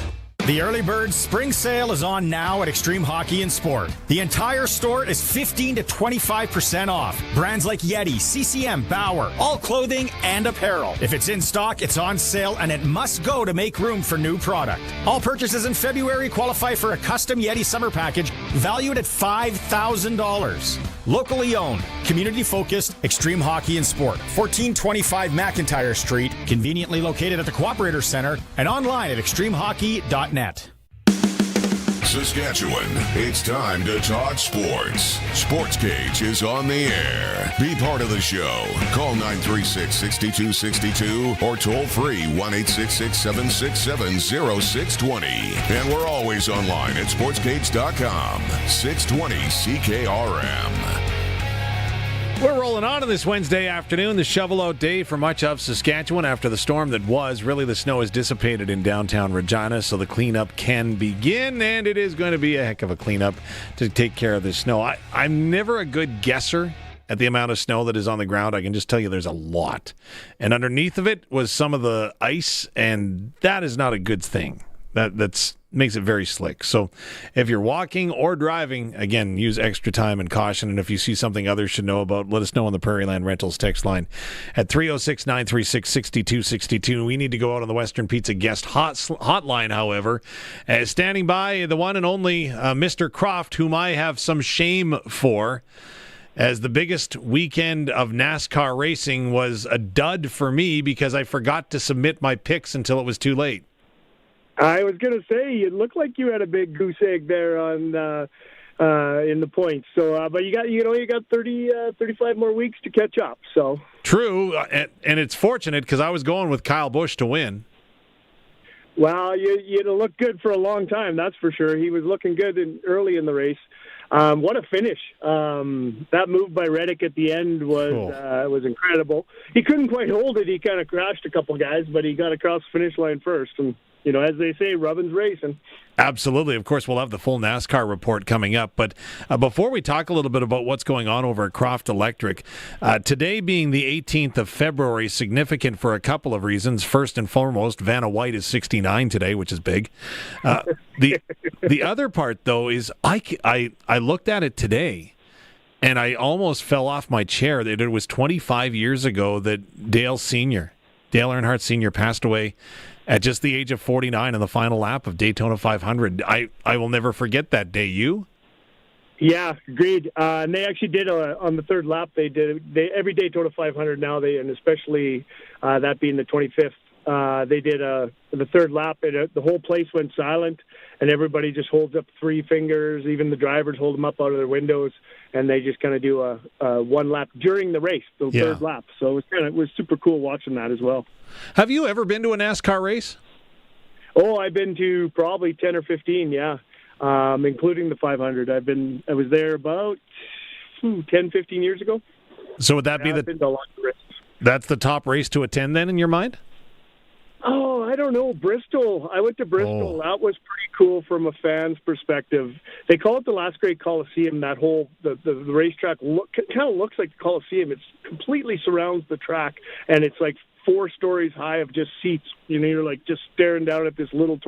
The Early Bird Spring Sale is on now at Extreme Hockey and Sport. The entire store is 15 to 25% off. Brands like Yeti, CCM, Bauer, all clothing and apparel. If it's in stock, it's on sale, and it must go to make room for new product. All purchases in February qualify for a custom Yeti summer package valued at $5,000. Locally owned, community-focused Extreme Hockey and Sport. 1425 McIntyre Street, conveniently located at the Cooperator Center, and online at extremehockey.net. Saskatchewan, it's time to talk sports. Sportscage is on the air. Be part of the show. Call 936-6262 or toll free 1-866-767-0620. And we're always online at sportscage.com. 620 CKRM. We're rolling on this Wednesday afternoon, the shovel-out day for much of Saskatchewan after the storm that was. Really, the snow has dissipated in downtown Regina, so the cleanup can begin, and it is going to be a heck of a cleanup to take care of the snow. I'm never a good guesser at the amount of snow that is on the ground. I can just tell you there's a lot. And underneath of it was some of the ice, and that is not a good thing. That's makes it very slick. So if you're walking or driving, again, use extra time and caution. And if you see something others should know about, let us know on the Prairie Land Rentals text line at 306-936-6262. We need to go out on the Western Pizza guest hotline, however. Standing by, the one and only Mr. Croft, whom I have some shame for, as the biggest weekend of NASCAR racing was a dud for me because I forgot to submit my picks until it was too late. I was going to say, it looked like you had a big goose egg there on in the points. So, but you got 35 more weeks to catch up. So true, and it's fortunate because I was going with Kyle Busch to win. Well, you'd look good for a long time, that's for sure. He was looking good early in the race. What a finish! That move by Reddick at the end was incredible. He couldn't quite hold it. He kind of crashed a couple guys, but he got across the finish line first. And as they say, rubbin's racing. Absolutely. Of course, we'll have the full NASCAR report coming up. But before we talk a little bit about what's going on over at Croft Electric, today being the 18th of February, significant for a couple of reasons. First and foremost, Vanna White is 69 today, which is big. The other part, though, is I looked at it today, and I almost fell off my chair. It was 25 years ago that Dale Earnhardt Sr. passed away at just the age of 49 in the final lap of Daytona 500. I will never forget that day. You? Yeah, agreed. And they actually did on the third lap. They every Daytona 500 now. And especially that being the 25th. They did the third lap. The whole place went silent, and everybody just holds up three fingers. Even the drivers hold them up out of their windows, and they just kind of do a one lap during the race, the third lap. So it was super cool watching that as well. Have you ever been to a NASCAR race? Oh, I've been to probably 10 or 15, yeah, including the 500. I was there about 10, 15 years ago. So would that be that's the top race to attend then in your mind? Oh, I don't know. Bristol. I went to Bristol. That was pretty cool from a fan's perspective. They call it the last great Coliseum. That whole the racetrack kind of looks like the Coliseum. It completely surrounds the track, and it's like 4 stories high of just seats. You're like just staring down at this little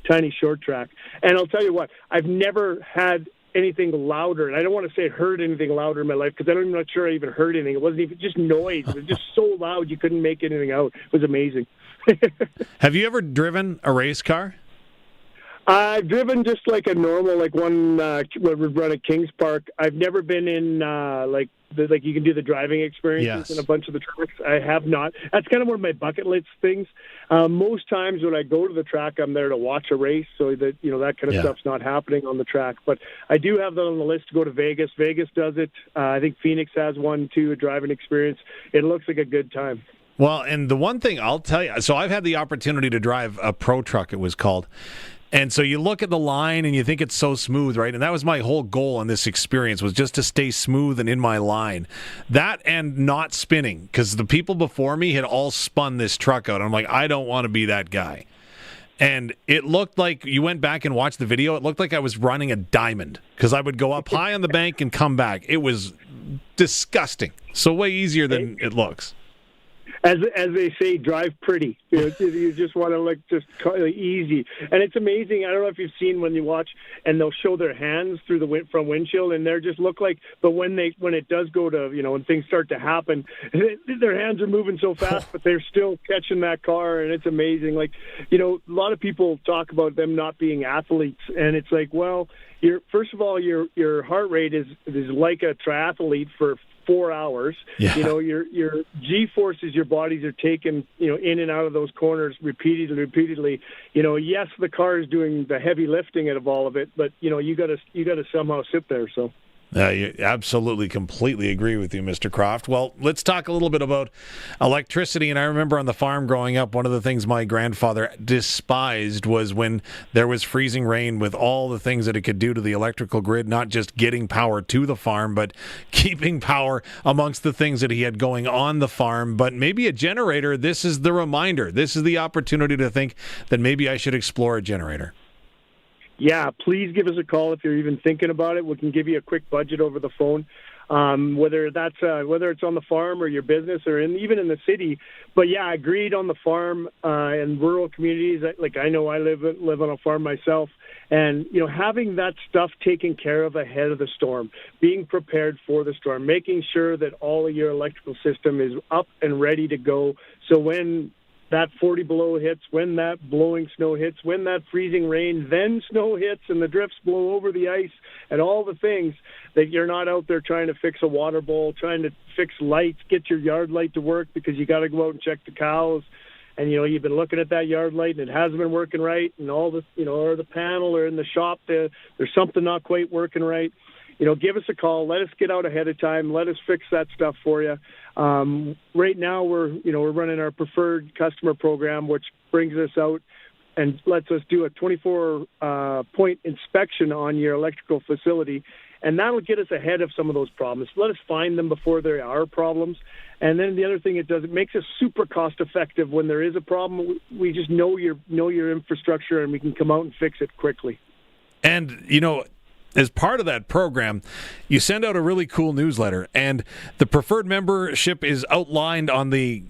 tiny short track. And I'll tell you what, I've never had anything louder, and I don't want to say heard anything louder in my life because I'm not sure I even heard anything. It wasn't even just noise. It was just so loud you couldn't make anything out. It was amazing. Have you ever driven a race car? I've driven just like a normal, like one where we run at Kings Park. I've never been in like you can do the driving experiences in a bunch of the tracks. I have not. That's kind of one of my bucket list things. Most times when I go to the track, I'm there to watch a race, so that that kind of stuff's not happening on the track. But I do have that on the list to go to Vegas. Vegas does it. I think Phoenix has one too, a driving experience. It looks like a good time. Well, and the one thing I'll tell you, so I've had the opportunity to drive a Pro Truck, it was called. And so you look at the line and you think it's so smooth, right? And that was my whole goal on this experience, was just to stay smooth and in my line. That and not spinning, because the people before me had all spun this truck out. I'm like, I don't want to be that guy. And it looked like, you went back and watched the video, it looked like I was running a diamond, because I would go up high on the bank and come back. It was disgusting. So way easier than it looks. As they say, drive pretty. You just want to just easy, and it's amazing. I don't know if you've seen when you watch, and they'll show their hands through the from windshield, and they just look like. But when it does go to when things start to happen, their hands are moving so fast, but they're still catching that car, and it's amazing. Like a lot of people talk about them not being athletes, and it's like, well, first of all, your heart rate is like a triathlete for 4 hours. Yeah. Your G-forces your bodies are taking, in and out of those corners repeatedly. Yes, the car is doing the heavy lifting out of all of it, but you got to somehow sit there. So. You absolutely, completely agree with you, Mr. Croft. Well, let's talk a little bit about electricity. And I remember on the farm growing up, one of the things my grandfather despised was when there was freezing rain, with all the things that it could do to the electrical grid, not just getting power to the farm, but keeping power amongst the things that he had going on the farm. But maybe a generator, this is the reminder. This is the opportunity to think that maybe I should explore a generator. Yeah, please give us a call if you're even thinking about it. We can give you a quick budget over the phone. whether it's on the farm or your business or even in the city. But yeah, agreed on the farm and rural communities. Like I know I live on a farm myself, and having that stuff taken care of ahead of the storm, being prepared for the storm, making sure that all of your electrical system is up and ready to go. So when that 40 below hits, when that blowing snow hits, when that freezing rain, then snow hits and the drifts blow over the ice and all the things, that you're not out there trying to fix a water bowl, trying to fix lights, get your yard light to work because you got to go out and check the cows. And, you've been looking at that yard light and it hasn't been working right. And all the, or the panel or in the shop, there's something not quite working right. Give us a call. Let us get out ahead of time. Let us fix that stuff for you. Right now, we're running our preferred customer program, which brings us out and lets us do a 24-point inspection on your electrical facility, and that'll get us ahead of some of those problems. Let us find them before there are problems. And then the other thing it does, it makes us super cost-effective when there is a problem. We just know your infrastructure, and we can come out and fix it quickly. And as part of that program, you send out a really cool newsletter, and the preferred membership is outlined on the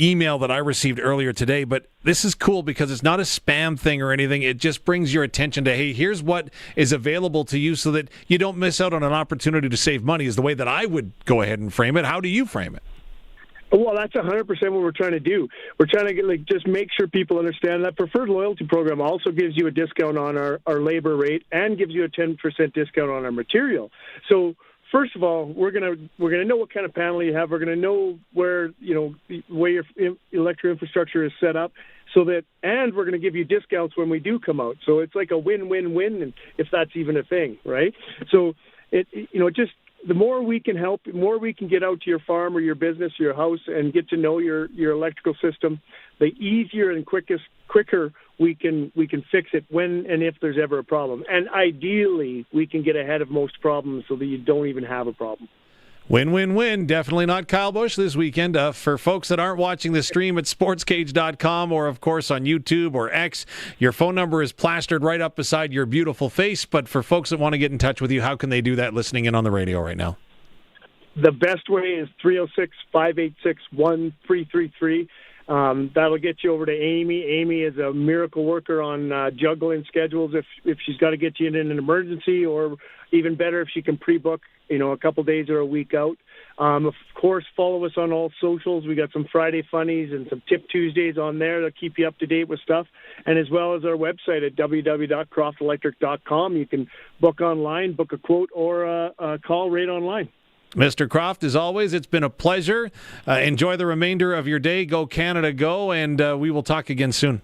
email that I received earlier today. But this is cool because it's not a spam thing or anything. It just brings your attention to, hey, here's what is available to you so that you don't miss out on an opportunity to save money, is the way that I would go ahead and frame it. How do you frame it? Well, that's 100% what we're trying to do. We're trying to just make sure people understand that preferred loyalty program also gives you a discount on our labor rate and gives you a 10% discount on our material. So first of all, we're gonna know what kind of panel you have. We're gonna know where your electric infrastructure is set up, and we're gonna give you discounts when we do come out. So it's like a win-win-win, and if that's even a thing, right? So the more we can help, the more we can get out to your farm or your business or your house and get to know your electrical system, the easier and quicker we can fix it when and if there's ever a problem. And ideally, we can get ahead of most problems so that you don't even have a problem. Win-win-win. Definitely not Kyle Busch this weekend. For folks that aren't watching the stream at sportscage.com or, of course, on YouTube or X, your phone number is plastered right up beside your beautiful face. But for folks that want to get in touch with you, how can they do that listening in on the radio right now? The best way is 306-586-1333. That'll get you over to Amy. Amy is a miracle worker on juggling schedules if she's got to get you in an emergency, or even better if she can pre-book a couple days or a week out. Of course, follow us on all socials. We got some Friday funnies and some Tip Tuesdays on there to keep you up to date with stuff, and as well as our website at www.croftelectric.com. You can book online, book a quote, or a call right online. Mr. Croft, as always, it's been a pleasure. Enjoy the remainder of your day. Go Canada, go, and we will talk again soon.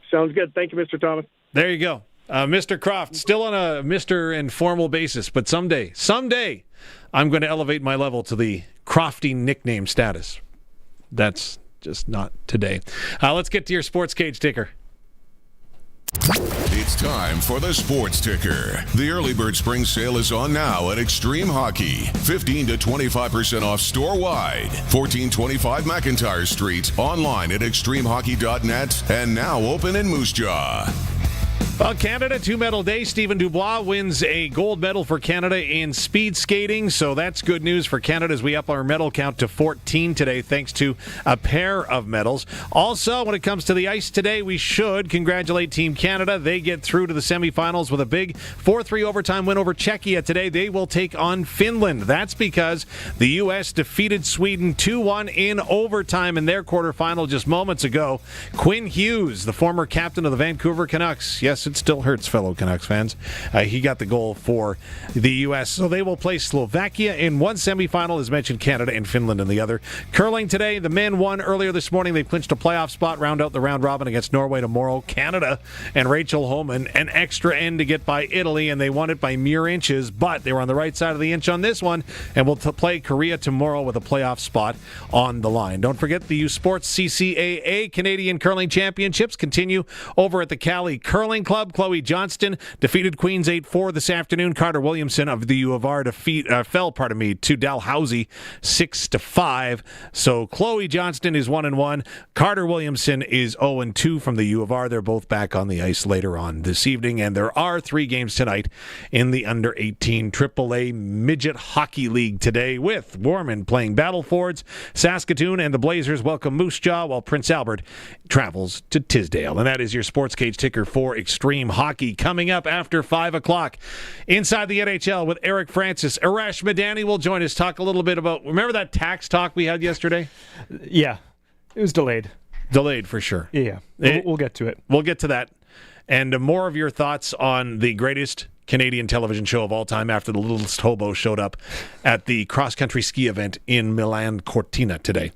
Sounds good. Thank you, Mr. Thomas. There you go. Mr. Croft, still on a Mr. informal basis, but someday, I'm going to elevate my level to the Crofty nickname status. That's just not today. Let's get to your Sportscage ticker. It's time for the Sports Ticker. The early bird spring sale is on now at Extreme Hockey. 15 to 25% off store-wide. 1425 McIntyre Street. Online at extremehockey.net. And now open in Moose Jaw. Well, Canada, 2-medal day. Stephen Dubois wins a gold medal for Canada in speed skating, so that's good news for Canada as we up our medal count to 14 today, thanks to a pair of medals. Also, when it comes to the ice today, we should congratulate Team Canada. They get through to the semifinals with a big 4-3 overtime win over Czechia today. They will take on Finland. That's because the U.S. defeated Sweden 2-1 in overtime in their quarterfinal just moments ago. Quinn Hughes, the former captain of the Vancouver Canucks, yes, it still hurts, fellow Canucks fans. He got the goal for the U.S. So they will play Slovakia in one semifinal, as mentioned, Canada and Finland in the other. Curling today, the men won earlier this morning. They clinched a playoff spot, round out the round robin against Norway tomorrow. Canada and Rachel Homan, an extra end to get by Italy, and they won it by mere inches, but they were on the right side of the inch on this one, and will play Korea tomorrow with a playoff spot on the line. Don't forget the U Sports CCAA Canadian Curling Championships continue over at the Cali Curling Club. Club. Chloe Johnston defeated Queens 8-4 this afternoon. Carter Williamson of the U of R fell to Dalhousie 6-5. So Chloe Johnston is 1-1. Carter Williamson is 0-2 from the U of R. They're both back on the ice later on this evening, and there are 3 games tonight in the under-18 AAA Midget Hockey League today, with Warman playing Battlefords. Saskatoon and the Blazers welcome Moose Jaw, while Prince Albert travels to Tisdale. And that is your Sportscage ticker for Extreme Hockey. Coming up after 5 o'clock, Inside the NHL with Eric Francis. Arash Madani will join us, talk a little bit about, remember that tax talk we had yesterday? Yeah, it was delayed. Delayed for sure. Yeah, we'll get to it. We'll get to that. And more of your thoughts on the greatest Canadian television show of all time after the Littlest Hobo showed up at the cross-country ski event in Milan Cortina today.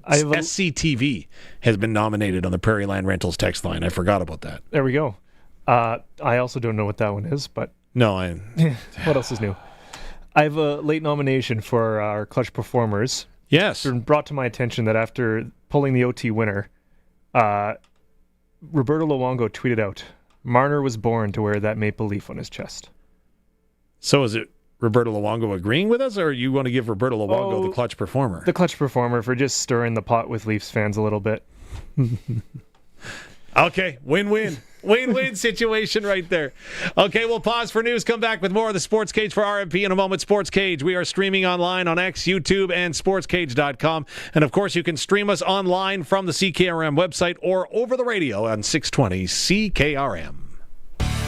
SCTV has been nominated on the Prairie Land Rentals text line. I forgot about that. There we go. I also don't know what that one is, but... No, what else is new? I have a late nomination for our Clutch Performers. Yes. It's been brought to my attention that after pulling the OT winner, Roberto Luongo tweeted out, Marner was born to wear that maple leaf on his chest. So is it Roberto Luongo agreeing with us, or you want to give Roberto Luongo the Clutch Performer? The Clutch Performer for just stirring the pot with Leafs fans a little bit. Okay, win-win. Win-win situation right there. Okay, we'll pause for news, come back with more of the Sports Cage for RMP in a moment. Sports Cage, we are streaming online on X, YouTube, and sportscage.com. And, of course, you can stream us online from the CKRM website or over the radio on 620 CKRM.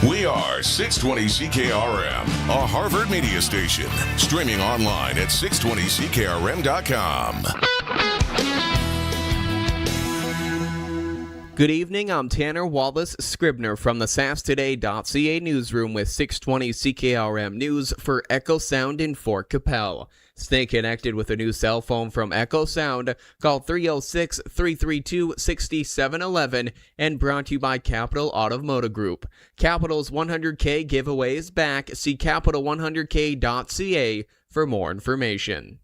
We are 620 CKRM, a Harvard media station. Streaming online at 620CKRM.com. Good evening, I'm Tanner Wallace-Scribner from the SaskToday.ca newsroom with 620 CKRM News for Echo Sound in Fort Capel. Stay connected with a new cell phone from Echo Sound. Call 306-332-6711 and brought to you by Capital Automotive Group. Capital's 100K giveaway is back. See capital100k.ca for more information.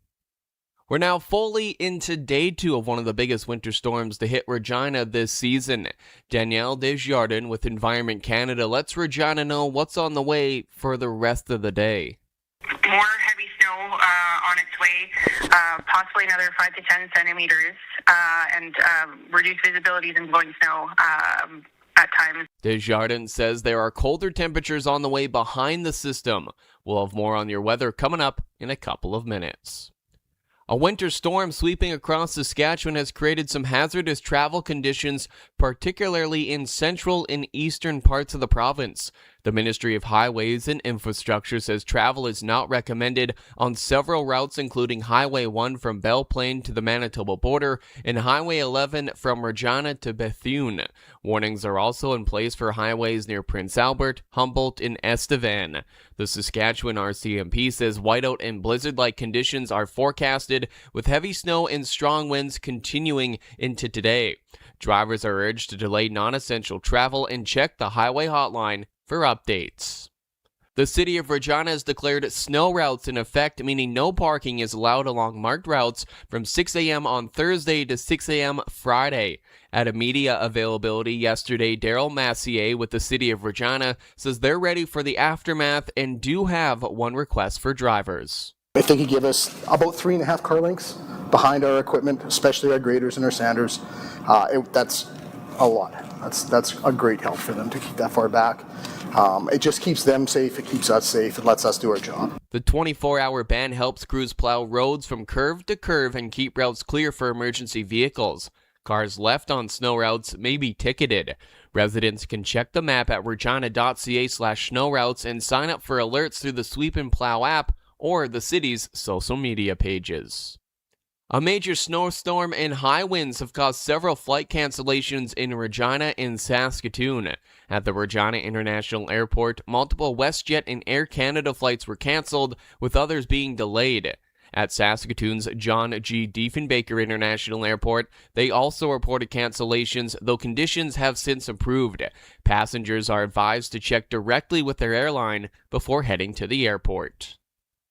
We're now fully into day 2 of one of the biggest winter storms to hit Regina this season. Danielle Desjardins with Environment Canada lets Regina know what's on the way for the rest of the day. More heavy snow on its way, possibly another 5 to 10 centimeters, and reduced visibilities and blowing snow at times. Desjardins says there are colder temperatures on the way behind the system. We'll have more on your weather coming up in a couple of minutes. A winter storm sweeping across Saskatchewan has created some hazardous travel conditions, particularly in central and eastern parts of the province. The Ministry of Highways and Infrastructure says travel is not recommended on several routes, including Highway 1 from Belle Plaine to the Manitoba border and Highway 11 from Regina to Bethune. Warnings are also in place for highways near Prince Albert, Humboldt, and Estevan. The Saskatchewan RCMP says whiteout and blizzard-like conditions are forecasted, with heavy snow and strong winds continuing into today. Drivers are urged to delay non-essential travel and check the highway hotline for updates. The city of Regina has declared snow routes in effect, meaning no parking is allowed along marked routes from 6 a.m. on Thursday to 6 a.m. Friday. At a media availability yesterday, Daryl Massier with the city of Regina says they're ready for the aftermath and do have one request for drivers. If they could give us about 3.5 car lengths behind our equipment, especially our graders and our sanders, that's a lot. That's a great help for them to keep that far back. It just keeps them safe, it keeps us safe, it lets us do our job. The 24-hour ban helps crews plow roads from curve to curve and keep routes clear for emergency vehicles. Cars left on snow routes may be ticketed. Residents can check the map at regina.ca/snow routes and sign up for alerts through the Sweep and Plow app or the city's social media pages. A major snowstorm and high winds have caused several flight cancellations in Regina and Saskatoon. At the Regina International Airport, multiple WestJet and Air Canada flights were canceled, with others being delayed. At Saskatoon's John G. Diefenbaker International Airport, they also reported cancellations, though conditions have since improved. Passengers are advised to check directly with their airline before heading to the airport.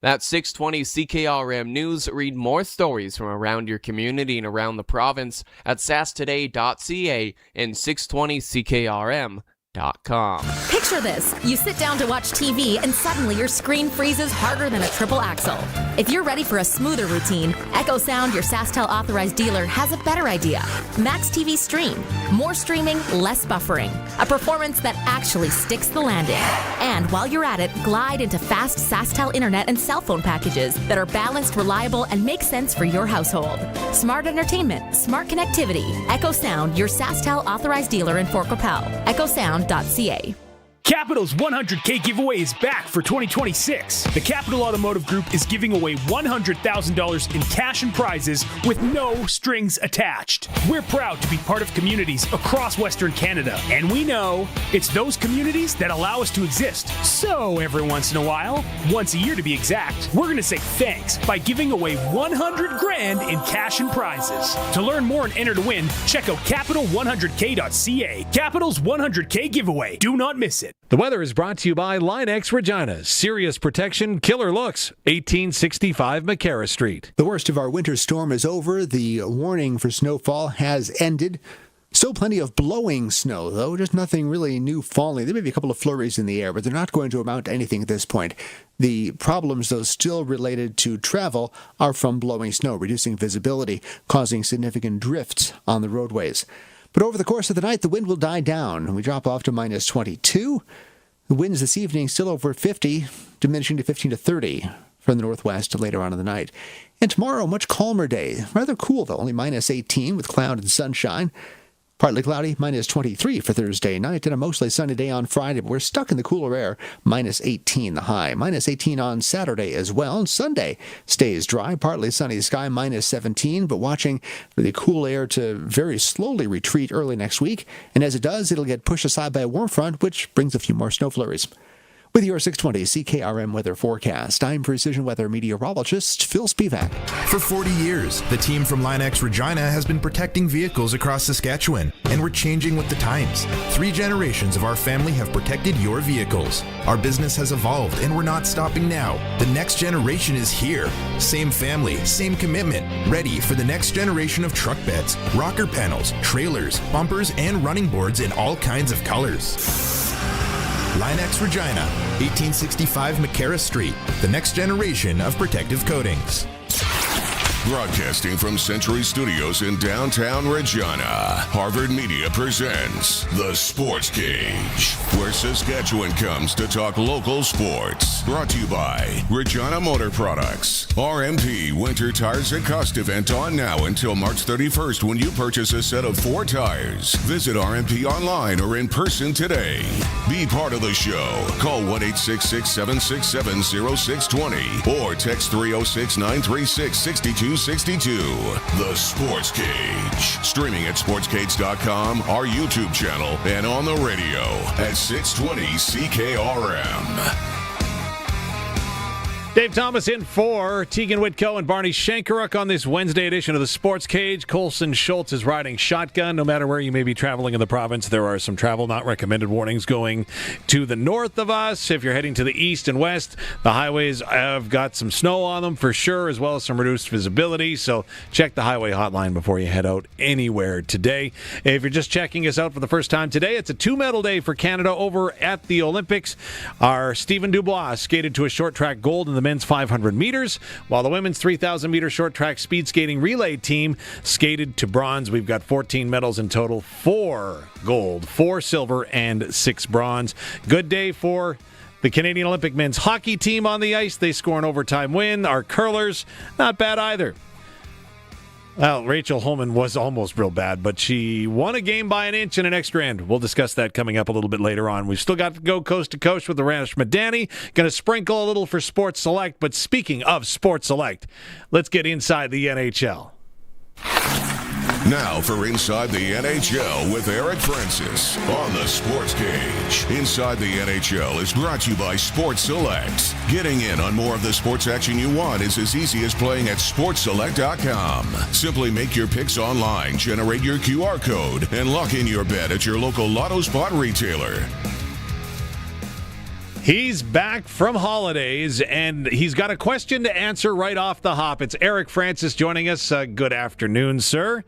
That's 620 CKRM News. Read more stories from around your community and around the province at sasktoday.ca and 620CKRM.com. Picture this. You sit down to watch TV and suddenly your screen freezes harder than a triple axle. If you're ready for a smoother routine, Echo Sound, your SaskTel authorized dealer, has a better idea. Max TV Stream. More streaming, less buffering. A performance that actually sticks the landing. And while you're at it, glide into fast SaskTel internet and cell phone packages that are balanced, reliable, and make sense for your household. Smart entertainment, smart connectivity. Echo Sound, your SaskTel authorized dealer in Fort Qu'Appelle. EchoSound.ca. Capital's 100K giveaway is back for 2026. The Capital Automotive Group is giving away $100,000 in cash and prizes with no strings attached. We're proud to be part of communities across Western Canada, and we know it's those communities that allow us to exist. So every once in a while, once a year to be exact, we're going to say thanks by giving away $100,000 in cash and prizes. To learn more and enter to win, check out capital100k.ca. Capital's 100K giveaway. Do not miss it. The weather is brought to you by Line-X Regina. Serious protection, killer looks. 1865 McCarra Street. The worst of our winter storm is over. The warning for snowfall has ended. Still plenty of blowing snow, though. Just nothing really new falling. There may be a couple of flurries in the air, but they're not going to amount to anything at this point. The problems, though, still related to travel are from blowing snow, reducing visibility, causing significant drifts on the roadways. But over the course of the night, the wind will die down. We drop off to minus 22. The winds this evening still over 50, diminishing to 15 to 30 from the northwest later on in the night. And tomorrow, much calmer day. Rather cool, though, only minus 18 with cloud and sunshine. Partly cloudy, minus 23 for Thursday night, and a mostly sunny day on Friday, but we're stuck in the cooler air, minus 18 the high. Minus 18 on Saturday as well, and Sunday stays dry, partly sunny sky, minus 17, but watching for the cool air to very slowly retreat early next week, and as it does, it'll get pushed aside by a warm front, which brings a few more snow flurries. With your 620 CKRM weather forecast, I'm Precision Weather meteorologist Phil Spivak. For 40 years, the team from Line-X Regina has been protecting vehicles across Saskatchewan, and we're changing with the times. 3 generations of our family have protected your vehicles. Our business has evolved, and we're not stopping now. The next generation is here. Same family, same commitment, ready for the next generation of truck beds, rocker panels, trailers, bumpers, and running boards in all kinds of colors. Line-X Regina, 1865 McCarra Street, the next generation of protective coatings. Broadcasting from Century Studios in downtown Regina, Harvard Media presents The Sportscage, where Saskatchewan comes to talk local sports. Brought to you by Regina Motor Products. RMP Winter Tires at Cost event on now until March 31st when you purchase a set of 4 tires. Visit RMP online or in person today. Be part of the show. Call 1-866-767-0620 or text 306-936-6262. The Sports Cage. Streaming at sportscage.com, our YouTube channel, and on the radio at 620 CKRM. Dave Thomas in for Tegan Whitco and Barney Shankaruk on this Wednesday edition of the Sports Cage. Colson Schultz is riding shotgun. No matter where you may be traveling in the province, there are some travel not recommended warnings going to the north of us. If you're heading to the east and west, the highways have got some snow on them for sure, as well as some reduced visibility. So check the highway hotline before you head out anywhere today. If you're just checking us out for the first time today, it's a 2-medal day for Canada over at the Olympics. Our Stephen Dubois skated to a short track gold in the men's 500 meters, while the women's 3,000-meter short track speed skating relay team skated to bronze. We've got 14 medals in total, 4 gold, 4 silver, and 6 bronze. Good day for the Canadian Olympic men's hockey team on the ice. They score an overtime win. Our curlers, not bad either. Well, Rachel Holman was almost real bad, but she won a game by an inch and an extra end. We'll discuss that coming up a little bit later on. We've still got to go coast to coast with Arash Madani. Going to sprinkle a little for Sports Select, but speaking of Sports Select, let's get inside the NHL. Now for Inside the NHL with Eric Francis on the Sports Cage. Inside the NHL is brought to you by Sports Select. Getting in on more of the sports action you want is as easy as playing at sportselect.com. Simply make your picks online, generate your QR code, and lock in your bet at your local Lotto Spot retailer. He's back from holidays, and he's got a question to answer right off the hop. It's Eric Francis joining us. Good afternoon, sir.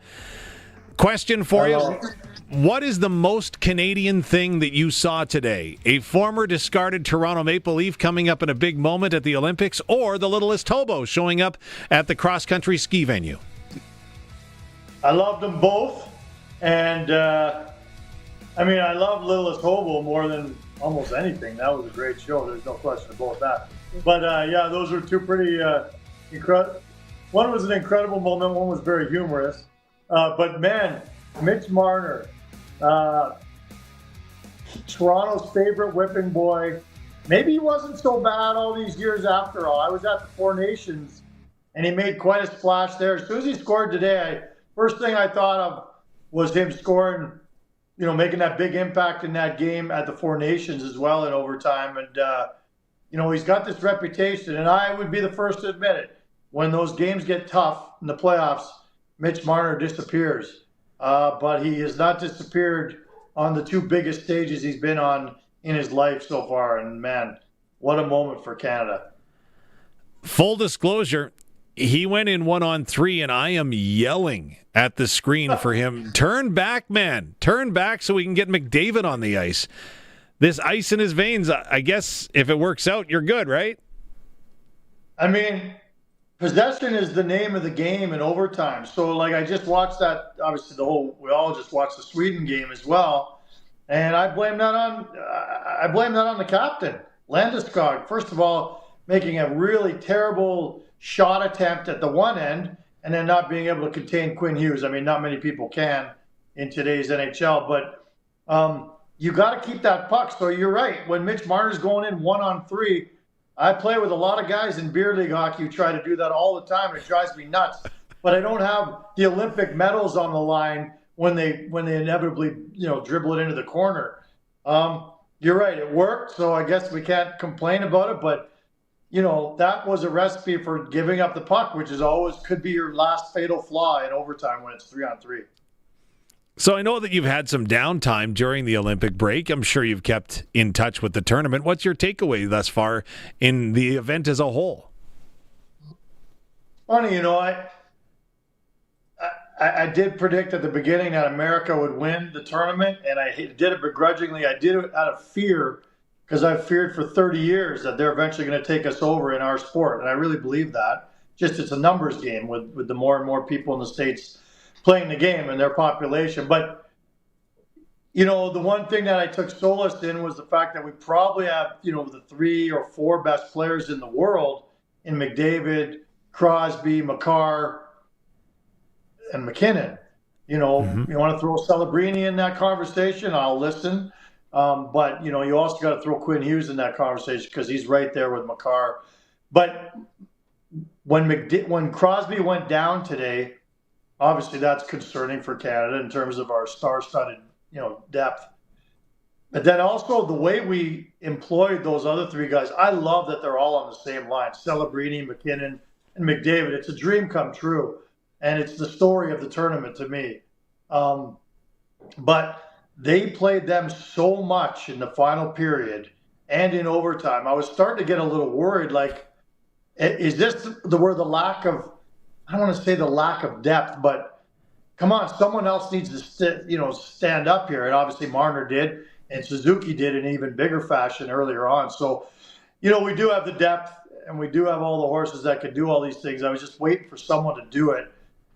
Question for you. what is the most Canadian thing that you saw today? A former discarded Toronto Maple Leaf coming up in a big moment at the Olympics, or the littlest hobo showing up at the cross-country ski venue? I loved them both. And, I love Littlest Hobo more than almost anything. That was a great show. There's no question about that. But, those were two pretty incredible. One was an incredible moment. One was very humorous. But, man, Mitch Marner, Toronto's favorite whipping boy. Maybe he wasn't so bad all these years after all. I was at the Four Nations, and he made quite a splash there. As soon as he scored today, first thing I thought of was him scoring, making that big impact in that game at the Four Nations as well in overtime. And, he's got this reputation, and I would be the first to admit it. When those games get tough in the playoffs, Mitch Marner disappears. But he has not disappeared on the two biggest stages he's been on in his life so far. And, man, what a moment for Canada. Full disclosure, he went in 1-on-3, and I am yelling at the screen for him. Turn back, man. Turn back so we can get McDavid on the ice. This ice in his veins, I guess if it works out, you're good, right? Possession is the name of the game in overtime. So, I just watched that, obviously we all just watched the Sweden game as well. And I blame that on the captain, Landeskog. First of all, making a really terrible shot attempt at the one end and then not being able to contain Quinn Hughes. Not many people can in today's NHL, but you got to keep that puck. So you're right. When Mitch Marner's going in 1-on-3, I play with a lot of guys in beer league hockey who try to do that all the time, and it drives me nuts. But I don't have the Olympic medals on the line when they inevitably dribble it into the corner. You're right, it worked, so I guess we can't complain about it. But that was a recipe for giving up the puck, which is always could be your last fatal flaw in overtime when it's 3-on-3. So I know that you've had some downtime during the Olympic break. I'm sure you've kept in touch with the tournament. What's your takeaway thus far in the event as a whole? Funny, I did predict at the beginning that America would win the tournament, and I did it begrudgingly. I did it out of fear because I've feared for 30 years that they're eventually going to take us over in our sport, and I really believe that. Just it's a numbers game with the more and more people in the States playing the game and their population. But, the one thing that I took solace in was the fact that we probably have, the 3 or 4 best players in the world in McDavid, Crosby, Makar, and McKinnon. You want to throw Celebrini in that conversation, I'll listen. But, you also got to throw Quinn Hughes in that conversation because he's right there with Makar. But when Crosby went down today, obviously that's concerning for Canada in terms of our star-studded, depth. But then also the way we employed those other 3 guys, I love that they're all on the same line. Celebrini, McKinnon, and McDavid. It's a dream come true. And it's the story of the tournament to me. But they played them so much in the final period and in overtime. I was starting to get a little worried, is this where the lack of, I don't want to say the lack of depth, but come on, someone else needs to stand up here. And obviously Marner did, and Suzuki did in even bigger fashion earlier on. So, we do have the depth, and we do have all the horses that can do all these things. I was just waiting for someone to do it.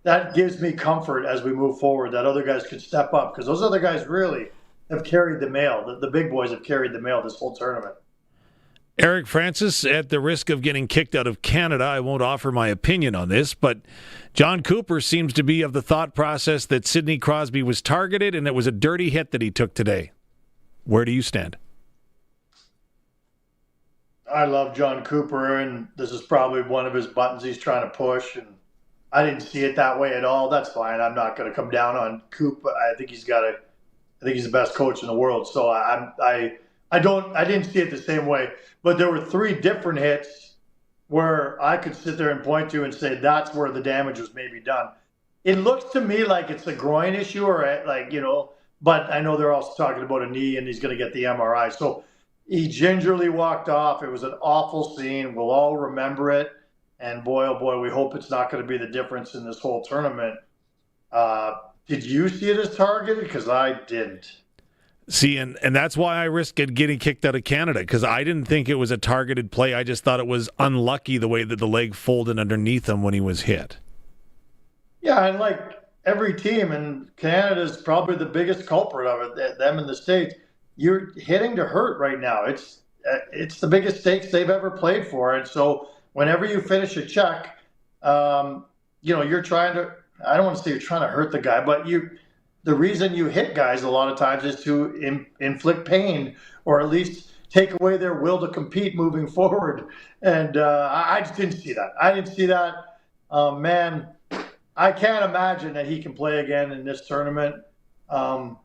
That gives me comfort as we move forward that other guys could step up, because those other guys really have carried the mail. The big boys have carried the mail this whole tournament. Eric Francis, at the risk of getting kicked out of Canada, I won't offer my opinion on this, but John Cooper seems to be of the thought process that Sidney Crosby was targeted and it was a dirty hit that he took today. Where do you stand? I love John Cooper, and this is probably one of his buttons he's trying to push, and I didn't see it that way at all. That's fine. I'm not going to come down on Coop. I think he's the best coach in the world. So I didn't see it the same way. But there were 3 different hits where I could sit there and point to and say that's where the damage was maybe done. It looks to me like it's a groin issue but I know they're also talking about a knee and he's going to get the MRI. So he gingerly walked off. It was an awful scene. We'll all remember it. And boy, oh boy, we hope it's not going to be the difference in this whole tournament. Did you see it as targeted? Because I didn't. See, and that's why I risked getting kicked out of Canada, because I didn't think it was a targeted play. I just thought it was unlucky the way that the leg folded underneath him when he was hit. Yeah, and like every team, and Canada's probably the biggest culprit of it, them in the States, you're hitting to hurt right now. It's the biggest stakes they've ever played for. And so whenever you finish a check, you're trying to, I don't want to say you're trying to hurt the guy, but the reason you hit guys a lot of times is to inflict pain, or at least take away their will to compete moving forward. And I just didn't see that. I didn't see that. Man, I can't imagine that he can play again in this tournament. I'm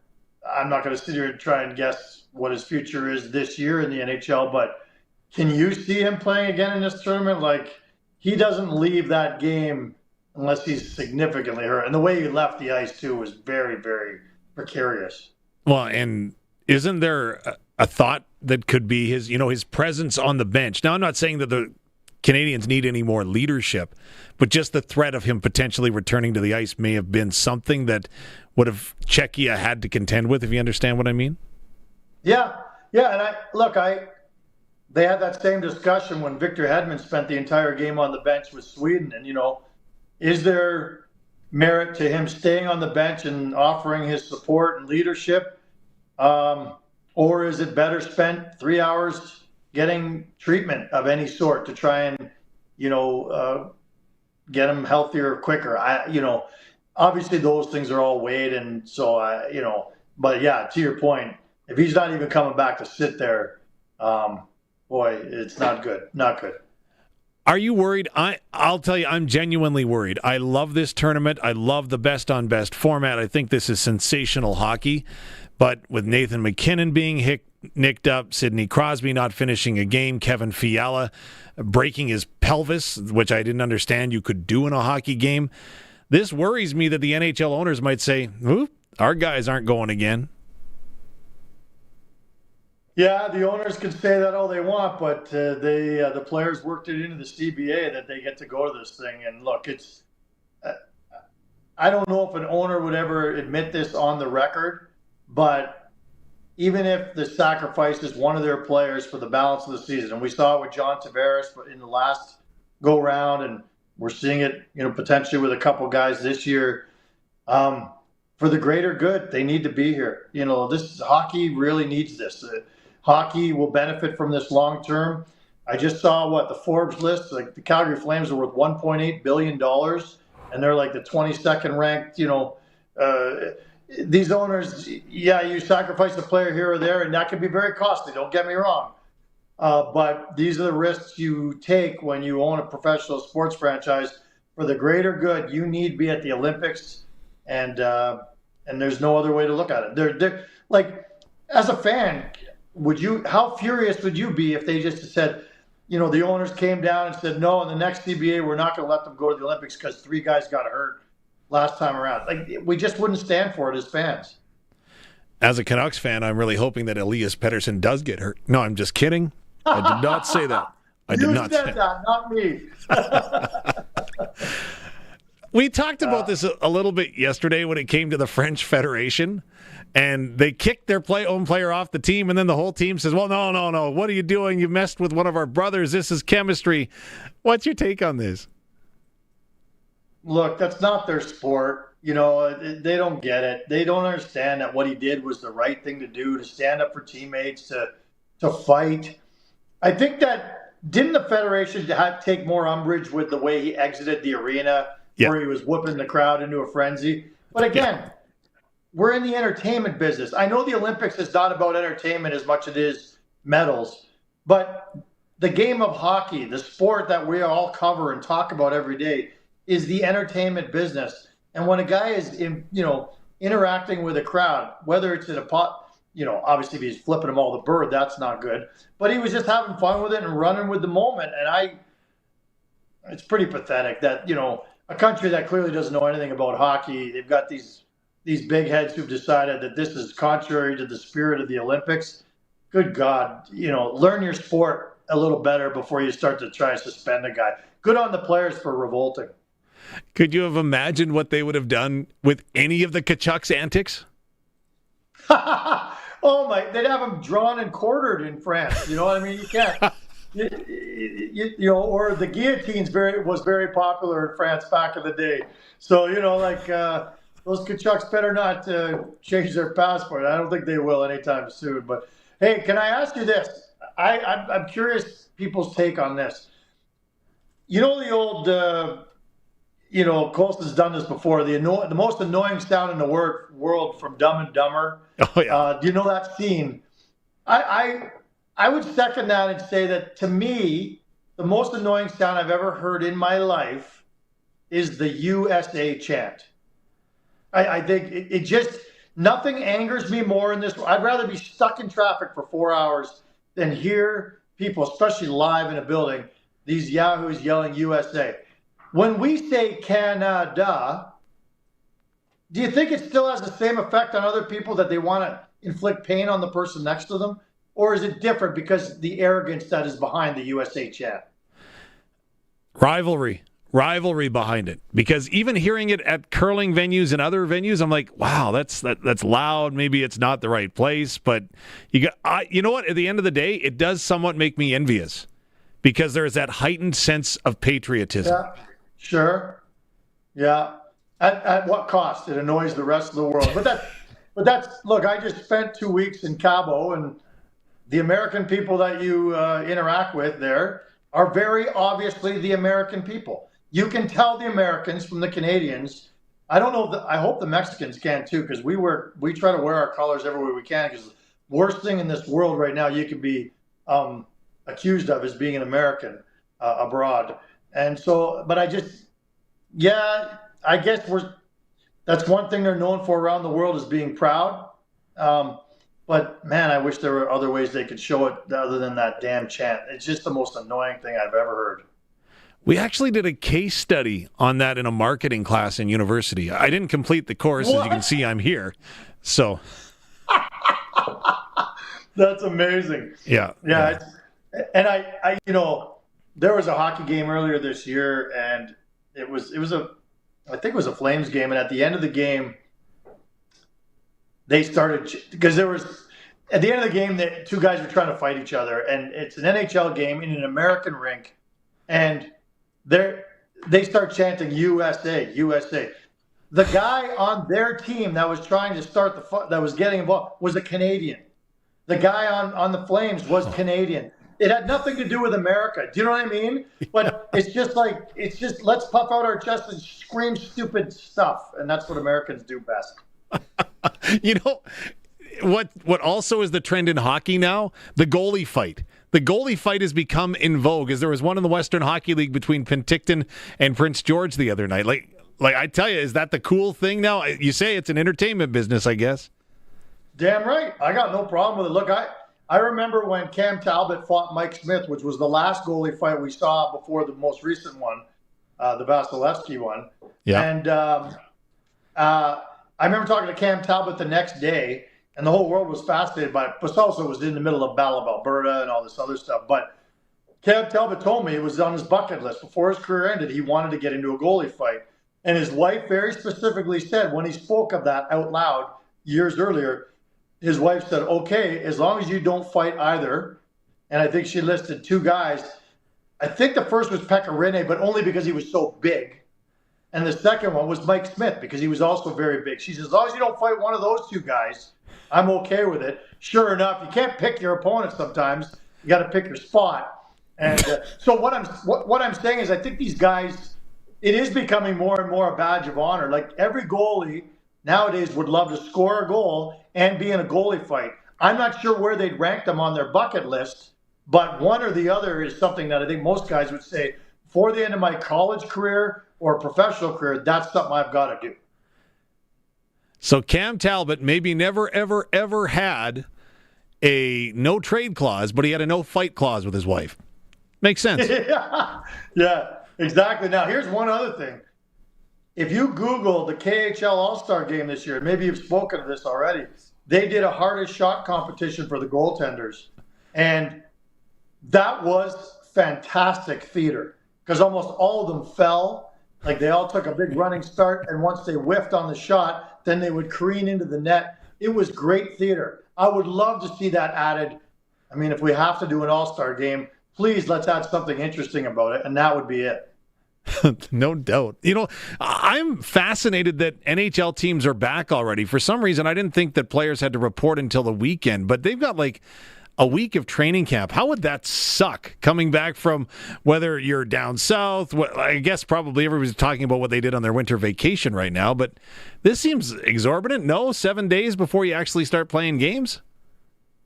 not going to sit here and try and guess what his future is this year in the NHL, but can you see him playing again in this tournament? Like, he doesn't leave that game unless he's significantly hurt. And the way he left the ice, too, was very, very precarious. Well, and isn't there a thought that could be his presence on the bench? Now, I'm not saying that the Canadians need any more leadership, but just the threat of him potentially returning to the ice may have been something that would have Czechia had to contend with, if you understand what I mean? Yeah, and they had that same discussion when Victor Hedman spent the entire game on the bench with Sweden, and, is there merit to him staying on the bench and offering his support and leadership? Or is it better spent 3 hours getting treatment of any sort to try and, get him healthier quicker? Obviously those things are all weighed. And so, but yeah, to your point, if he's not even coming back to sit there, boy, it's not good. Not good. Are you worried? I'll tell you, I'm genuinely worried. I love this tournament. I love the best-on-best format. I think this is sensational hockey. But with Nathan McKinnon being nicked up, Sidney Crosby not finishing a game, Kevin Fiala breaking his pelvis, which I didn't understand you could do in a hockey game, this worries me that the NHL owners might say, our guys aren't going again. Yeah, the owners can say that all they want, but the players worked it into the CBA that they get to go to this thing. And look, I don't know if an owner would ever admit this on the record, but even if the sacrifice is one of their players for the balance of the season, and we saw it with John Tavares in the last go round, and we're seeing it, potentially with a couple guys this year. For the greater good, they need to be here. This hockey really needs this. Hockey will benefit from this long term. I just saw the Forbes list. Like, the Calgary Flames are worth $1.8 billion, and they're like the 22nd ranked. These owners, you sacrifice a player here or there, and that can be very costly. Don't get me wrong. But these are the risks you take when you own a professional sports franchise. For the greater good, you need to be at the Olympics, and there's no other way to look at it. They're like, as a fan, how furious would you be if they just said, the owners came down and said, no, in the next CBA, we're not going to let them go to the Olympics because 3 guys got hurt last time around. Like, we just wouldn't stand for it as fans. As a Canucks fan, I'm really hoping that Elias Pettersson does get hurt. No, I'm just kidding. I did not say that. You said that, not me. We talked about this a little bit yesterday when it came to the French Federation, and they kicked their own player off the team, and then the whole team says, well, no, what are you doing? You messed with one of our brothers. This is chemistry. What's your take on this? Look, that's not their sport. They don't get it. They don't understand that what he did was the right thing to do, to stand up for teammates, to fight. I think that, didn't the Federation take more umbrage with the way he exited the arena, where he was whooping the crowd into a frenzy? But again, we're in the entertainment business. I know the Olympics is not about entertainment as much as it is medals, but the game of hockey, the sport that we all cover and talk about every day, is the entertainment business. And when a guy is interacting with a crowd, whether it's in a pot, obviously if he's flipping them all the bird, that's not good. But he was just having fun with it and running with the moment. And it's pretty pathetic that, a country that clearly doesn't know anything about hockey, they've got these big heads who've decided that this is contrary to the spirit of the Olympics. Good God, learn your sport a little better before you start to try and suspend a guy. Good on the players for revolting. Could you have imagined what they would have done with any of the Tkachuk's antics? Oh my! They'd have them drawn and quartered in France. You know what I mean? You can't. You know, or the guillotines was very popular in France back in the day. So you know, like those Tkachuks better not change their passport. I don't think they will anytime soon. But hey, can I ask you this? I'm curious people's take on this. You know the old, you know, Colson's done this before. The most annoying sound in the world from Dumb and Dumber. Oh yeah. Do you know that scene? I would second that and say that to me, the most annoying sound I've ever heard in my life is the USA chant. I think it just, nothing angers me more in this. I'd rather be stuck in traffic for 4 hours than hear people, especially live in a building, these yahoos yelling USA. When we say Canada, do you think it still has the same effect on other people that they want to inflict pain on the person next to them? Or is it different because the arrogance that is behind the USA chant? Rivalry behind it. Because even hearing it at curling venues and other venues, I'm like, wow, that's loud. Maybe it's not the right place, but you know what? At the end of the day, it does somewhat make me envious because there is that heightened sense of patriotism. Yeah, sure. Yeah. At what cost? It annoys the rest of the world. But that's look, I just spent 2 weeks in Cabo, and the American people that you interact with there are very obviously the American people. You can tell the Americans from the Canadians. I don't know. I hope the Mexicans can too, because we try to wear our colors everywhere we can. Because the worst thing in this world right now you can be accused of is being an American abroad. And so, but I guess that's one thing they're known for around the world is being proud. But man, I wish there were other ways they could show it other than that damn chant. It's just the most annoying thing I've ever heard. We actually did a case study on that in a marketing class in university. I didn't complete the course. What? As you can see, I'm here. So that's amazing. Yeah. And I you know, there was a hockey game earlier this year, and I think it was a Flames game, and at the end of the game, they started, because there was, at the end of the game, the two guys were trying to fight each other, and it's an NHL game in an American rink, and they start chanting USA, USA. The guy on their team that was trying to start that was getting involved was a Canadian. The guy on the Flames was Canadian. It had nothing to do with America. Do you know what I mean? But it's just let's puff out our chest and scream stupid stuff, and that's what Americans do best. You know, what also is the trend in hockey now? The goalie fight. The goalie fight has become in vogue, as there was one in the Western Hockey League between Penticton and Prince George the other night. Like I tell you, is that the cool thing now? You say it's an entertainment business, I guess. Damn right. I got no problem with it. Look, I remember when Cam Talbot fought Mike Smith, which was the last goalie fight we saw before the most recent one, the Vasilevsky one. Yeah. And I remember talking to Cam Talbot the next day, and the whole world was fascinated by it. Pasolso was in the middle of Battle of Alberta and all this other stuff. But Cam Talbot told me it was on his bucket list. Before his career ended, he wanted to get into a goalie fight. And his wife very specifically said, when he spoke of that out loud years earlier, his wife said, okay, as long as you don't fight either. And I think she listed two guys. I think the first was Pekka Rinne, but only because he was so big. And the second one was Mike Smith, because he was also very big. She says, as long as you don't fight one of those two guys, I'm okay with it. Sure enough, you can't pick your opponent sometimes. You got to pick your spot. And so what I'm saying is I think these guys, it is becoming more and more a badge of honor. Like every goalie nowadays would love to score a goal and be in a goalie fight. I'm not sure where they'd rank them on their bucket list, but one or the other is something that I think most guys would say, before the end of my college career or professional career, that's something I've got to do. So Cam Talbot maybe never, ever, ever had a no trade clause, but he had a no fight clause with his wife. Makes sense. Yeah, exactly. Now, here's one other thing. If you Google the KHL All-Star Game this year, maybe you've spoken of this already, they did a hardest shot competition for the goaltenders. And that was fantastic theater, because almost all of them fell. Like they all took a big running start, and once they whiffed on the shot, then they would careen into the net. It was great theater. I would love to see that added. I mean, if we have to do an all-star game, please let's add something interesting about it, and that would be it. No doubt. I'm fascinated that NHL teams are back already. For some reason, I didn't think that players had to report until the weekend, but they've got like a week of training camp. How would that suck coming back from whether you're down south? I guess probably everybody's talking about what they did on their winter vacation right now, but this seems exorbitant. No, 7 days before you actually start playing games?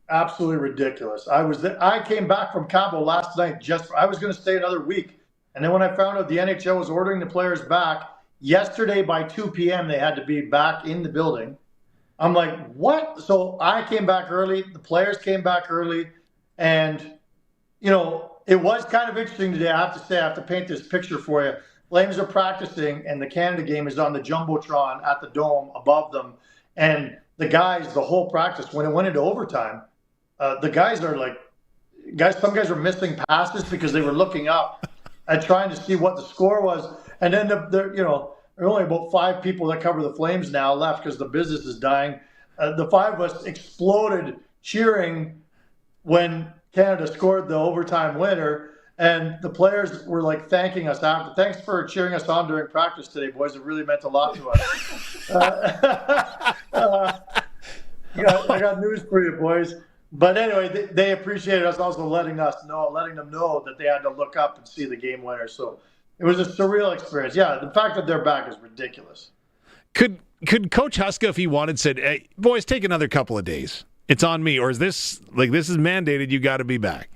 Absolutely ridiculous. I came back from Cabo last night. I was going to stay another week. And then when I found out the NHL was ordering the players back, yesterday by 2 p.m. they had to be back in the building. I'm like, what? So I came back early. The players came back early. And, it was kind of interesting today. I have to say, I have to paint this picture for you. Flames are practicing, and the Canada game is on the Jumbotron at the Dome above them. And the guys, the whole practice, when it went into overtime, the guys are like, some guys were missing passes because they were looking up and trying to see what the score was. And then, there are only about 5 people that cover the Flames now left because the business is dying. The 5 of us exploded cheering when Canada scored the overtime winner. And the players were like thanking us after. Thanks for cheering us on during practice today, boys. It really meant a lot to us. I got news for you, boys. But anyway, they appreciated us also letting them know that they had to look up and see the game winner. So it was a surreal experience. Yeah, the fact that they're back is ridiculous. Could Coach Huska, if he wanted, said, "Hey, boys, take another couple of days. It's on me," or is this is mandated? You got to be back.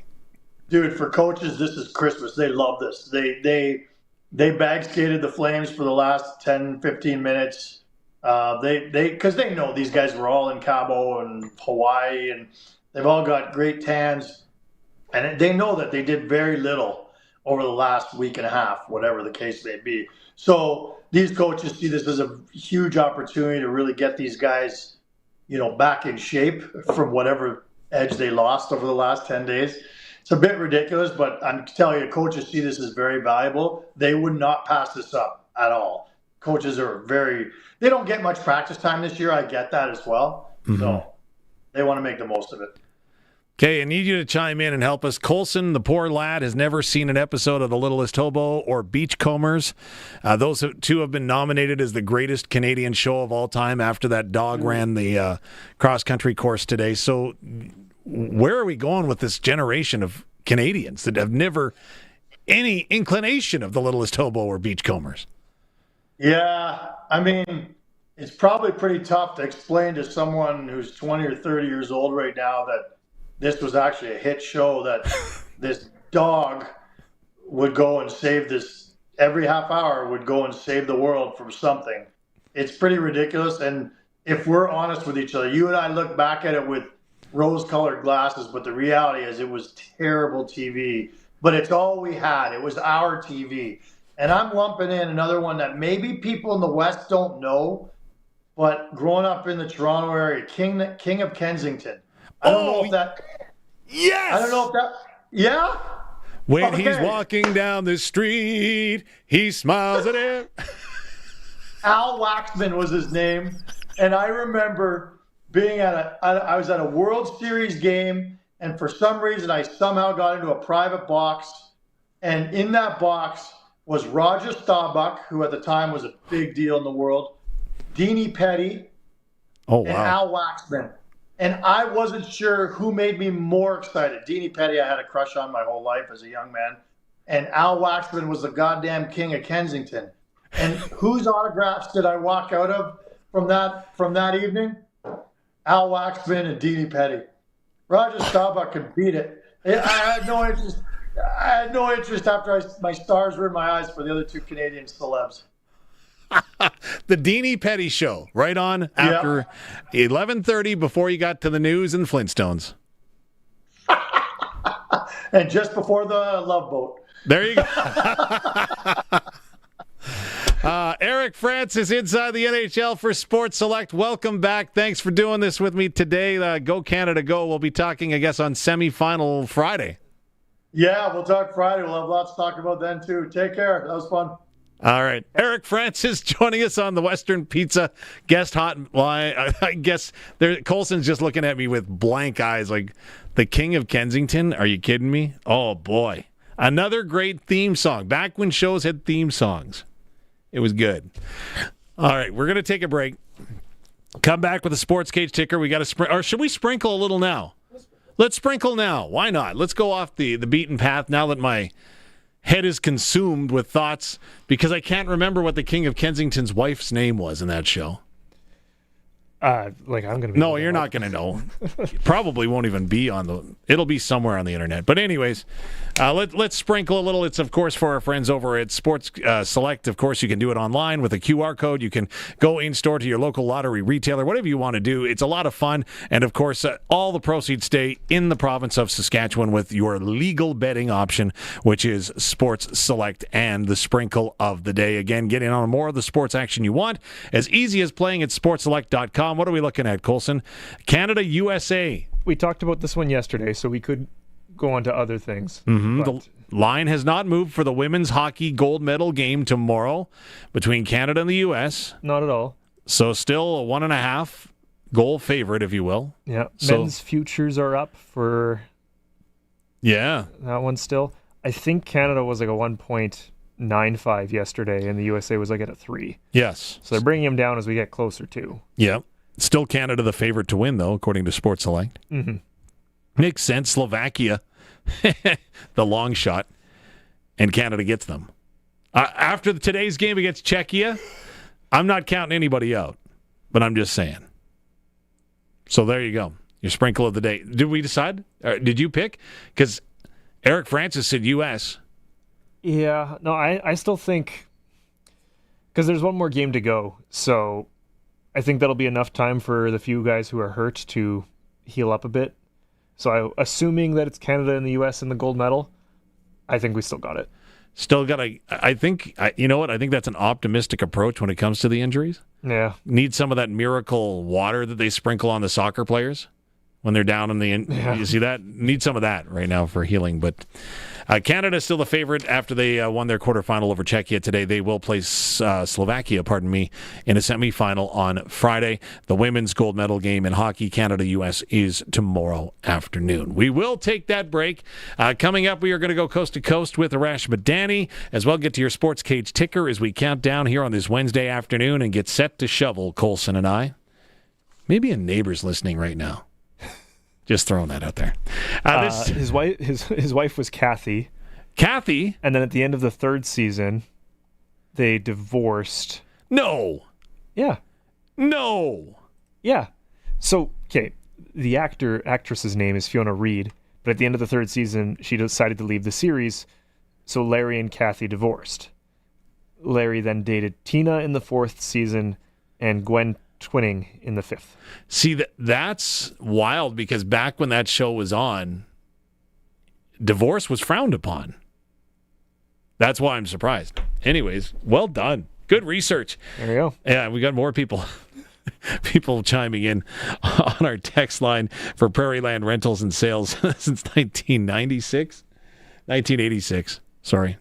Dude, for coaches, this is Christmas. They love this. They bag skated the Flames for the last 10, 15 minutes. Because they know these guys were all in Cabo and Hawaii, and they've all got great tans, and they know that they did very little over the last week and a half, whatever the case may be. So these coaches see this as a huge opportunity to really get these guys, back in shape from whatever edge they lost over the last 10 days. It's a bit ridiculous, but I'm telling you, coaches see this as very valuable. They would not pass this up at all. Coaches they don't get much practice time this year. I get that as well. Mm-hmm. So they want to make the most of it. Okay, I need you to chime in and help us. Colson, the poor lad, has never seen an episode of The Littlest Hobo or Beachcombers. Those two have been nominated as the greatest Canadian show of all time after that dog ran the cross-country course today. So where are we going with this generation of Canadians that have never any inclination of The Littlest Hobo or Beachcombers? Yeah, I mean, it's probably pretty tough to explain to someone who's 20 or 30 years old right now that this was actually a hit show, that this dog would go and save this, every half hour would go and save the world from something. It's pretty ridiculous. And if we're honest with each other, you and I look back at it with rose-colored glasses, but the reality is it was terrible TV. But it's all we had. It was our TV. And I'm lumping in another one that maybe people in the West don't know, but growing up in the Toronto area, King of Kensington. I don't know if that. Yes. I don't know if that. Yeah. When he's walking down the street, he smiles at him. Al Waxman was his name, and I remember being I was at a World Series game, and for some reason I somehow got into a private box, and in that box was Roger Staubach, who at the time was a big deal in the world, Deanie Petty, and Al Waxman. And I wasn't sure who made me more excited. Deanie Petty, I had a crush on my whole life as a young man. And Al Waxman was the goddamn king of Kensington. And whose autographs did I walk out of from that evening? Al Waxman and Deanie Petty. Roger Staubach could beat it. I had no interest. I had no interest after my stars were in my eyes for the other two Canadian celebs. The Deanie Petty Show, right on after 11:30 before you got to the news and Flintstones. And just before the Love Boat. There you go. Eric Francis inside the NHL for Sports Select. Welcome back. Thanks for doing this with me today. Go Canada Go. We'll be talking, I guess, on semifinal Friday. Yeah, we'll talk Friday. We'll have lots to talk about then, too. Take care. That was fun. All right. Eric Francis joining us on the Western Pizza guest hotline. I guess Colson's just looking at me with blank eyes like the King of Kensington. Are you kidding me? Oh, boy. Another great theme song. Back when shows had theme songs. It was good. All right. We're going to take a break. Come back with a Sportscage ticker. We got to or should we sprinkle a little now? Let's sprinkle now. Why not? Let's go off the beaten path now that my head is consumed with thoughts because I can't remember what the King of Kensington's wife's name was in that show. I'm going to be... No, you're not going to know. Probably won't even be on the... It'll be somewhere on the internet. But anyways, let's sprinkle a little. It's, of course, for our friends over at Sports Select. Of course, you can do it online with a QR code. You can go in-store to your local lottery retailer, whatever you want to do. It's a lot of fun. And, of course, all the proceeds stay in the province of Saskatchewan with your legal betting option, which is Sports Select and the sprinkle of the day. Again, get in on more of the sports action you want. As easy as playing at sportselect.com. What are we looking at, Colson? Canada, USA. We talked about this one yesterday, so we could go on to other things. Mm-hmm. The line has not moved for the women's hockey gold medal game tomorrow between Canada and the U.S. Not at all. So still a 1.5 goal favorite, if you will. Yeah. Men's futures are up for that one still. I think Canada was like a 1.95 yesterday, and the USA was like at a 3. Yes. So they're bringing them down as we get closer to. Yeah. Still Canada the favorite to win, though, according to Sports Select. Mm-hmm. Makes sense. Slovakia, the long shot, and Canada gets them. After today's game against Czechia, I'm not counting anybody out, but I'm just saying. So there you go. Your sprinkle of the day. Did we decide? Did you pick? Because Eric Francis said U.S. Yeah. No, I still think... Because there's one more game to go, so... I think that'll be enough time for the few guys who are hurt to heal up a bit. So assuming that it's Canada and the U.S. in the gold medal, I think we still got it. Still got I think, you know what? I think that's an optimistic approach when it comes to the injuries. Yeah. Need some of that miracle water that they sprinkle on the soccer players when they're down in the... You see that? Need some of that right now for healing. But Canada is still the favorite after they won their quarterfinal over Czechia today. They will play Slovakia, in a semifinal on Friday. The women's gold medal game in hockey, Canada-US, is tomorrow afternoon. We will take that break. Coming up, we are going to go coast to coast with Arash Madani, as well get to your Sportscage ticker as we count down here on this Wednesday afternoon and get set to shovel, Colson and I. Maybe a neighbor's listening right now. Just throwing that out there. His wife was Kathy. Kathy? And then at the end of the third season, they divorced. No. Yeah. No. Yeah. So, okay, the actress's name is Fiona Reed, but at the end of the third season, she decided to leave the series, so Larry and Kathy divorced. Larry then dated Tina in the 4th season and Gwen Twinning in the 5th. See, that's wild because back when that show was on, divorce was frowned upon. That's why I'm surprised. Anyways, well done. Good research. There you go. Yeah, we got more people chiming in on our text line for Prairie Land Rentals and Sales since 1986. Sorry.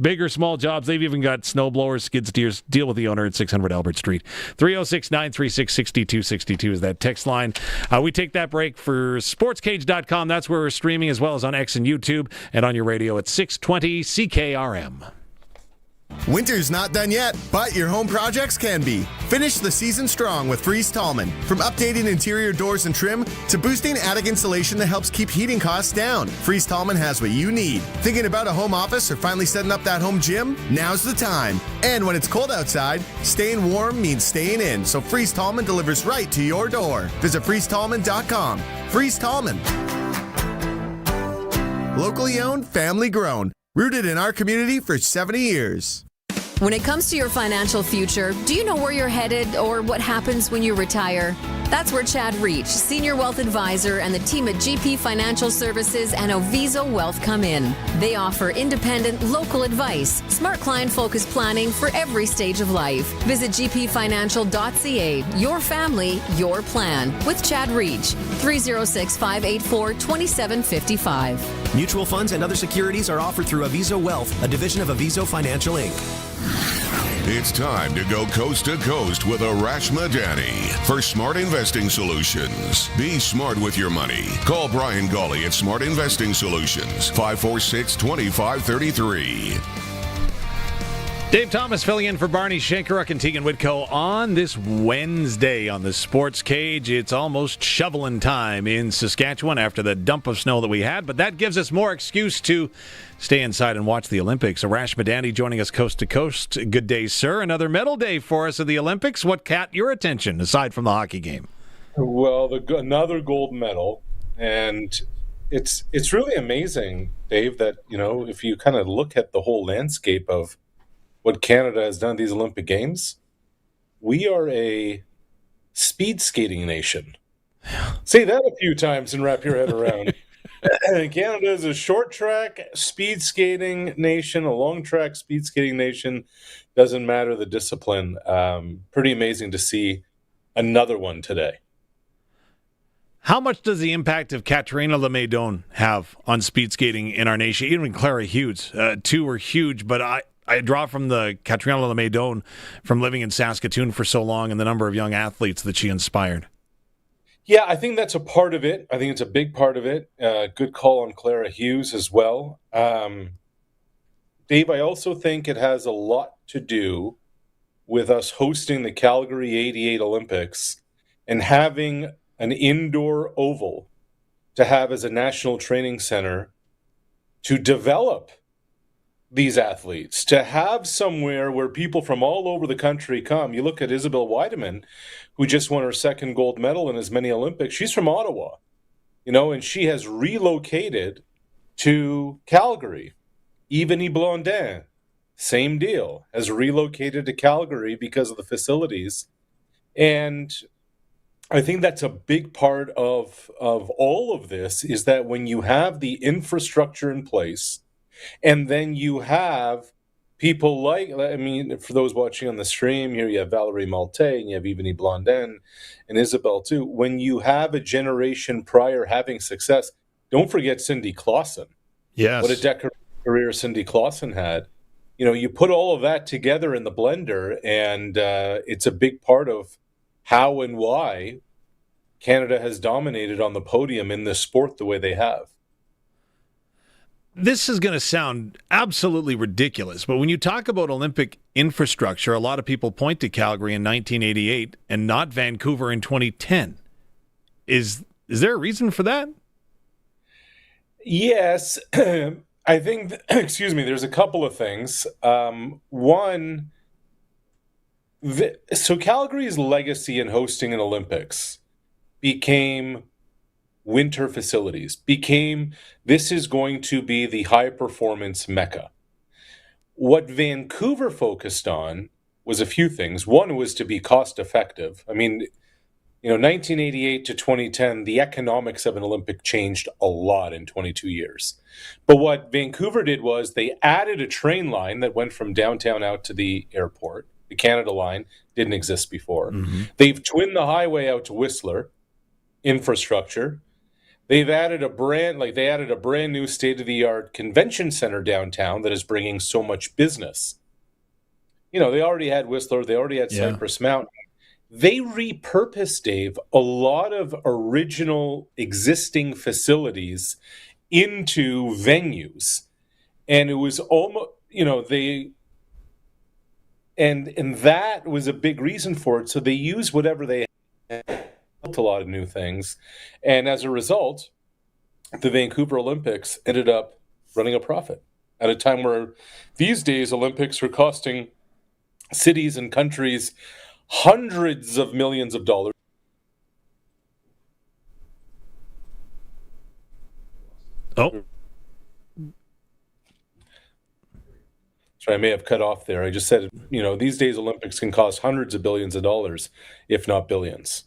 Big or small jobs, they've even got snowblowers, skid steers. Deal with the owner at 600 Albert Street. 306-936-6262 is that text line. We take that break for sportscage.com. That's where we're streaming, as well as on X and YouTube, and on your radio at 620 CKRM. Winter's not done yet, but your home projects can be. Finish the season strong with Freeze Tallman. From updating interior doors and trim to boosting attic insulation that helps keep heating costs down, Freeze Tallman has what you need. Thinking about a home office or finally setting up that home gym? Now's the time. And when it's cold outside, staying warm means staying in, so Freeze Tallman delivers right to your door. Visit freezetallman.com. Freeze Tallman. Locally owned, family grown. Rooted in our community for 70 years. When it comes to your financial future, do you know where you're headed or what happens when you retire? That's where Chad Reach, Senior Wealth Advisor, and the team at GP Financial Services and Oviso Wealth come in. They offer independent, local advice, smart client-focused planning for every stage of life. Visit gpfinancial.ca. Your family, your plan. With Chad Reach, 306-584-2755. Mutual funds and other securities are offered through Oviso Wealth, a division of Oviso Financial Inc. It's time to go coast to coast with Arash Madani for Smart Investing Solutions. Be smart with your money. Call Brian Gawley at Smart Investing Solutions, 546-2533. Dave Thomas filling in for Barney Shankaruk and Tegan Whitco on this Wednesday on the Sports Cage. It's almost shoveling time in Saskatchewan after the dump of snow that we had, but that gives us more excuse to stay inside and watch the Olympics. Arash Madani joining us coast to coast. Good day, sir. Another medal day for us at the Olympics. What caught your attention aside from the hockey game? Well, another gold medal, and it's really amazing, Dave, that if you kind of look at the whole landscape of what Canada has done at these Olympic Games, we are a speed skating nation. Say that a few times and wrap your head around. Canada is a short track speed skating nation, a long track speed skating nation. Doesn't matter the discipline. Pretty amazing to see another one today. How much does the impact of Katerina Lemaidon have on speed skating in our nation? Even Clara Hughes, two were huge, but I draw from the Katerina Lemaidon from living in Saskatoon for so long and the number of young athletes that she inspired. Yeah, I think that's a part of it. I think it's a big part of it. Good call on Clara Hughes as well. Dave, I also think it has a lot to do with us hosting the Calgary 88 Olympics and having an indoor oval to have as a national training center to develop these athletes, to have somewhere where people from all over the country come. You look at Isabel Weideman, who just won her second gold medal in as many Olympics. She's from Ottawa, and she has relocated to Calgary. Yvonne Blondin, same deal, has relocated to Calgary because of the facilities. And I think that's a big part of all of this, is that when you have the infrastructure in place, and then you have people for those watching on the stream here, you have Valerie Malte and you have Yvonne Blondin and Isabel too. When you have a generation prior having success, don't forget Cindy Clausen. Yes. What a decorated career Cindy Clausen had. You put all of that together in the blender, and it's a big part of how and why Canada has dominated on the podium in this sport the way they have. This is going to sound absolutely ridiculous, but when you talk about Olympic infrastructure, a lot of people point to Calgary in 1988 and not Vancouver in 2010. Is there a reason for that? Yes. I think, there's a couple of things. One, so Calgary's legacy in hosting an Olympics became winter facilities, this is going to be the high performance mecca. What Vancouver focused on was a few things. One was to be cost effective. 1988 to 2010, the economics of an Olympic changed a lot in 22 years. But what Vancouver did was they added a train line that went from downtown out to the airport. The Canada line didn't exist before. Mm-hmm. They've twinned the highway out to Whistler, infrastructure. They've added a brand new state-of-the-art convention center downtown that is bringing so much business. They already had Whistler. They already had Cypress Mountain. They repurposed, Dave, a lot of original existing facilities into venues. And it was almost, and that was a big reason for it. So they used whatever they had. A lot of new things, and as a result, the Vancouver Olympics ended up running a profit at a time where these days Olympics are costing cities and countries hundreds of millions of dollars. Oh, sorry, I may have cut off there. I just said, these days Olympics can cost hundreds of billions of dollars, if not billions.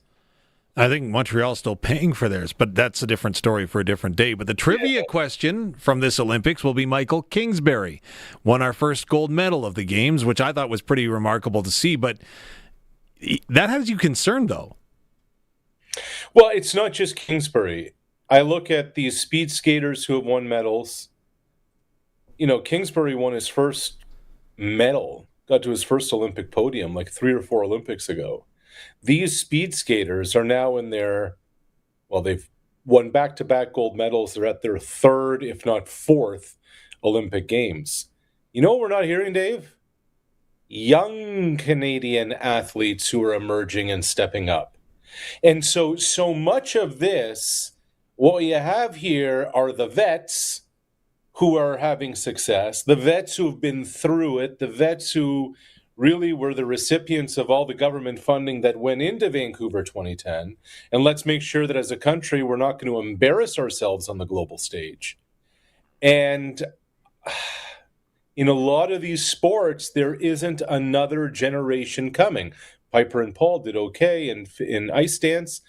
I think Montreal's still paying for theirs, but that's a different story for a different day. But the trivia question from this Olympics will be Michael Kingsbury. Won our first gold medal of the Games, which I thought was pretty remarkable to see. But that has you concerned, though. Well, it's not just Kingsbury. I look at these speed skaters who have won medals. You know, Kingsbury won his first medal, got to his first Olympic podium like 3 or 4 Olympics ago. These speed skaters are now in their, well, they've won back-to-back gold medals. They're at their 3rd, if not 4th, Olympic Games. You know what we're not hearing, Dave? Young Canadian athletes who are emerging and stepping up. And so much of this, what you have here are the vets who are having success, the vets who've been through it, the vets who really were the recipients of all the government funding that went into Vancouver 2010. And let's make sure that as a country, we're not going to embarrass ourselves on the global stage. And in a lot of these sports, there isn't another generation coming. Piper and Paul did okay in ice dance,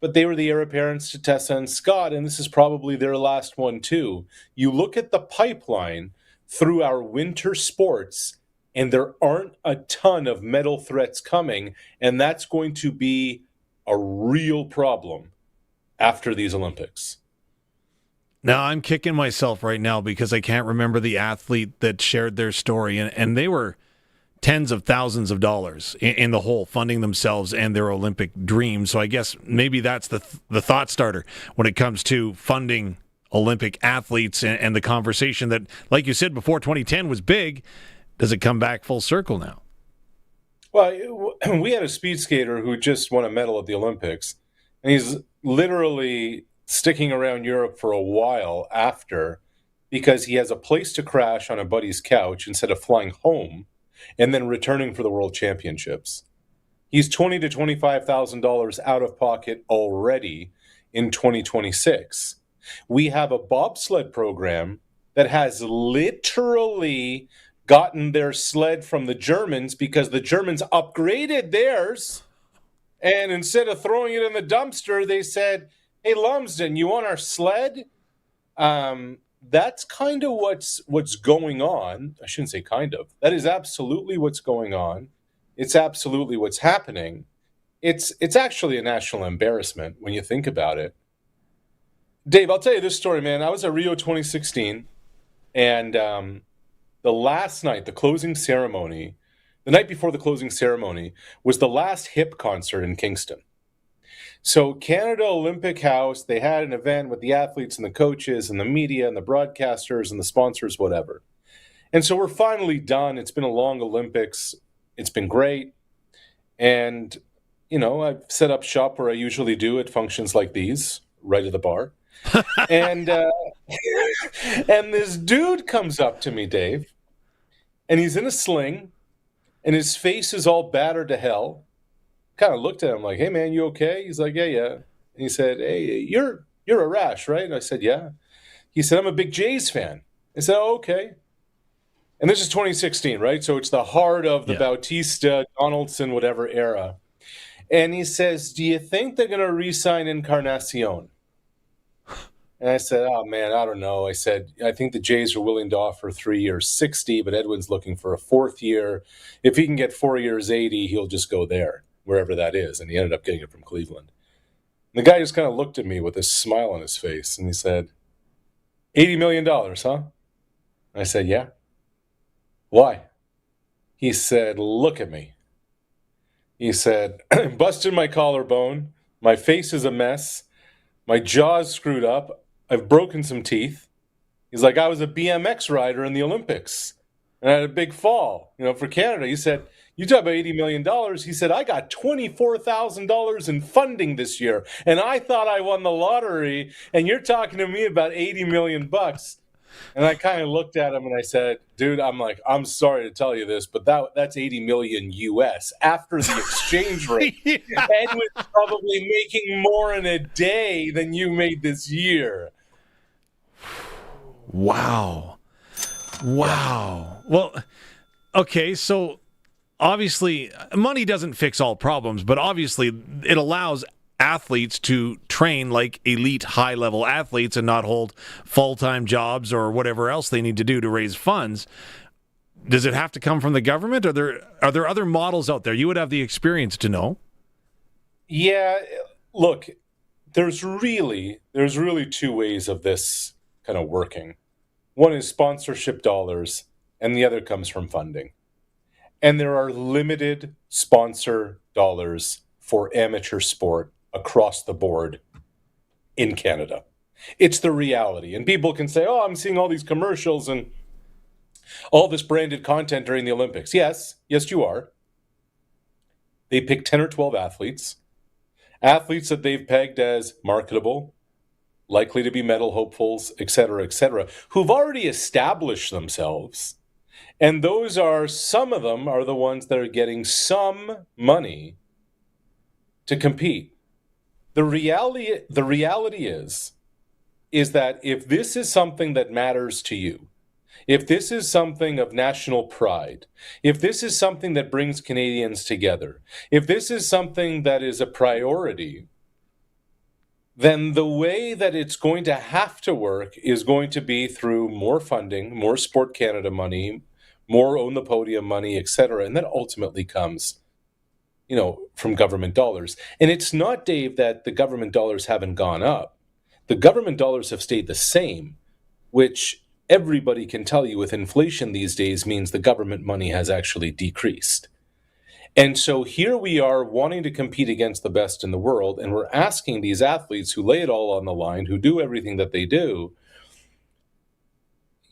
but they were the heir apparents to Tessa and Scott, and this is probably their last one too. You look at the pipeline through our winter sports, and there aren't a ton of medal threats coming, and that's going to be a real problem after these Olympics. Now, I'm kicking myself right now because I can't remember the athlete that shared their story, and they were tens of thousands of dollars in the hole funding themselves and their Olympic dream. So I guess maybe that's the thought starter when it comes to funding Olympic athletes and the conversation that, like you said, before 2010 was big. Does it come back full circle now? Well, we had a speed skater who just won a medal at the Olympics, and he's literally sticking around Europe for a while after because he has a place to crash on a buddy's couch instead of flying home and then returning for the World Championships. He's $20,000 to $25,000 out of pocket already in 2026. We have a bobsled program that has literally gotten their sled from the Germans because the Germans upgraded theirs. And instead of throwing it in the dumpster, they said, "Hey, Lumsden, you want our sled?" That's kind of what's going on. I shouldn't say kind of. That is absolutely what's going on. It's absolutely what's happening. It's actually a national embarrassment when you think about it. Dave, I'll tell you this story, man. I was at Rio 2016, and the last night, the closing ceremony, the night before the closing ceremony, was the last HIP concert in Kingston. So Canada Olympic House, they had an event with the athletes and the coaches and the media and the broadcasters and the sponsors, whatever. And so we're finally done. It's been a long Olympics. It's been great. And, you know, I've set up shop where I usually do at functions like these, right at the bar. And this dude comes up to me, Dave, and he's in a sling, and his face is all battered to hell. Kind of looked at him like, "Hey, man, you okay?" He's like, yeah. And he said, "Hey, you're Arash, right?" And I said, "Yeah." He said, "I'm a big Jays fan." I said, "Oh, okay." And this is 2016, right? So it's the heart of the Bautista, Donaldson, whatever era. And he says, "Do you think they're going to re-sign Encarnacion?" And I said, "Oh, man, I don't know." I said, "I think the Jays are willing to offer 3 years, 60, but Edwin's looking for a 4th year. If he can get 4 years, 80, he'll just go there, wherever that is." And he ended up getting it from Cleveland. And the guy just kind of looked at me with a smile on his face, and he said, $80 million, huh? I said, "Yeah." "Why?" He said, "Look at me." He said, "Busted my collarbone. My face is a mess. My jaw's screwed up. I've broken some teeth." He's like, "I was a BMX rider in the Olympics, and I had a big fall, for Canada." He said, "You talk about $80 million. He said, "I got $24,000 in funding this year, and I thought I won the lottery, and you're talking to me about $80 million bucks." And I kind of looked at him and I said, "Dude, I'm sorry to tell you this, but that's 80 million US after the exchange rate." Ed was probably making more in a day than you made this year. Wow. Well, okay, so obviously money doesn't fix all problems, but obviously it allows athletes to train like elite high-level athletes and not hold full-time jobs or whatever else they need to do to raise funds. Does it have to come from the government? Are there other models out there? You would have the experience to know. Yeah, look, there's really two ways of this kind of working. One is sponsorship dollars, and the other comes from funding. And there are limited sponsor dollars for amateur sport across the board in Canada. It's the reality. And people can say, oh, I'm seeing all these commercials and all this branded content during the Olympics. Yes, you are. They pick 10 or 12 athletes that they've pegged as marketable, likely to be medal hopefuls, et cetera, who've already established themselves. And some of them are the ones that are getting some money to compete. The reality is that if this is something that matters to you, if this is something of national pride, if this is something that brings Canadians together, if this is something that is a priority, then the way that it's going to have to work is going to be through more funding, more Sport Canada money, more Own the Podium money, et cetera. And that ultimately comes, from government dollars. And it's not, Dave, that the government dollars haven't gone up. The government dollars have stayed the same, which everybody can tell you with inflation these days means the government money has actually decreased. And so here we are wanting to compete against the best in the world, and we're asking these athletes who lay it all on the line, who do everything that they do,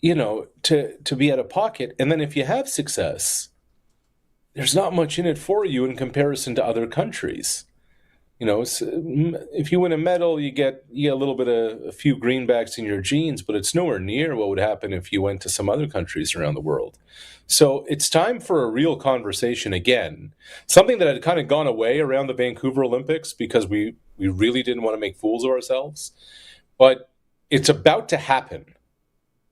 to be out of pocket. And then if you have success, there's not much in it for you in comparison to other countries. If you win a medal, you get a little bit of a few greenbacks in your jeans, but it's nowhere near what would happen if you went to some other countries around the world. So it's time for a real conversation again, something that had kind of gone away around the Vancouver Olympics because we really didn't want to make fools of ourselves. But it's about to happen.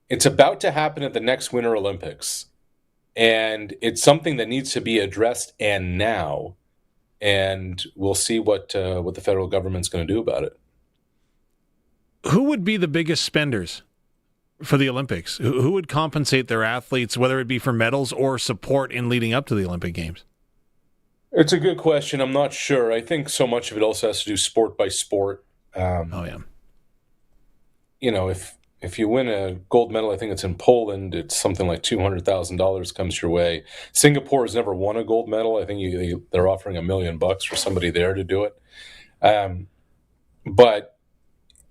It's about to happen at the next Winter Olympics. And it's something that needs to be addressed and now. And we'll see what the federal government's going to do about it. Who would be the biggest spenders for the Olympics? Who would compensate their athletes, whether it be for medals or support in leading up to the Olympic Games? It's a good question. I'm not sure. I think so much of it also has to do sport by sport. If you win a gold medal, I think it's in Poland, it's something like $200,000 comes your way. Singapore has never won a gold medal. I think they're offering $1 million for somebody there to do it. But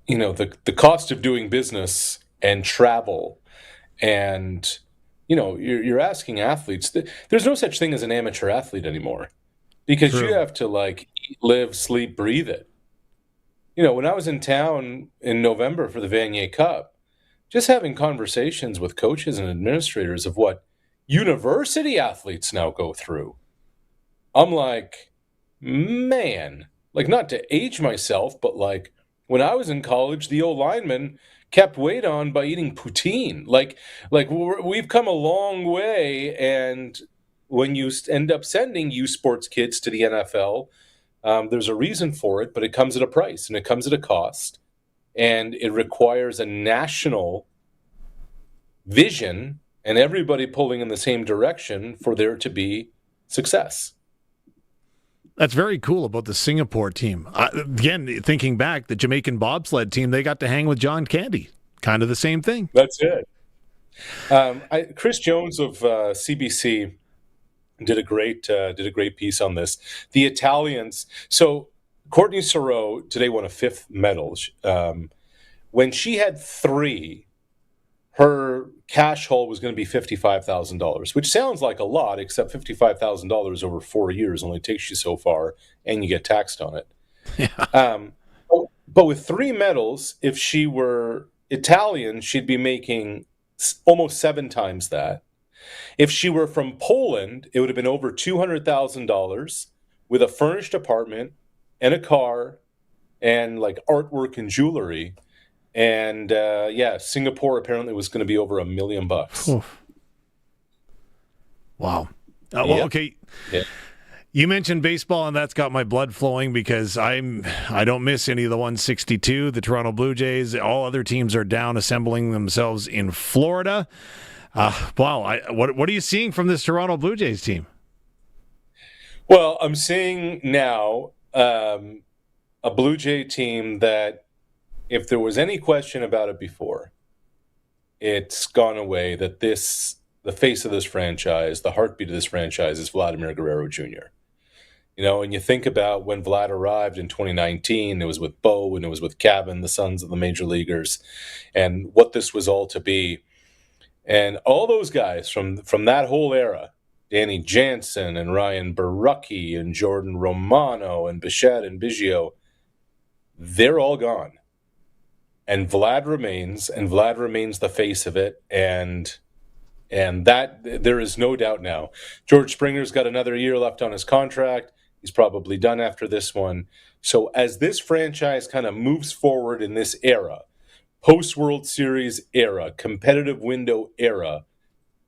the cost of doing business and travel, and you're asking athletes. There's no such thing as an amateur athlete anymore, because you have to eat, live, sleep, breathe it. When I was in town in November for the Vanier Cup, just having conversations with coaches and administrators of what university athletes now go through, I'm like, man, not to age myself, but when I was in college, the old lineman kept weight on by eating poutine. We've come a long way, and when you end up sending U Sports kids to the NFL, there's a reason for it, but it comes at a price and it comes at a cost. And it requires a national vision and everybody pulling in the same direction for there to be success. That's very cool about the Singapore team. Again, thinking back, the Jamaican bobsled team, they got to hang with John Candy. Kind of the same thing. That's it. Chris Jones of CBC did a great piece on this. The Italians. So Courtney Sorrow today won a 5th medal. When she had 3, her cash haul was going to be $55,000, which sounds like a lot, except $55,000 over 4 years only takes you so far, and you get taxed on it. Yeah. But with 3 medals, if she were Italian, she'd be making almost 7 times that. If she were from Poland, it would have been over $200,000 with a furnished apartment and a car and artwork and jewelry. And Singapore apparently was going to be over $1 million. Wow. Well, okay. Yeah. You mentioned baseball, and that's got my blood flowing because I don't miss any of the 162. The Toronto Blue Jays, all other teams are down, assembling themselves in Florida. Wow, what are you seeing from this Toronto Blue Jays team? Well, I'm seeing now a Blue Jay team that, if there was any question about it before, it's gone away. That the face of this franchise, the heartbeat of this franchise, is Vladimir Guerrero Jr. You know, and you think about when Vlad arrived in 2019, it was with Bo and it was with Kevin, the sons of the major leaguers, and what this was all to be. And all those guys from that whole era, Danny Jansen and Ryan Barucki and Jordan Romano and Bichette and Biggio, they're all gone. And Vlad remains the face of it, and that there is no doubt now. George Springer's got another year left on his contract. He's probably done after this one. So as this franchise kind of moves forward in this era, post-World Series era, competitive window era,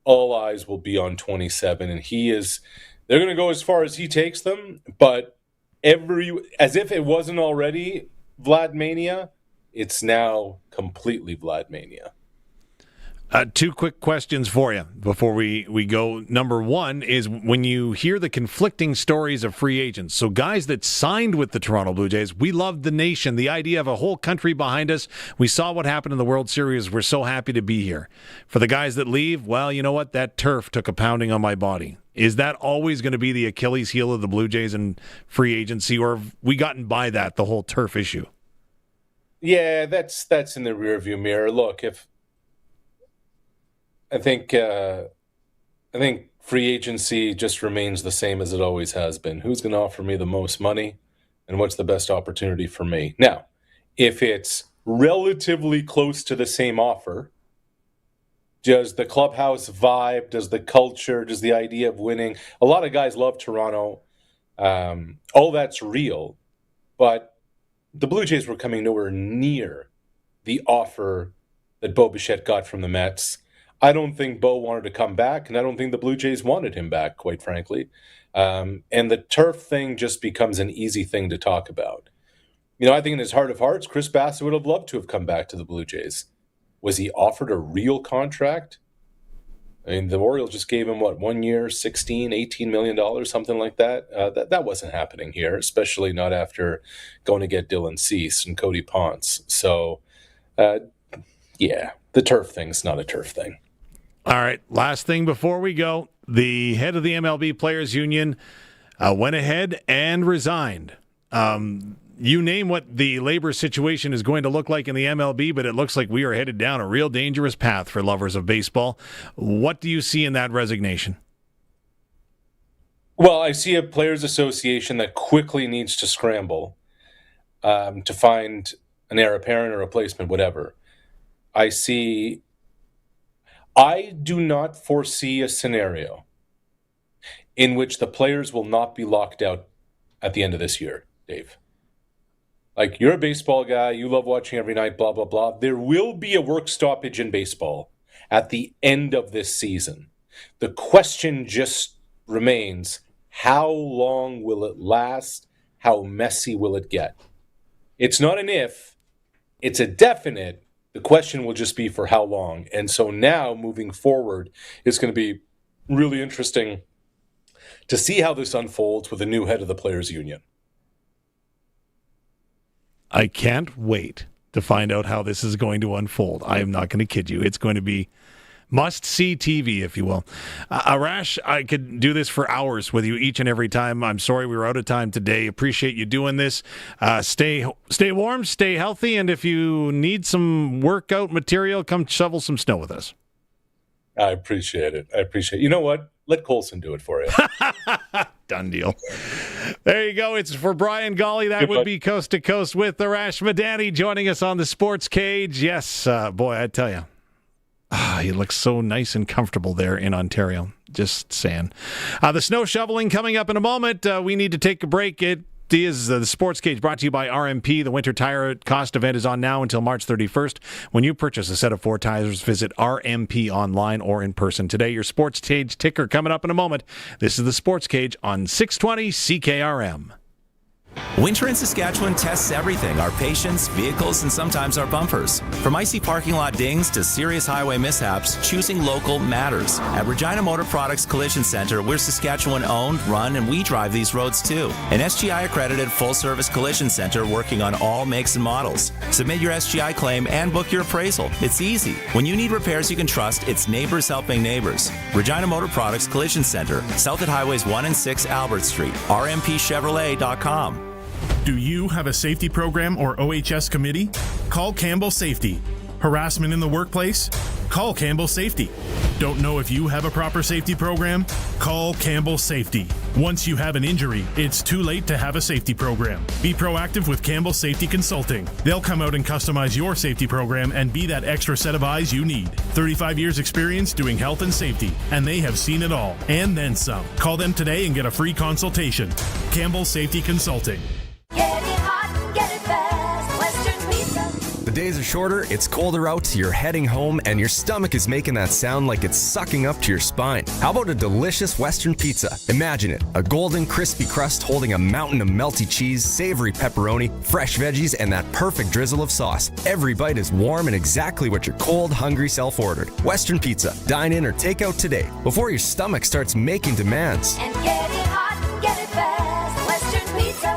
all eyes will be on 27. And they're going to go as far as he takes them, but as if it wasn't already Vladmania, it's now completely Vladmania. Two quick questions for you before we go. Number one is, when you hear the conflicting stories of free agents, so guys that signed with the Toronto Blue Jays, we loved the nation, the idea of a whole country behind us. We saw what happened in the World Series. We're so happy to be here. For the guys that leave, well, you know what? That turf took a pounding on my body. Is that always going to be the Achilles heel of the Blue Jays and free agency, or have we gotten by that, the whole turf issue? Yeah, that's in the rearview mirror. Look, I think free agency just remains the same as it always has been. Who's going to offer me the most money, and what's the best opportunity for me? Now, if it's relatively close to the same offer, does the clubhouse vibe, does the culture, does the idea of winning? A lot of guys love Toronto. All that's real, but the Blue Jays were coming nowhere near the offer that Bo Bichette got from the Mets. I don't think Bo wanted to come back, and I don't think the Blue Jays wanted him back, quite frankly. And the turf thing just becomes an easy thing to talk about. You know, I think in his heart of hearts, Chris Bassett would have loved to have come back to the Blue Jays. Was he offered a real contract? I mean, the Orioles just gave him, 1 year, $18 million, something like that? That wasn't happening here, especially not after going to get Dylan Cease and Cody Ponce. So, yeah, the turf thing's not a turf thing. All right, last thing before we go. The head of the MLB Players Union went ahead and resigned. You name what the labor situation is going to look like in the MLB, but it looks like we are headed down a real dangerous path for lovers of baseball. What do you see in that resignation? Well, I see a players' association that quickly needs to scramble to find an heir apparent or replacement, whatever. I do not foresee a scenario in which the players will not be locked out at the end of this year, Dave. Like, you're a baseball guy, you love watching every night, blah, blah, blah. There will be a work stoppage in baseball at the end of this season. The question just remains, how long will it last? How messy will it get? It's not an if, it's a definite. The question will just be for how long. And so now, moving forward, it's going to be really interesting to see how this unfolds with a new head of the Players Union. I can't wait to find out how this is going to unfold. I am not going to kid you. It's going to be must-see TV, if you will. Arash, I could do this for hours with you each and every time. I'm sorry we were out of time today. Appreciate you doing this. Stay warm, stay healthy, and if you need some workout material, come shovel some snow with us. I appreciate it. You know what? Let Colson do it for you. Done deal. There you go. It's for Brian Golly. That would be Coast to Coast with Arash Madani joining us on the Sports Cage. Yes, boy, I tell you. He looks so nice and comfortable there in Ontario. Just saying. The snow shoveling coming up in a moment. We need to take a break. It is the Sports Cage, brought to you by RMP. The winter tire cost event is on now until March 31st. When you purchase a set of 4 tires, visit RMP online or in person today. Your Sports Cage ticker coming up in a moment. This is the Sports Cage on 620 CKRM. Winter in Saskatchewan tests everything, our patience, vehicles, and sometimes our bumpers. From icy parking lot dings to serious highway mishaps, choosing local matters. At Regina Motor Products Collision Center, we're Saskatchewan owned, run, and we drive these roads too. An SGI accredited full-service collision center working on all makes and models. Submit your SGI claim and book your appraisal. It's easy. When you need repairs you can trust, it's neighbors helping neighbors. Regina Motor Products Collision Center, south at Highways 1 and 6 Albert Street. RMPChevrolet.com. Do you have a safety program or OHS committee? Call Campbell Safety. Harassment in the workplace? Call Campbell Safety. Don't know if you have a proper safety program? Call Campbell Safety. Once you have an injury, it's too late to have a safety program. Be proactive with Campbell Safety Consulting. They'll come out and customize your safety program and be that extra set of eyes you need. 35 years experience doing health and safety, and they have seen it all, and then some. Call them today and get a free consultation. Campbell Safety Consulting. Get it hot and get it fast. Western Pizza. The days are shorter, it's colder out, you're heading home, and your stomach is making that sound like it's sucking up to your spine. How about a delicious Western pizza? Imagine it, a golden, crispy crust holding a mountain of melty cheese, savory pepperoni, fresh veggies, and that perfect drizzle of sauce. Every bite is warm and exactly what your cold, hungry self ordered. Western Pizza. Dine in or take out today, before your stomach starts making demands. And get it hot and get it fast. Western Pizza.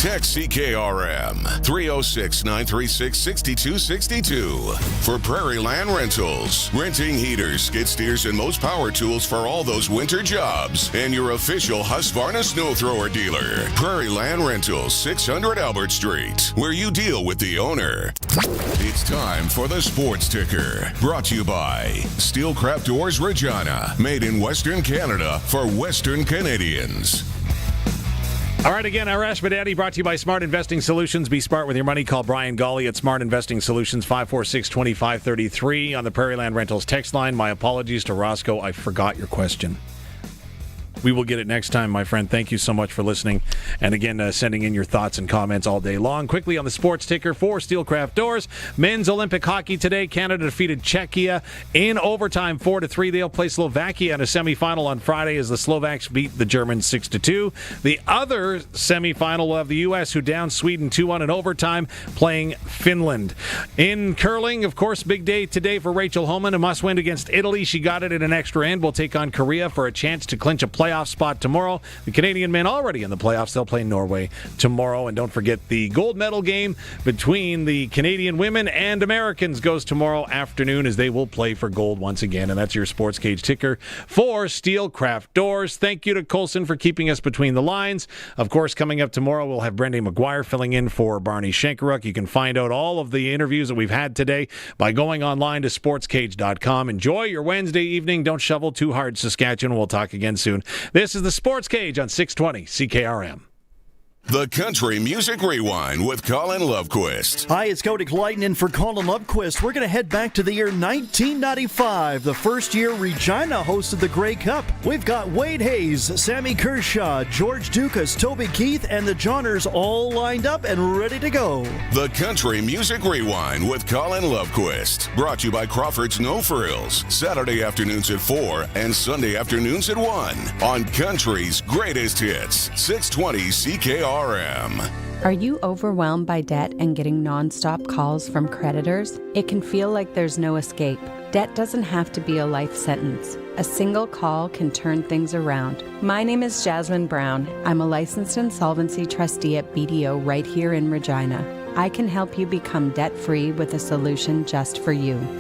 Text CKRM 306-936-6262 for Prairie Land Rentals. Renting heaters, skid steers, and most power tools for all those winter jobs. And your official Husqvarna snow thrower dealer. Prairie Land Rentals, 600 Albert Street, where you deal with the owner. It's time for the Sports Ticker. Brought to you by Steelcraft Doors Regina. Made in Western Canada for Western Canadians. All right, again, Arash Madani, brought to you by Smart Investing Solutions. Be smart with your money. Call Brian Golly at Smart Investing Solutions, 546-2533 on the Prairie Land Rentals text line. My apologies to Roscoe. I forgot your question. We will get it next time, my friend. Thank you so much for listening. And again, sending in your thoughts and comments all day long. Quickly on the Sports Ticker for Steelcraft Doors. Men's Olympic hockey today. Canada defeated Czechia in overtime 4-3. They'll play Slovakia in a semifinal on Friday as the Slovaks beat the Germans 6-2. The other semifinal will have the U.S., who downed Sweden 2-1 in overtime, playing Finland. In curling, of course, big day today for Rachel Homan. A must-win against Italy. She got it in an extra end. Will take on Korea for a chance to clinch a playoff spot tomorrow. The Canadian men already in the playoffs. They'll play Norway tomorrow. And don't forget, the gold medal game between the Canadian women and Americans goes tomorrow afternoon, as they will play for gold once again. And that's your Sports Cage ticker for Steelcraft Doors. Thank you to Colson for keeping us between the lines. Of course, coming up tomorrow, we'll have Brendan McGuire filling in for Barney Shankaruk. You can find out all of the interviews that we've had today by going online to sportscage.com. Enjoy your Wednesday evening. Don't shovel too hard, Saskatchewan. We'll talk again soon. This is the Sports Cage on 620 CKRM. The Country Music Rewind with Colin Lovequist. Hi, it's Cody Clayton in for Colin Lovequist. We're going to head back to the year 1995, the first year Regina hosted the Grey Cup. We've got Wade Hayes, Sammy Kershaw, George Dukas, Toby Keith, and the Johners all lined up and ready to go. The Country Music Rewind with Colin Lovequist. Brought to you by Crawford's No Frills. Saturday afternoons at 4 and Sunday afternoons at 1 on Country's Greatest Hits, 620 CKRM. Are you overwhelmed by debt and getting nonstop calls from creditors? It can feel like there's no escape. Debt doesn't have to be a life sentence. A single call can turn things around. My name is Jasmine Brown. I'm a licensed insolvency trustee at BDO right here in Regina. I can help you become debt-free with a solution just for you.